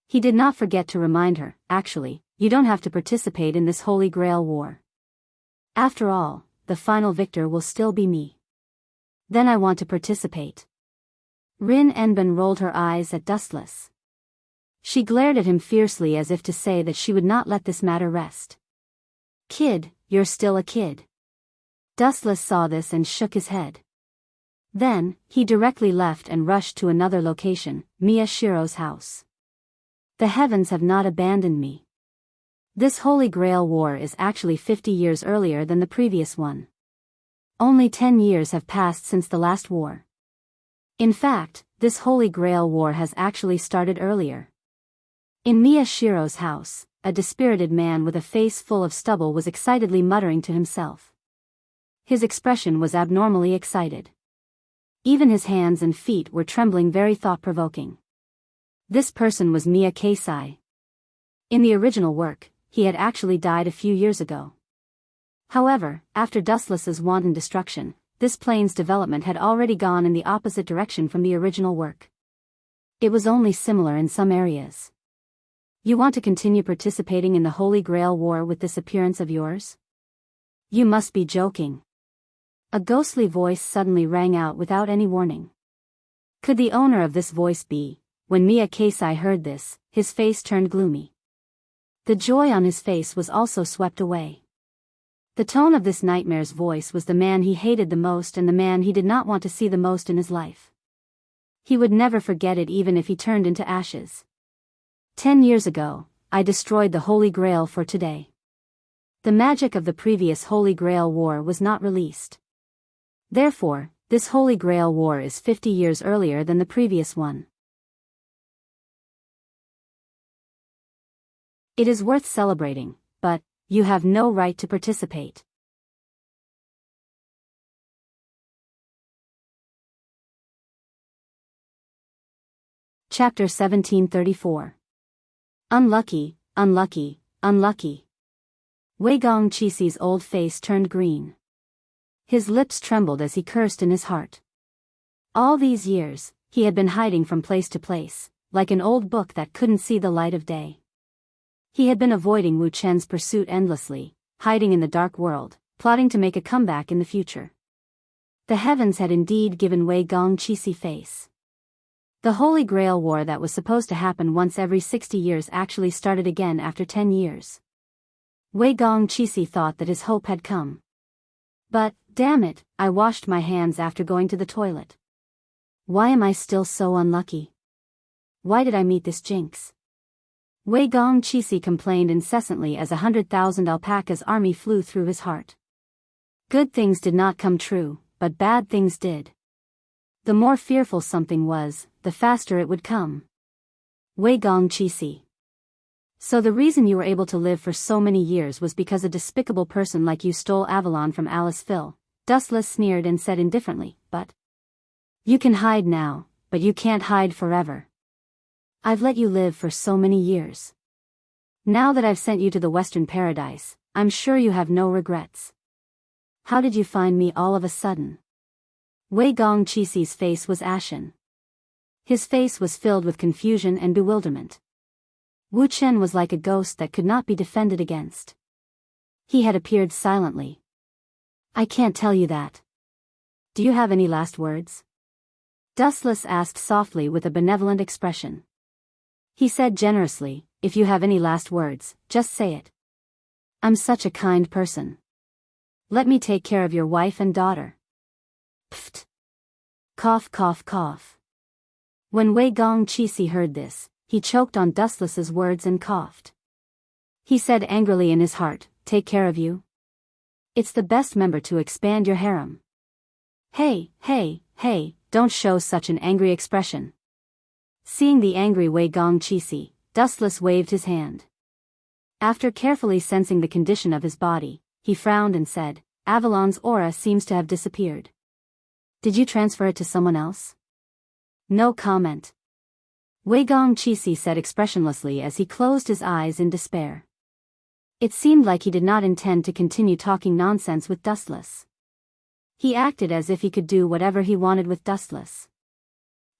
He did not forget to remind her, actually, you don't have to participate in this Holy Grail war. After all, the final victor will still be me. Then I want to participate. Rin Enbin rolled her eyes at Dustless. She glared at him fiercely as if to say that she would not let this matter rest. Kid, you're still a kid. Dustless saw this and shook his head. Then, he directly left and rushed to another location, Mia Shiro's house. The heavens have not abandoned me. This Holy Grail war is actually 50 years earlier than the previous one. Only 10 years have passed since the last war. In fact, this Holy Grail war has actually started earlier. In Mia Shiro's house, a dispirited man with a face full of stubble was excitedly muttering to himself. His expression was abnormally excited. Even his hands and feet were trembling, very thought-provoking. This person was Mia Keisai. In the original work, he had actually died a few years ago. However, after Dustless's wanton destruction, this plane's development had already gone in the opposite direction from the original work. It was only similar in some areas. You want to continue participating in the Holy Grail war with this appearance of yours? You must be joking. A ghostly voice suddenly rang out without any warning. Could the owner of this voice be? When Mia Keisai heard this, his face turned gloomy. The joy on his face was also swept away. The tone of this nightmare's voice was the man he hated the most and the man he did not want to see the most in his life. He would never forget it even if he turned into ashes. 10 years ago, I destroyed the Holy Grail for today. The magic of the previous Holy Grail war was not released. Therefore, this Holy Grail war is 50 years earlier than the previous one. It is worth celebrating, but you have no right to participate. Chapter 1734. Unlucky, unlucky, unlucky. Wei Gong Qixi's old face turned green. His lips trembled as he cursed in his heart. All these years, he had been hiding from place to place, like an old book that couldn't see the light of day. He had been avoiding Wu Chen's pursuit endlessly, hiding in the dark world, plotting to make a comeback in the future. The heavens had indeed given Wei Gong Qixi face. The Holy Grail war that was supposed to happen once every 60 years actually started again after 10 years. Wei Gong Qixi thought that his hope had come. But, damn it, I washed my hands after going to the toilet. Why am I still so unlucky? Why did I meet this jinx? Wei Gong Qixi complained incessantly as 100,000 alpacas' army flew through his heart. Good things did not come true, but bad things did. The more fearful something was, the faster it would come. Wei Gong Qixi. So the reason you were able to live for so many years was because a despicable person like you stole Avalon from Aliceville, Dustless sneered and said indifferently, but you can hide now, but you can't hide forever. I've let you live for so many years. Now that I've sent you to the Western Paradise, I'm sure you have no regrets. How did you find me all of a sudden? Wei Gong Qixi's face was ashen. His face was filled with confusion and bewilderment. Wu Chen was like a ghost that could not be defended against. He had appeared silently. I can't tell you that. Do you have any last words? Dustless asked softly with a benevolent expression. He said generously, if you have any last words, just say it. I'm such a kind person. Let me take care of your wife and daughter. Pfft. Cough cough cough. When Wei Gong Qixi heard this, he choked on Dustless's words and coughed. He said angrily in his heart, take care of you? It's the best member to expand your harem. Hey, hey, hey, don't show such an angry expression. Seeing the angry Wei Gong Qixi, Dustless waved his hand. After carefully sensing the condition of his body, he frowned and said, Avalon's aura seems to have disappeared. Did you transfer it to someone else? No comment. Wei Gongqi said expressionlessly as he closed his eyes in despair. It seemed like he did not intend to continue talking nonsense with Dustless. He acted as if he could do whatever he wanted with Dustless.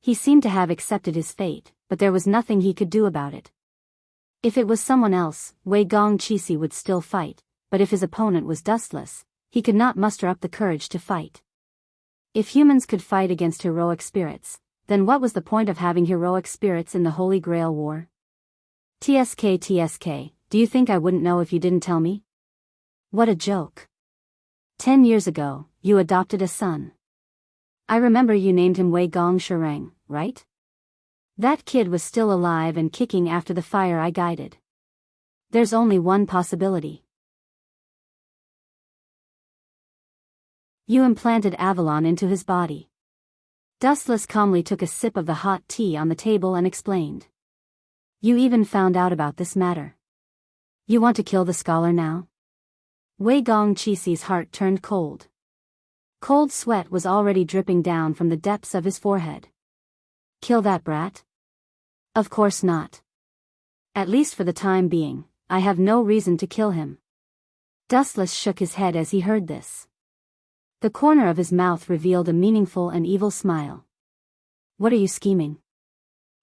He seemed to have accepted his fate, but there was nothing he could do about it. If it was someone else, Wei Gongqi would still fight, but if his opponent was Dustless, he could not muster up the courage to fight. If humans could fight against heroic spirits, then what was the point of having heroic spirits in the Holy Grail War? TSK, do you think I wouldn't know if you didn't tell me? What a joke. 10 years ago, you adopted a son. I remember you named him Wei Gongshireng, right? That kid was still alive and kicking after the fire I guided. There's only one possibility. You implanted Avalon into his body. Dustless calmly took a sip of the hot tea on the table and explained. You even found out about this matter. You want to kill the scholar now? Wei Gongqi's heart turned cold. Cold sweat was already dripping down from the depths of his forehead. Kill that brat? Of course not. At least for the time being, I have no reason to kill him. Dustless shook his head as he heard this. The corner of his mouth revealed a meaningful and evil smile. What are you scheming?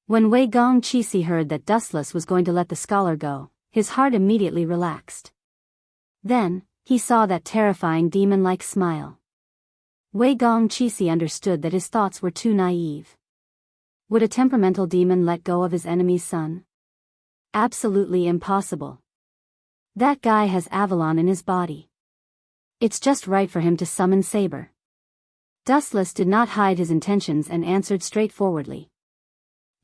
When Wei Gongqi heard that Dustless was going to let the scholar go, his heart immediately relaxed. Then, he saw that terrifying demon-like smile. Wei Gongqi understood that his thoughts were too naive. Would a temperamental demon let go of his enemy's son? Absolutely impossible. That guy has Avalon in his body. It's just right for him to summon Saber. Dustless did not hide his intentions and answered straightforwardly.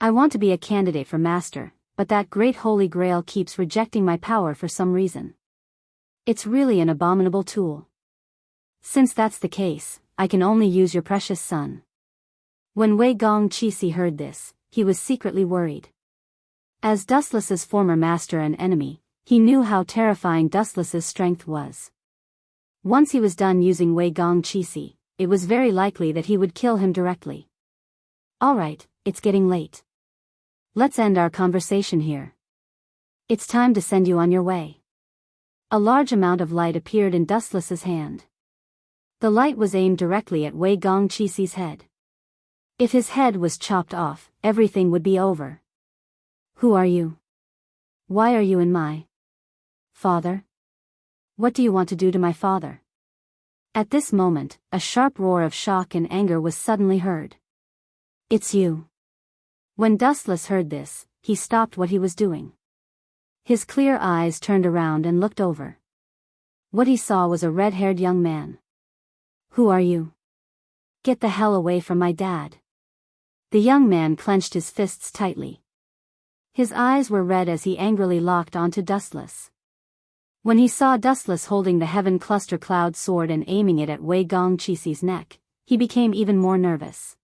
I want to be a candidate for master, but that great holy grail keeps rejecting my power for some reason. It's really an abominable tool. Since that's the case, I can only use your precious son. When Wei Gongqi heard this, he was secretly worried. As Dustless's former master and enemy, he knew how terrifying Dustless's strength was. Once he was done using Wei Gongqi, it was very likely that he would kill him directly. Alright, it's getting late. Let's end our conversation here. It's time to send you on your way. A large amount of light appeared in Dustless's hand. The light was aimed directly at Wei Gongqi's head. If his head was chopped off, everything would be over. Who are you? Why are you in my father? What do you want to do to my father? At this moment, a sharp roar of shock and anger was suddenly heard. It's you. When Dustless heard this, he stopped what he was doing. His clear eyes turned around and looked over. What he saw was a red-haired young man. Who are you? Get the hell away from my dad. The young man clenched his fists tightly. His eyes were red as he angrily locked onto Dustless. When he saw Dustless holding the Heaven Cluster Cloud sword and aiming it at Wei Gongqi's neck, he became even more nervous.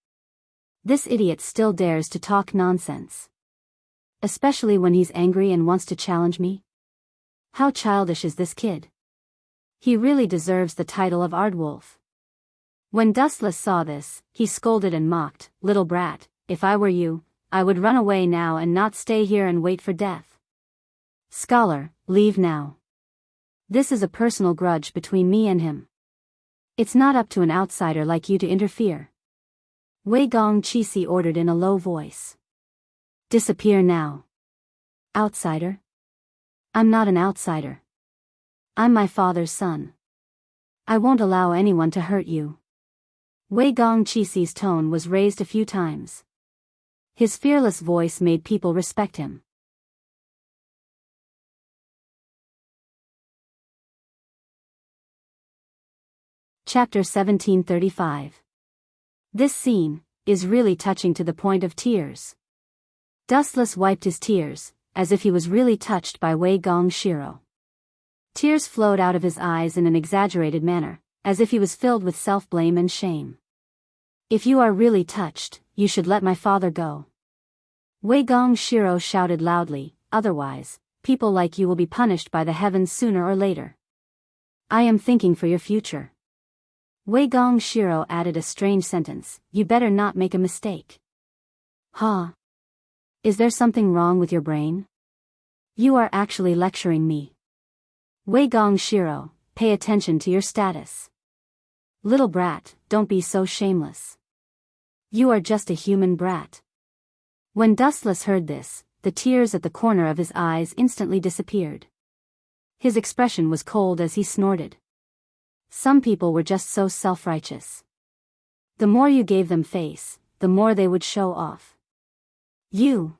This idiot still dares to talk nonsense. Especially when he's angry and wants to challenge me? How childish is this kid? He really deserves the title of Ardwolf. When Dustless saw this, he scolded and mocked, "Little brat, if I were you, I would run away now and not stay here and wait for death. Scholar, leave now. This is a personal grudge between me and him. It's not up to an outsider like you to interfere." Wei Gongqi ordered in a low voice. Disappear now. Outsider? I'm not an outsider. I'm my father's son. I won't allow anyone to hurt you. Wei Gongqi's tone was raised a few times. His fearless voice made people respect him. Chapter 1735. This scene is really touching to the point of tears. Dustless wiped his tears, as if he was really touched by Wei Gongqi. Tears flowed out of his eyes in an exaggerated manner, as if he was filled with self-blame and shame. If you are really touched, you should let my father go. Wei Gongqi shouted loudly, otherwise, people like you will be punished by the heavens sooner or later. I am thinking for your future. Wei Gong Shiro added a strange sentence, you better not make a mistake. Huh? Is there something wrong with your brain? You are actually lecturing me. Wei Gong Shiro, pay attention to your status. Little brat, don't be so shameless. You are just a human brat. When Dustless heard this, the tears at the corner of his eyes instantly disappeared. His expression was cold as he snorted. Some people were just so self-righteous. The more you gave them face, the more they would show off. You!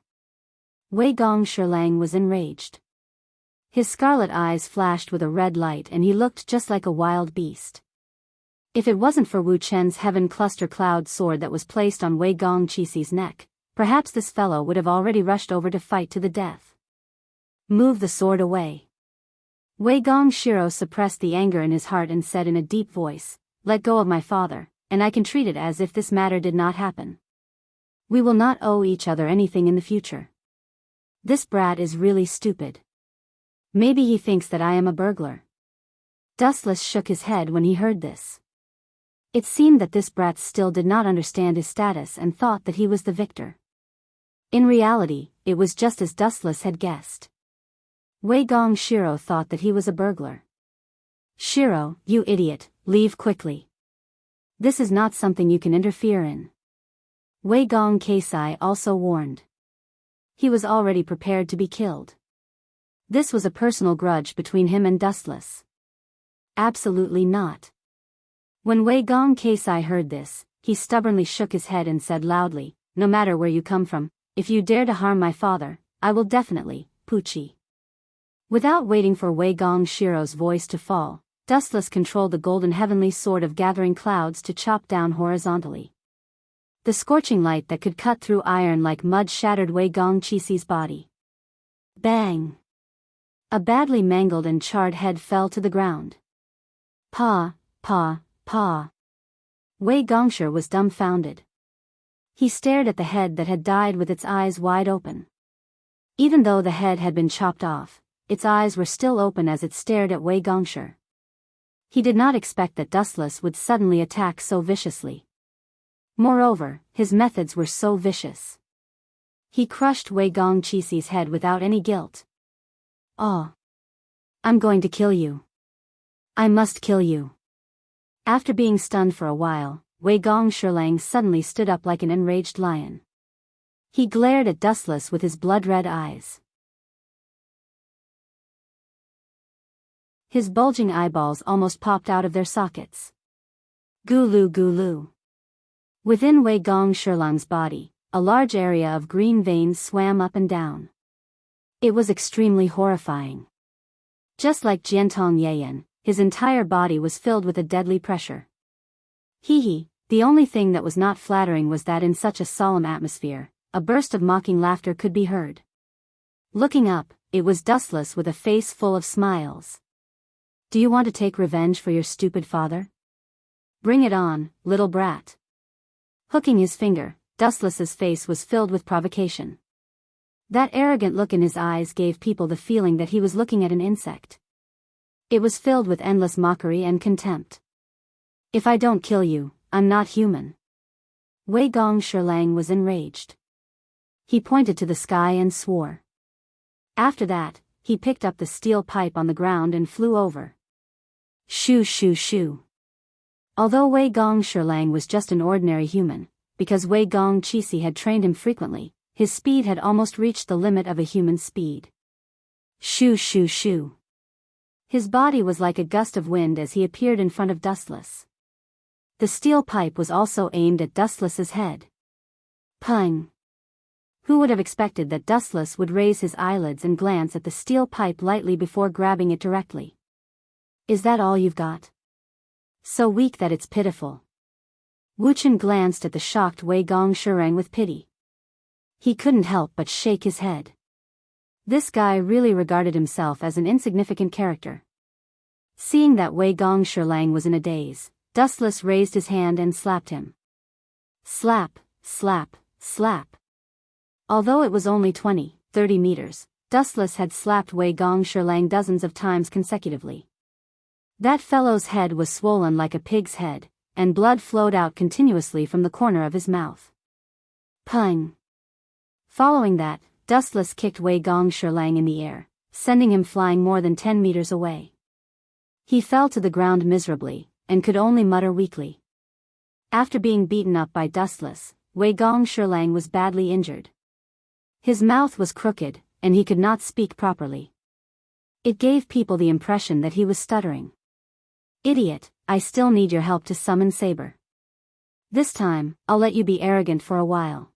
Wei Gong Shirlang was enraged. His scarlet eyes flashed with a red light and he looked just like a wild beast. If it wasn't for Wu Chen's heaven cluster cloud sword that was placed on Wei Gong Qisi's neck, perhaps this fellow would have already rushed over to fight to the death. Move the sword away. Wei Gong Shiro suppressed the anger in his heart and said in a deep voice, let go of my father, and I can treat it as if this matter did not happen. We will not owe each other anything in the future. This brat is really stupid. Maybe he thinks that I am a burglar. Dustless shook his head when he heard this. It seemed that this brat still did not understand his status and thought that he was the victor. In reality, it was just as Dustless had guessed. Wei Gong Shiro thought that he was a burglar. Shiro, you idiot, leave quickly. This is not something you can interfere in. Wei Gong Keisai also warned. He was already prepared to be killed. This was a personal grudge between him and Dustless. Absolutely not. When Wei Gong Keisai heard this, he stubbornly shook his head and said loudly, no matter where you come from, if you dare to harm my father, I will definitely, Pucci. Without waiting for Wei Gong Shiro's voice to fall, Dustless controlled the golden heavenly sword of gathering clouds to chop down horizontally. The scorching light that could cut through iron like mud shattered Wei Gong Qisi's body. Bang! A badly mangled and charred head fell to the ground. Pa. Wei Gongshi was dumbfounded. He stared at the head that had died with its eyes wide open. Even though the head had been chopped off, its eyes were still open as it stared at Wei Gongshi. He did not expect that Dustless would suddenly attack so viciously. Moreover, his methods were so vicious. He crushed Wei Gong Qisi's head without any guilt. Oh. I'm going to kill you. I must kill you. After being stunned for a while, Wei Gong Shirlang suddenly stood up like an enraged lion. He glared at Dustless with his blood-red eyes. His bulging eyeballs almost popped out of their sockets. Gulu gulu. Within Wei Gong Shirlang's body, a large area of green veins swam up and down. It was extremely horrifying. Just like Jiantong Yayan, his entire body was filled with a deadly pressure. Hee, the only thing that was not flattering was that in such a solemn atmosphere, a burst of mocking laughter could be heard. Looking up, it was Dustless with a face full of smiles. Do you want to take revenge for your stupid father? Bring it on, little brat. Hooking his finger, Dustless's face was filled with provocation. That arrogant look in his eyes gave people the feeling that he was looking at an insect. It was filled with endless mockery and contempt. If I don't kill you, I'm not human. Wei Gong Shirlang was enraged. He pointed to the sky and swore. After that, he picked up the steel pipe on the ground and flew over. Shoo shoo shoo. Although Wei Gong Shirlang was just an ordinary human, because Wei Gong Qisi had trained him frequently, his speed had almost reached the limit of a human speed. Shoo shoo shoo. His body was like a gust of wind as he appeared in front of Dustless. The steel pipe was also aimed at Dustless's head. Pung! Who would have expected that Dustless would raise his eyelids and glance at the steel pipe lightly before grabbing it directly? Is that all you've got? So weak that it's pitiful. Wu Chen glanced at the shocked Wei Gong Shirlang with pity. He couldn't help but shake his head. This guy really regarded himself as an insignificant character. Seeing that Wei Gong Shirlang was in a daze, Dustless raised his hand and slapped him. Slap, slap, slap. Although it was only 20-30 meters, Dustless had slapped Wei Gong Shirlang dozens of times consecutively. That fellow's head was swollen like a pig's head, and blood flowed out continuously from the corner of his mouth. Pung! Following that, Dustless kicked Wei Gong Shirlang in the air, sending him flying more than 10 meters away. He fell to the ground miserably, and could only mutter weakly. After being beaten up by Dustless, Wei Gong Shirlang was badly injured. His mouth was crooked, and he could not speak properly. It gave people the impression that he was stuttering. Idiot, I still need your help to summon Saber. This time, I'll let you be arrogant for a while.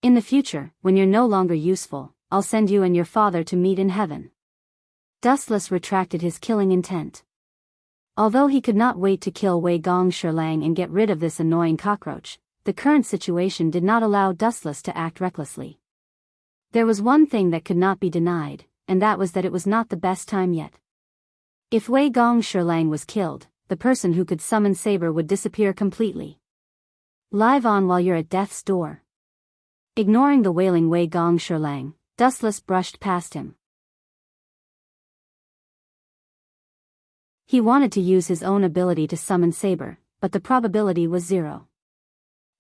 In the future, when you're no longer useful, I'll send you and your father to meet in heaven. Dustless retracted his killing intent. Although he could not wait to kill Wei Gong Shirlang and get rid of this annoying cockroach, the current situation did not allow Dustless to act recklessly. There was one thing that could not be denied, and that was that it was not the best time yet. If Wei Gong Shirlang was killed, the person who could summon Saber would disappear completely. Live on while you're at death's door. Ignoring the wailing Wei Gong Shirlang, Dustless brushed past him. He wanted to use his own ability to summon Saber, but the probability was 0.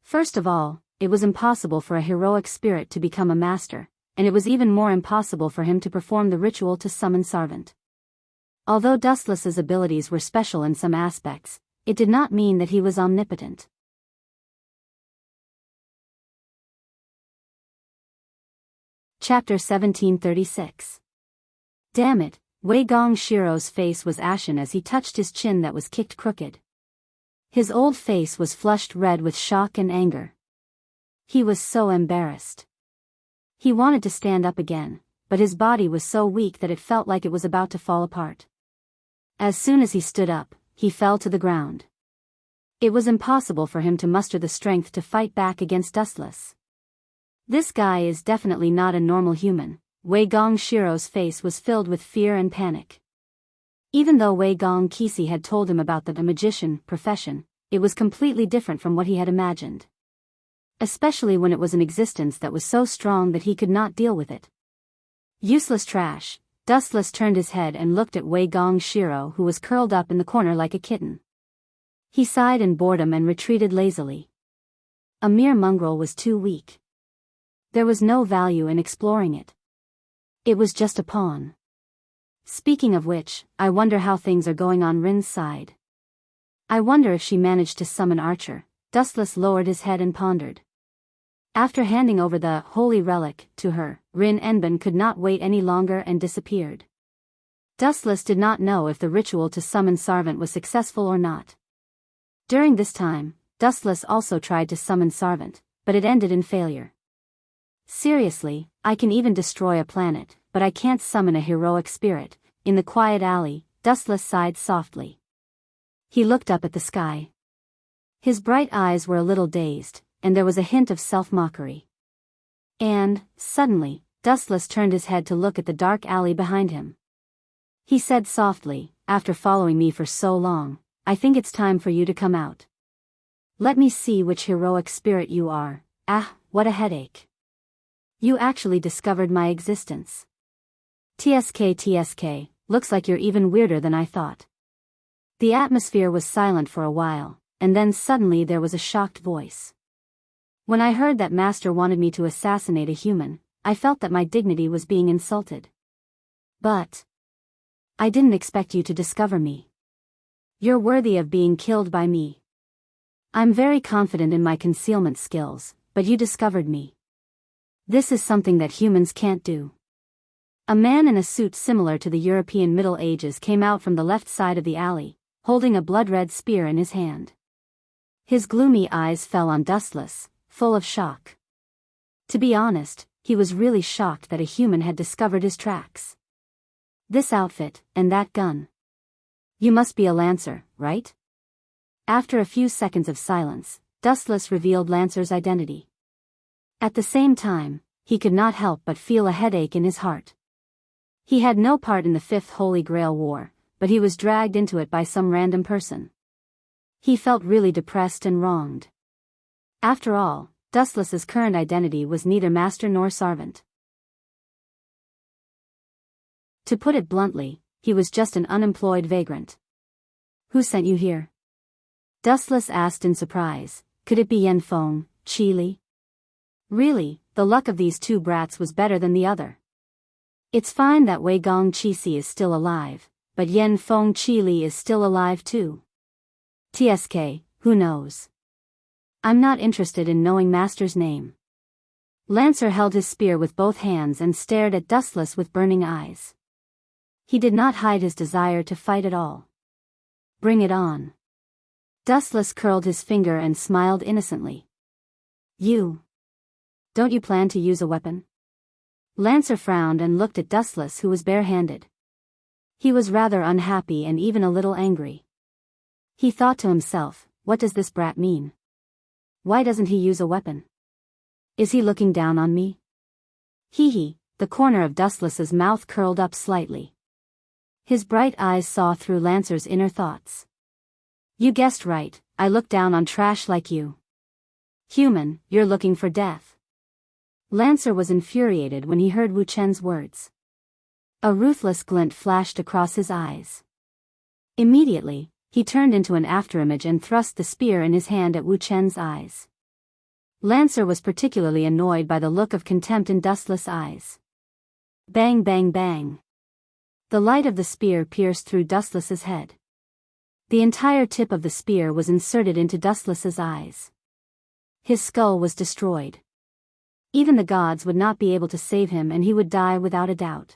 First of all, it was impossible for a heroic spirit to become a master, and it was even more impossible for him to perform the ritual to summon Sarvant. Although Dustless's abilities were special in some aspects, it did not mean that he was omnipotent. Chapter 1736. Damn it, Wei Gong Shiro's face was ashen as he touched his chin that was kicked crooked. His old face was flushed red with shock and anger. He was so embarrassed. He wanted to stand up again, but his body was so weak that it felt like it was about to fall apart. As soon as he stood up, he fell to the ground. It was impossible for him to muster the strength to fight back against Dustless. This guy is definitely not a normal human. Wei Gong Shiro's face was filled with fear and panic. Even though Wei Gong Qixi had told him about the magician profession, it was completely different from what he had imagined. Especially when it was an existence that was so strong that he could not deal with it. Useless trash. Dustless turned his head and looked at Wei Gong Shiro, who was curled up in the corner like a kitten. He sighed in boredom and retreated lazily. A mere mongrel was too weak. There was no value in exploring it. It was just a pawn. Speaking of which, I wonder how things are going on Rin's side. I wonder if she managed to summon Archer. Dustless lowered his head and pondered. After handing over the holy relic to her, Rin Enbin could not wait any longer and disappeared. Dustless did not know if the ritual to summon Sarvant was successful or not. During this time, Dustless also tried to summon Sarvant, but it ended in failure. Seriously, I can even destroy a planet, but I can't summon a heroic spirit. In the quiet alley, Dustless sighed softly. He looked up at the sky. His bright eyes were a little dazed, and there was a hint of self-mockery. And, suddenly, Dustless turned his head to look at the dark alley behind him. He said softly, after following me for so long, I think it's time for you to come out. Let me see which heroic spirit you are. Ah, what a headache. You actually discovered my existence. TSK, looks like you're even weirder than I thought. The atmosphere was silent for a while, and then suddenly there was a shocked voice. When I heard that Master wanted me to assassinate a human, I felt that my dignity was being insulted. But I didn't expect you to discover me. You're worthy of being killed by me. I'm very confident in my concealment skills, but you discovered me. This is something that humans can't do. A man in a suit similar to the European Middle Ages came out from the left side of the alley, holding a blood-red spear in his hand. His gloomy eyes fell on Dustless, full of shock. To be honest, he was really shocked that a human had discovered his tracks. This outfit, and that gun. You must be a Lancer, right? After a few seconds of silence, Dustless revealed Lancer's identity. At the same time, he could not help but feel a headache in his heart. He had no part in the Fifth Holy Grail War, but he was dragged into it by some random person. He felt really depressed and wronged. After all, Dustless's current identity was neither master nor servant. To put it bluntly, he was just an unemployed vagrant. Who sent you here? Dustless asked in surprise. Could it be Yen Feng, Qi Li? Really, the luck of these two brats was better than the other. It's fine that Wei Gong Qixi is still alive, but Yen Feng Qi Li is still alive too. TSK, who knows? I'm not interested in knowing Master's name. Lancer held his spear with both hands and stared at Dustless with burning eyes. He did not hide his desire to fight at all. Bring it on. Dustless curled his finger and smiled innocently. Don't you plan to use a weapon? Lancer frowned and looked at Dustless, who was barehanded. He was rather unhappy and even a little angry. He thought to himself, what does this brat mean? Why doesn't he use a weapon? Is he looking down on me? Hee, the corner of Dustless's mouth curled up slightly. His bright eyes saw through Lancer's inner thoughts. You guessed right, I look down on trash like you. Human, you're looking for death. Lancer was infuriated when he heard Wu Chen's words. A ruthless glint flashed across his eyes. Immediately, he turned into an afterimage and thrust the spear in his hand at Wu Chen's eyes. Lancer was particularly annoyed by the look of contempt in Dustless' eyes. Bang bang bang. The light of the spear pierced through Dustless's head. The entire tip of the spear was inserted into Dustless's eyes. His skull was destroyed. Even the gods would not be able to save him, and he would die without a doubt.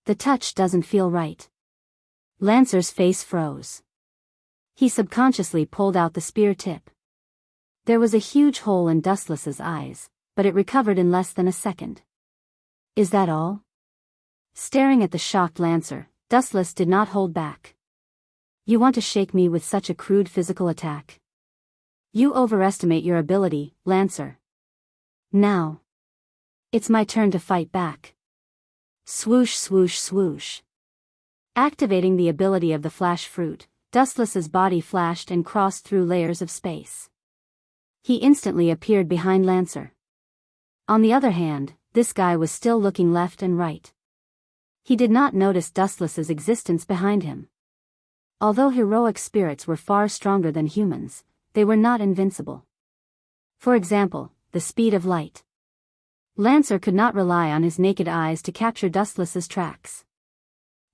The touch doesn't feel right. Lancer's face froze. He subconsciously pulled out the spear tip. There was a huge hole in Dustless's eyes, but it recovered in less than a second. Is that all? Staring at the shocked Lancer, Dustless did not hold back. You want to shake me with such a crude physical attack? You overestimate your ability, Lancer. Now. It's my turn to fight back. Swoosh swoosh swoosh. Activating the ability of the flash fruit, Dustless's body flashed and crossed through layers of space. He instantly appeared behind Lancer. On the other hand, this guy was still looking left and right. He did not notice Dustless's existence behind him. Although heroic spirits were far stronger than humans, they were not invincible. For example, the speed of light. Lancer could not rely on his naked eyes to capture Dustless's tracks.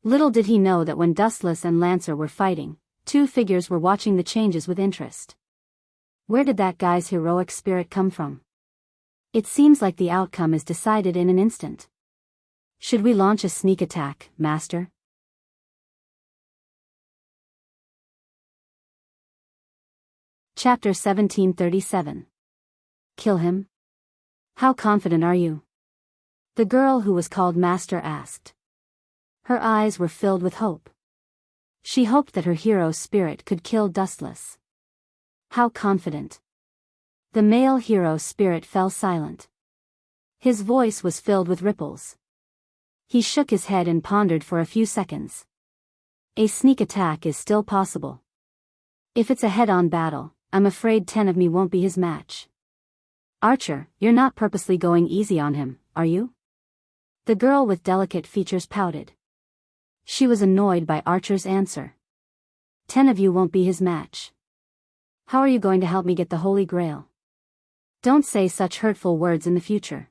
Little did he know that when Dustless and Lancer were fighting, two figures were watching the changes with interest. Where did that guy's heroic spirit come from? It seems like the outcome is decided in an instant. Should we launch a sneak attack, Master? Chapter 1737. Kill him? How confident are you? The girl who was called Master asked. Her eyes were filled with hope. She hoped that her hero's spirit could kill Dustless. How confident? The male hero's spirit fell silent. His voice was filled with ripples. He shook his head and pondered for a few seconds. A sneak attack is still possible. If it's a head-on battle, I'm afraid 10 of me won't be his match. Archer, you're not purposely going easy on him, are you? The girl with delicate features pouted. She was annoyed by Archer's answer. 10 of you won't be his match. How are you going to help me get the Holy Grail? Don't say such hurtful words in the future.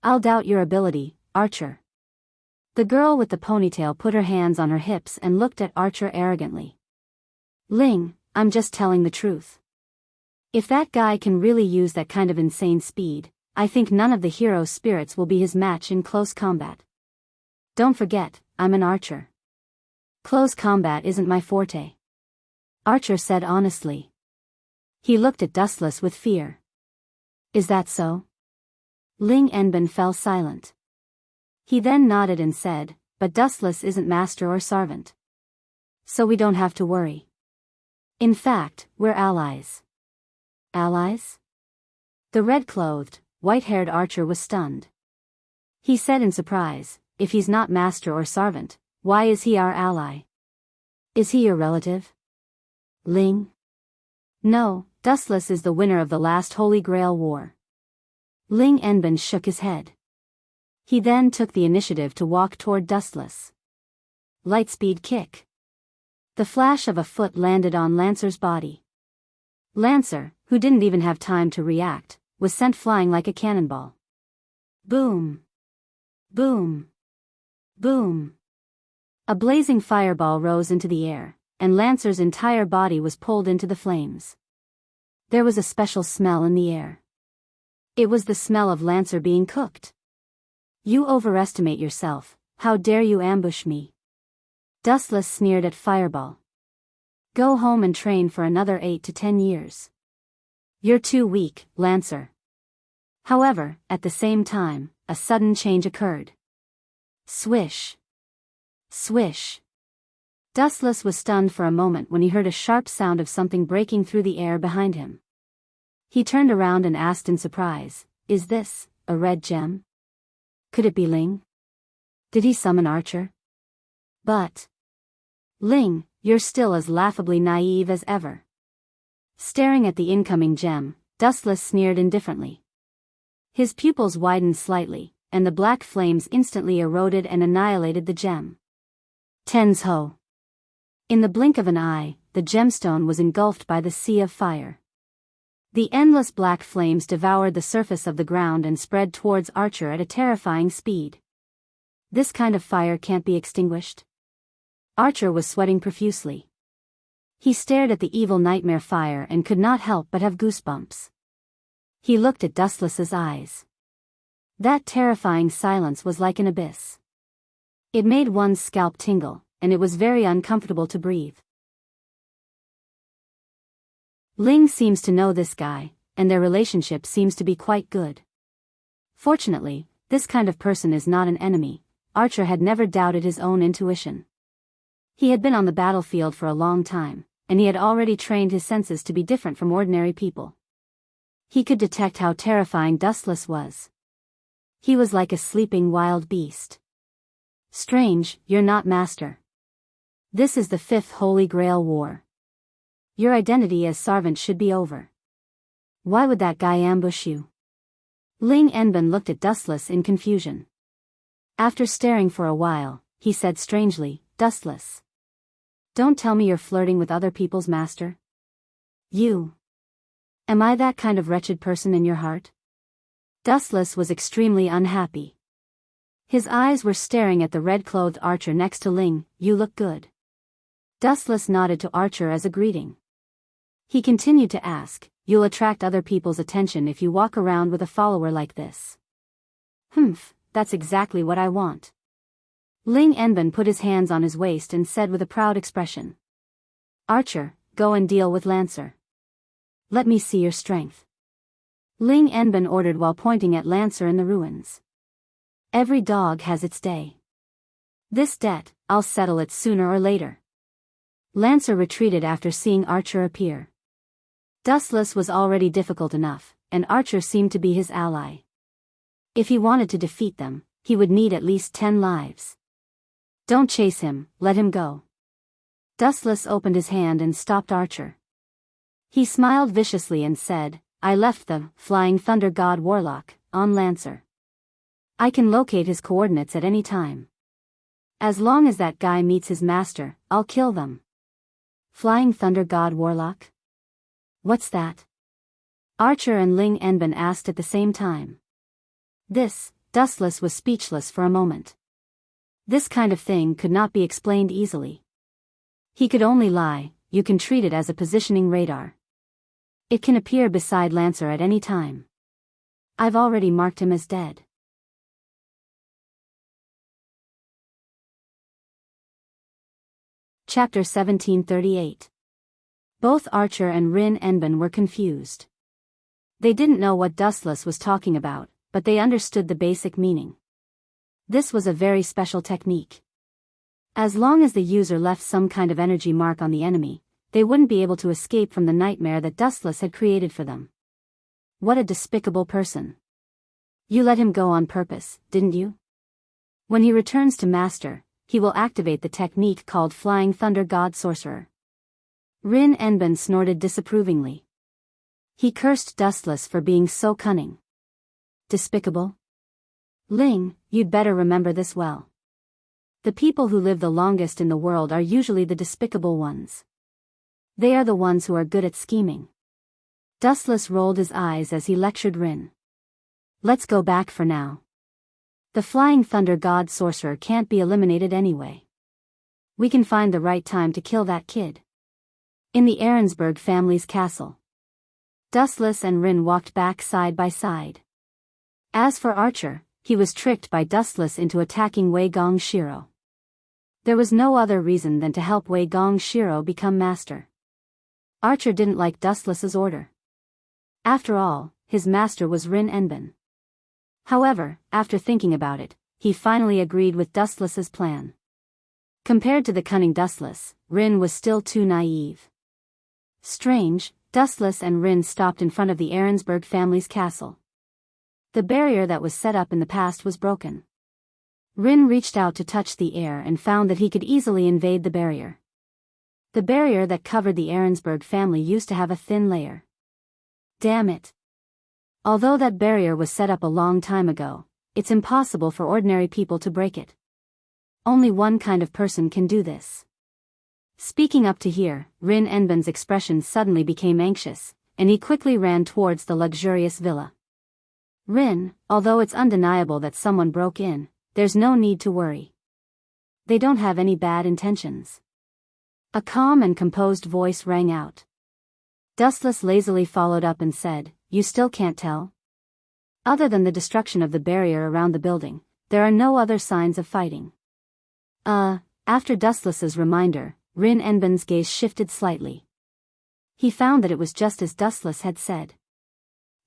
I'll doubt your ability, Archer. The girl with the ponytail put her hands on her hips and looked at Archer arrogantly. Ling, I'm just telling the truth. If that guy can really use that kind of insane speed, I think none of the hero spirits will be his match in close combat. Don't forget, I'm an archer. Close combat isn't my forte. Archer said honestly. He looked at Dustless with fear. Is that so? Ling Enbin fell silent. He then nodded and said, but Dustless isn't master or servant. So we don't have to worry. In fact, we're allies. Allies? The red-clothed, white-haired archer was stunned. He said in surprise, if he's not master or servant, why is he our ally? Is he your relative? Ling? No, Dustless is the winner of the last Holy Grail War. Ling Enbin shook his head. He then took the initiative to walk toward Dustless. Lightspeed kick. The flash of a foot landed on Lancer's body. Lancer, who didn't even have time to react, was sent flying like a cannonball. Boom! Boom! Boom! A blazing fireball rose into the air, and Lancer's entire body was pulled into the flames. There was a special smell in the air. It was the smell of Lancer being cooked. You overestimate yourself, how dare you ambush me? Dustless sneered at Fireball. Go home and train for another 8 to 10 years. You're too weak, Lancer. However, at the same time, a sudden change occurred. Swish. Swish. Dustless was stunned for a moment when he heard a sharp sound of something breaking through the air behind him. He turned around and asked in surprise, "Is this a red gem? Could it be Ling? Did he summon Archer?" But Ling, you're still as laughably naive as ever. Staring at the incoming gem, Dustless sneered indifferently. His pupils widened slightly, and the black flames instantly eroded and annihilated the gem. Tens ho! In the blink of an eye, the gemstone was engulfed by the sea of fire. The endless black flames devoured the surface of the ground and spread towards Archer at a terrifying speed. This kind of fire can't be extinguished. Archer was sweating profusely. He stared at the evil nightmare fire and could not help but have goosebumps. He looked at Dustless's eyes. That terrifying silence was like an abyss. It made one's scalp tingle, and it was very uncomfortable to breathe. Ling seems to know this guy, and their relationship seems to be quite good. Fortunately, this kind of person is not an enemy. Archer had never doubted his own intuition. He had been on the battlefield for a long time, and he had already trained his senses to be different from ordinary people. He could detect how terrifying Dustless was. He was like a sleeping wild beast. Strange, you're not master. This is the 5th Holy Grail War. Your identity as servant should be over. Why would that guy ambush you? Ling Enbin looked at Dustless in confusion. After staring for a while, he said strangely, Dustless. Don't tell me you're flirting with other people's master. You. Am I that kind of wretched person in your heart? Dustless was extremely unhappy. His eyes were staring at the red-clothed Archer next to Ling. You look good. Dustless nodded to Archer as a greeting. He continued to ask, you'll attract other people's attention if you walk around with a follower like this. Humph, that's exactly what I want. Ling Enbin put his hands on his waist and said with a proud expression. Archer, go and deal with Lancer. Let me see your strength. Ling Enbin ordered while pointing at Lancer in the ruins. Every dog has its day. This debt, I'll settle it sooner or later. Lancer retreated after seeing Archer appear. Dustless was already difficult enough, and Archer seemed to be his ally. If he wanted to defeat them, he would need at least 10 lives. Don't chase him, let him go. Dustless opened his hand and stopped Archer. He smiled viciously and said, I left the Flying Thunder God Warlock on Lancer. I can locate his coordinates at any time. As long as that guy meets his master, I'll kill them. Flying Thunder God Warlock? What's that? Archer and Ling Enbin asked at the same time. Dustless was speechless for a moment. This kind of thing could not be explained easily. He could only lie, you can treat it as a positioning radar. It can appear beside Lancer at any time. I've already marked him as dead. Chapter 1738. Both Archer and Rin Enbin were confused. They didn't know what Dustless was talking about, but they understood the basic meaning. This was a very special technique. As long as the user left some kind of energy mark on the enemy, they wouldn't be able to escape from the nightmare that Dustless had created for them. What a despicable person. You let him go on purpose, didn't you? When he returns to Master, he will activate the technique called Flying Thunder God Sorcerer. Rin Enbin snorted disapprovingly. He cursed Dustless for being so cunning. Despicable? Ling, you'd better remember this well. The people who live the longest in the world are usually the despicable ones. They are the ones who are good at scheming. Dustless rolled his eyes as he lectured Rin. Let's go back for now. The flying thunder god sorcerer can't be eliminated anyway. We can find the right time to kill that kid. In the Ahrensburg family's castle. Dustless and Rin walked back side by side. As for Archer, he was tricked by Dustless into attacking Wei Gong Shiro. There was no other reason than to help Wei Gong Shiro become master. Archer didn't like Dustless's order. After all, his master was Rin Enben. However, after thinking about it, he finally agreed with Dustless's plan. Compared to the cunning Dustless, Rin was still too naive. Strange, Dustless and Rin stopped in front of the Ahrensburg family's castle. The barrier that was set up in the past was broken. Rin reached out to touch the air and found that he could easily invade the barrier. The barrier that covered the Ahrensburg family used to have a thin layer. Damn it. Although that barrier was set up a long time ago, it's impossible for ordinary people to break it. Only one kind of person can do this. Speaking up to here, Rin Enben's expression suddenly became anxious, and he quickly ran towards the luxurious villa. Rin, although it's undeniable that someone broke in, there's no need to worry. They don't have any bad intentions. A calm and composed voice rang out. Dustless lazily followed up and said, You still can't tell? Other than the destruction of the barrier around the building, there are no other signs of fighting. After Dustless's reminder, Rin Enben's gaze shifted slightly. He found that it was just as Dustless had said.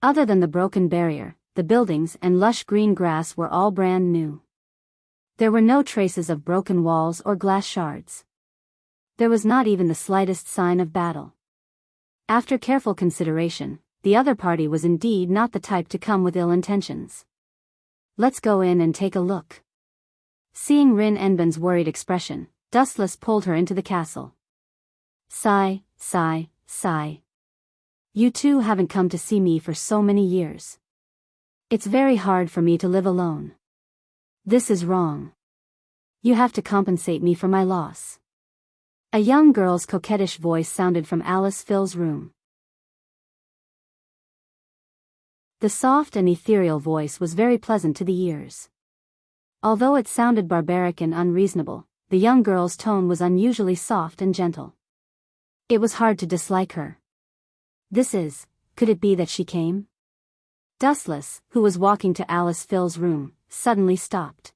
Other than the broken barrier, the buildings and lush green grass were all brand new. There were no traces of broken walls or glass shards. There was not even the slightest sign of battle. After careful consideration, the other party was indeed not the type to come with ill intentions. Let's go in and take a look. Seeing Rin Enben's worried expression, Dustless pulled her into the castle. Sigh, sigh, sigh. You two haven't come to see me for so many years. It's very hard for me to live alone. This is wrong. You have to compensate me for my loss. A young girl's coquettish voice sounded from Alice Phil's room. The soft and ethereal voice was very pleasant to the ears. Although it sounded barbaric and unreasonable, the young girl's tone was unusually soft and gentle. It was hard to dislike her. Could it be that she came? Dustless, who was walking to Alice Phil's room, suddenly stopped.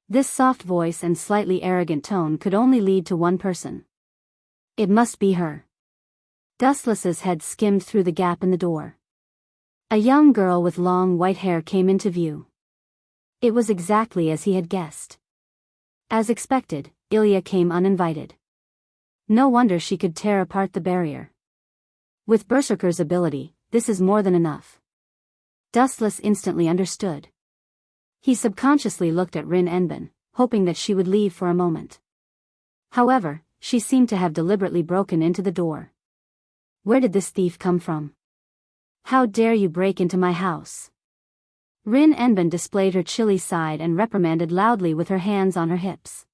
This soft voice and slightly arrogant tone could only lead to one person. It must be her. Dustless's head skimmed through the gap in the door. A young girl with long white hair came into view. It was exactly as he had guessed. As expected, Ilya came uninvited. No wonder she could tear apart the barrier. With Berserker's ability, this is more than enough. Dustless instantly understood. He subconsciously looked at Rin Enben, hoping that she would leave for a moment. However, she seemed to have deliberately broken into the door. Where did this thief come from? How dare you break into my house? Rin Enben displayed her chilly side and reprimanded loudly with her hands on her hips.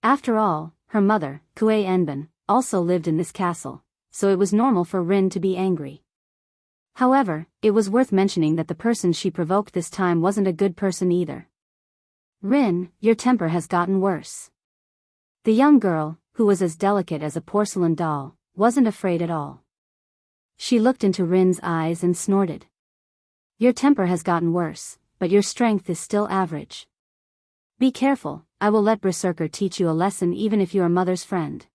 After all, her mother, Kuei Enben, also lived in this castle, so it was normal for Rin to be angry. However, it was worth mentioning that the person she provoked this time wasn't a good person either. Rin, your temper has gotten worse. The young girl, who was as delicate as a porcelain doll, wasn't afraid at all. She looked into Rin's eyes and snorted. Your temper has gotten worse, but your strength is still average. Be careful, I will let Berserker teach you a lesson even if you are mother's friend.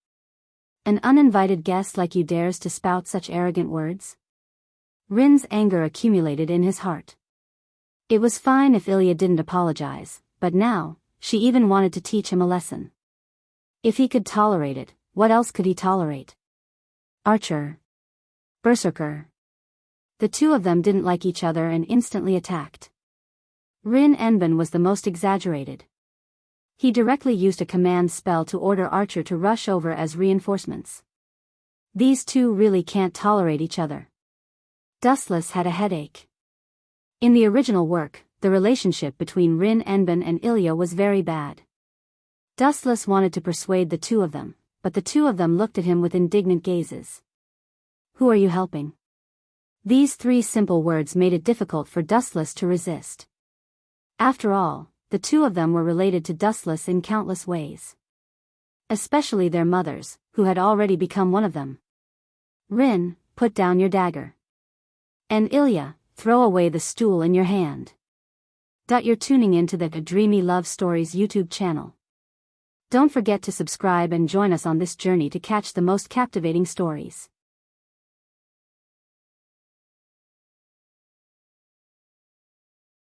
An uninvited guest like you dares to spout such arrogant words? Rin's anger accumulated in his heart. It was fine if Ilya didn't apologize, but now, she even wanted to teach him a lesson. If he could tolerate it, what else could he tolerate? Archer. Berserker. The two of them didn't like each other and instantly attacked. Rin Enben was the most exaggerated. He directly used a command spell to order Archer to rush over as reinforcements. These two really can't tolerate each other. Dustless had a headache. In the original work, the relationship between Rin Enben and Ilya was very bad. Dustless wanted to persuade the two of them, but the two of them looked at him with indignant gazes. Who are you helping? These three simple words made it difficult for Dustless to resist. After all, the two of them were related to Dustless in countless ways. Especially their mothers, who had already become one of them. Rin, put down your dagger. And Ilya, throw away the stool in your hand. You're tuning into the Dreamy Love Stories YouTube channel. Don't forget to subscribe and join us on this journey to catch the most captivating stories.